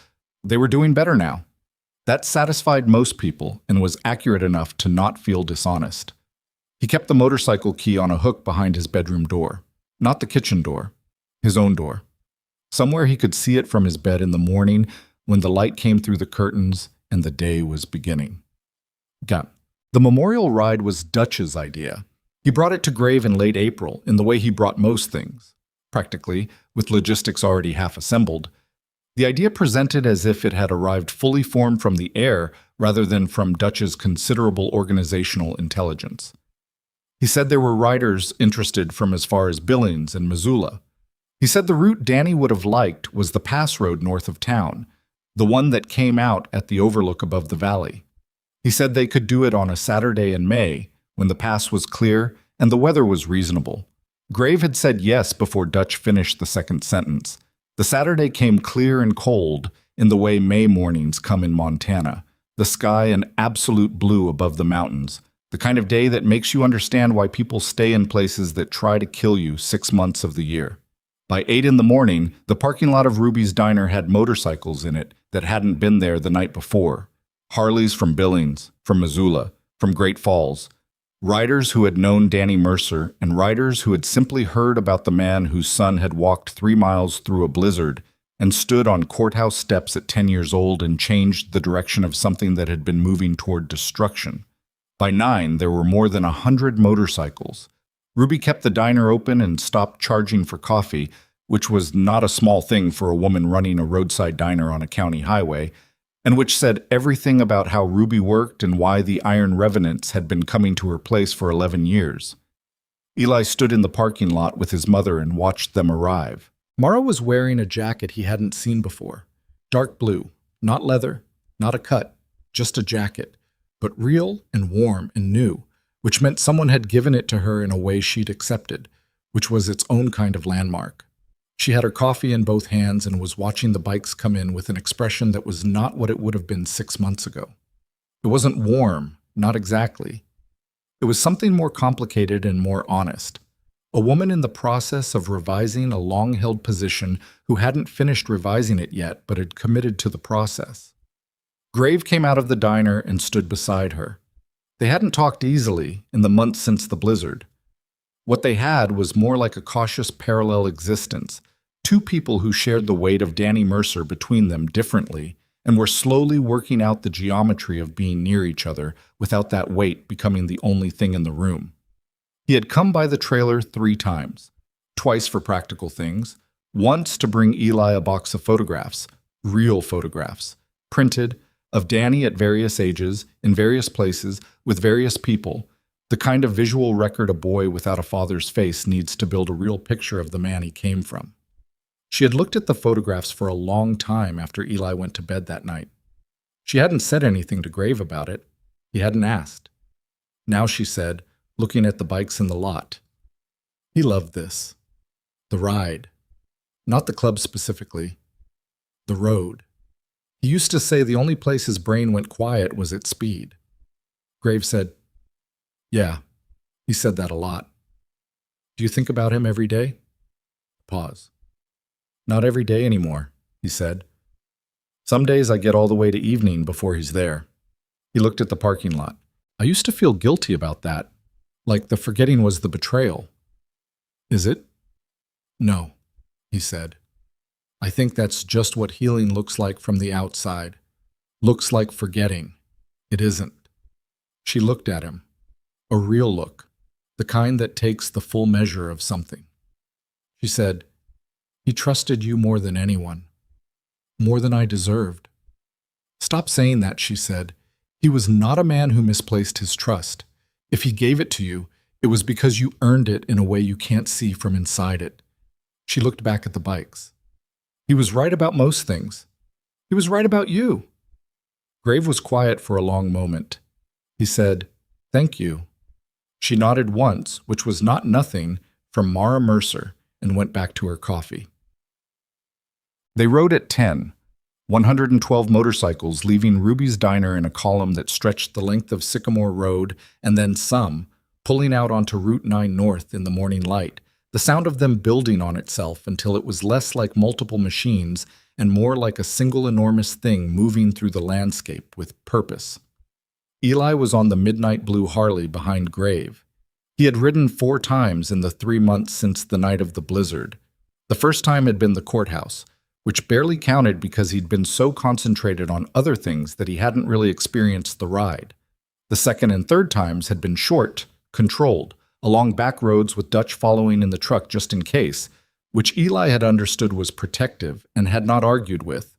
They were doing better now. That satisfied most people and was accurate enough to not feel dishonest. He kept the motorcycle key on a hook behind his bedroom door, not the kitchen door, his own door. Somewhere he could see it from his bed in the morning when the light came through the curtains and the day was beginning. The memorial ride was Dutch's idea. He brought it to Grave in late April in the way he brought most things, practically, with logistics already half assembled. The idea presented as if it had arrived fully formed from the air rather than from Dutch's considerable organizational intelligence. He said there were riders interested from as far as Billings and Missoula. He said the route Danny would have liked was the pass road north of town, the one that came out at the overlook above the valley. He said they could do it on a Saturday in May, when the pass was clear and the weather was reasonable. Grave had said yes before Dutch finished the second sentence. The Saturday came clear and cold in the way May mornings come in Montana, the sky an absolute blue above the mountains, the kind of day that makes you understand why people stay in places that try to kill you 6 months of the year. By 8 in the morning, the parking lot of Ruby's Diner had motorcycles in it that hadn't been there the night before. Harleys from Billings, from Missoula, from Great Falls. Riders who had known Danny Mercer and riders who had simply heard about the man whose son had walked 3 miles through a blizzard and stood on courthouse steps at 10 years old and changed the direction of something that had been moving toward destruction. By 9, there were more than 100 motorcycles. Ruby kept the diner open and stopped charging for coffee, which was not a small thing for a woman running a roadside diner on a county highway, and which said everything about how Ruby worked and why the Iron Revenants had been coming to her place for 11 years. Eli stood in the parking lot with his mother and watched them arrive. Mara was wearing a jacket he hadn't seen before. Dark blue, not leather, not a cut, just a jacket, but real and warm and new, which meant someone had given it to her in a way she'd accepted, which was its own kind of landmark. She had her coffee in both hands and was watching the bikes come in with an expression that was not what it would have been 6 months ago. It wasn't warm, not exactly. It was something more complicated and more honest. A woman in the process of revising a long-held position who hadn't finished revising it yet but had committed to the process. Grave came out of the diner and stood beside her. They hadn't talked easily in the months since the blizzard. What they had was more like a cautious parallel existence, 2 people who shared the weight of Danny Mercer between them differently and were slowly working out the geometry of being near each other without that weight becoming the only thing in the room. He had come by the trailer 3 times, twice for practical things, once to bring Eli a box of photographs, real photographs, printed, of Danny at various ages, in various places, with various people, The kind of visual record a boy without a father's face needs to build a real picture of the man he came from. She had looked at the photographs for a long time after Eli went to bed that night. She hadn't said anything to Grave about it. He hadn't asked. Now she said, looking at the bikes in the lot, he loved this. The ride. Not the club specifically. The road. He used to say the only place his brain went quiet was at speed. Grave said, yeah, he said that a lot. Do you think about him every day? Pause. Not every day anymore, he said. Some days I get all the way to evening before he's there. He looked at the parking lot. I used to feel guilty about that, like the forgetting was the betrayal. Is it? No, he said. I think that's just what healing looks like from the outside. Looks like forgetting. It isn't. She looked at him. A real look, the kind that takes the full measure of something. She said, he trusted you more than anyone. More than I deserved. Stop saying that, she said. He was not a man who misplaced his trust. If he gave it to you, it was because you earned it in a way you can't see from inside it. She looked back at the bikes. He was right about most things. He was right about you. Grave was quiet for a long moment. He said, thank you. She nodded once, which was not nothing, from Mara Mercer, and went back to her coffee. They rode at 10, 112 motorcycles leaving Ruby's Diner in a column that stretched the length of Sycamore Road and then some, pulling out onto Route 9 North in the morning light, the sound of them building on itself until it was less like multiple machines and more like a single enormous thing moving through the landscape with purpose. Eli was on the midnight blue Harley behind Grave. He had ridden 4 times in the 3 months since the night of the blizzard. The first time had been the courthouse, which barely counted because he'd been so concentrated on other things that he hadn't really experienced the ride. The second and third times had been short, controlled, along back roads with Dutch following in the truck just in case, which Eli had understood was protective and had not argued with.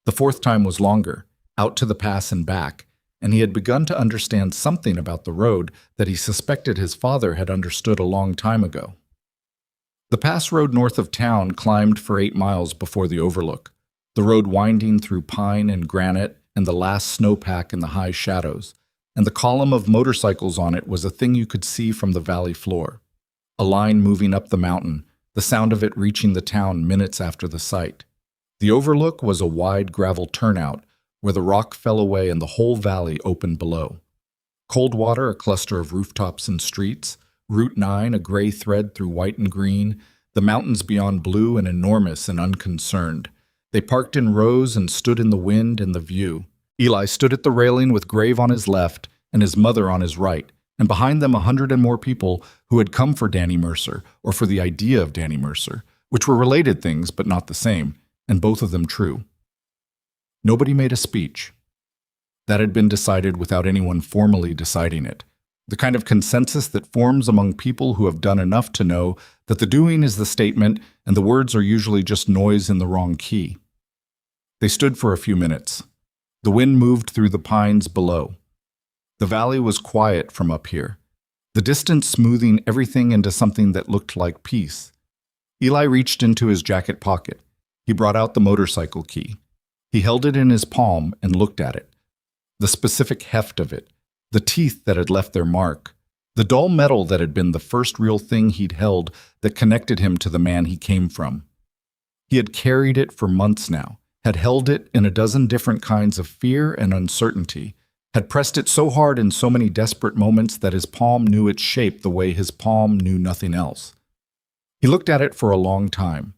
The fourth time was longer, out to the pass and back, and he had begun to understand something about the road that he suspected his father had understood a long time ago. The pass road north of town climbed for 8 miles before the overlook, the road winding through pine and granite and the last snowpack in the high shadows, and the column of motorcycles on it was a thing you could see from the valley floor. A line moving up the mountain, the sound of it reaching the town minutes after the sight. The overlook was a wide gravel turnout where the rock fell away and the whole valley opened below. Coldwater, a cluster of rooftops and streets, Route 9, a gray thread through white and green, the mountains beyond blue and enormous and unconcerned. They parked in rows and stood in the wind and the view. Eli stood at the railing with Grave on his left and his mother on his right, and behind them 100 and more people who had come for Danny Mercer, or for the idea of Danny Mercer, which were related things but not the same, and both of them true. Nobody made a speech. That had been decided without anyone formally deciding it. The kind of consensus that forms among people who have done enough to know that the doing is the statement and the words are usually just noise in the wrong key. They stood for a few minutes. The wind moved through the pines below. The valley was quiet from up here, the distance smoothing everything into something that looked like peace. Eli reached into his jacket pocket. He brought out the motorcycle key. He held it in his palm and looked at it. The specific heft of it, the teeth that had left their mark, the dull metal that had been the first real thing he'd held that connected him to the man he came from. He had carried it for months now, had held it in a dozen different kinds of fear and uncertainty, had pressed it so hard in so many desperate moments that his palm knew its shape the way his palm knew nothing else. He looked at it for a long time.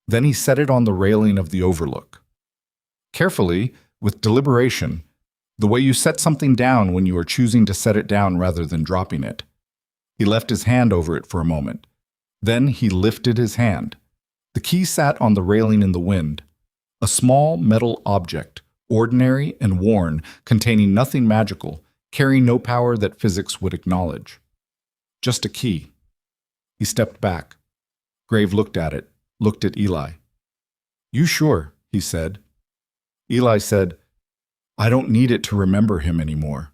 Then he set it on the railing of the overlook. Carefully, with deliberation, the way you set something down when you are choosing to set it down rather than dropping it. He left his hand over it for a moment. Then he lifted his hand. The key sat on the railing in the wind. A small metal object, ordinary and worn, containing nothing magical, carrying no power that physics would acknowledge. Just a key. He stepped back. Grave looked at it, looked at Eli. "You sure?" he said. Eli said, "I don't need it to remember him anymore."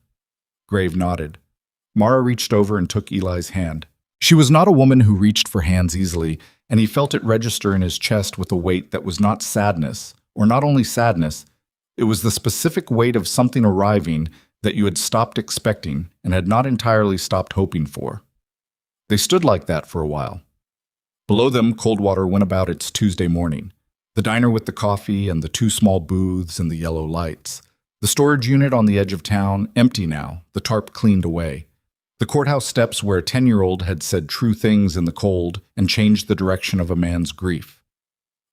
Grave nodded. Mara reached over and took Eli's hand. She was not a woman who reached for hands easily, and he felt it register in his chest with a weight that was not sadness, or not only sadness, it was the specific weight of something arriving that you had stopped expecting and had not entirely stopped hoping for. They stood like that for a while. Below them, Coldwater went about its Tuesday morning. The diner with the coffee and the two small booths and the yellow lights. The storage unit on the edge of town, empty now, the tarp cleaned away. The courthouse steps where a 10-year-old had said true things in the cold and changed the direction of a man's grief.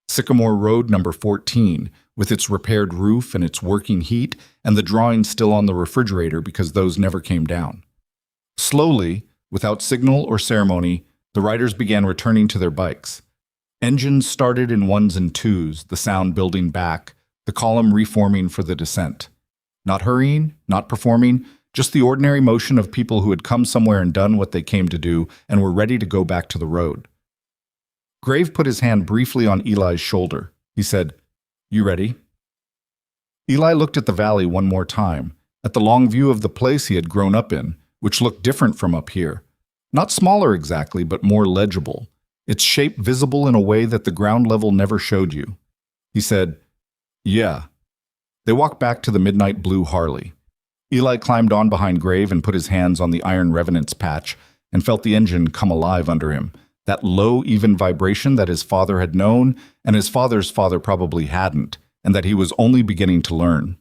Sycamore Road number 14, with its repaired roof and its working heat, and the drawings still on the refrigerator because those never came down. Slowly, without signal or ceremony, the riders began returning to their bikes. Engines started in ones and twos, the sound building back, the column reforming for the descent. Not hurrying, not performing, just the ordinary motion of people who had come somewhere and done what they came to do and were ready to go back to the road. Grave put his hand briefly on Eli's shoulder. He said, "You ready?" Eli looked at the valley one more time, at the long view of the place he had grown up in, which looked different from up here. Not smaller exactly, but more legible, its shape visible in a way that the ground level never showed you. He said, "Yeah." They walked back to the midnight blue Harley. Eli climbed on behind Grave and put his hands on the iron revenant's patch and felt the engine come alive under him, that low, even vibration that his father had known and his father's father probably hadn't, and that he was only beginning to learn.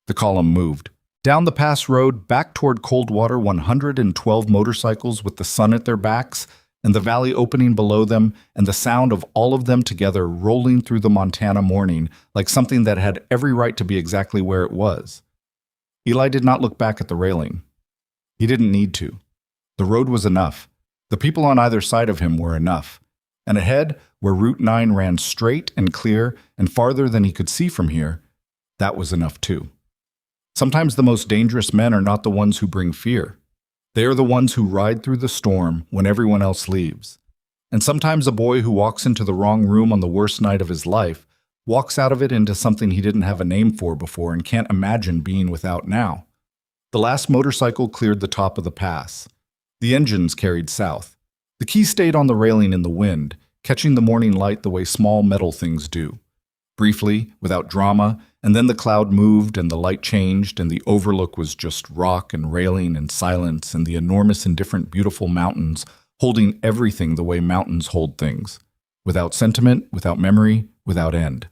The column moved. Down the pass road, back toward Coldwater, 112 motorcycles with the sun at their backs, and the valley opening below them, and the sound of all of them together rolling through the Montana morning like something that had every right to be exactly where it was. Eli did not look back at the railing. He didn't need to. The road was enough. The people on either side of him were enough. And ahead, where Route 9 ran straight and clear and farther than he could see from here, that was enough too. Sometimes the most dangerous men are not the ones who bring fear. They are the ones who ride through the storm when everyone else leaves. And sometimes a boy who walks into the wrong room on the worst night of his life walks out of it into something he didn't have a name for before and can't imagine being without now. The last motorcycle cleared the top of the pass. The engines carried south. The key stayed on the railing in the wind, catching the morning light the way small metal things do. Briefly, without drama, and then the cloud moved and the light changed and the overlook was just rock and railing and silence and the enormous indifferent beautiful mountains holding everything the way mountains hold things. Without sentiment, without memory, without end.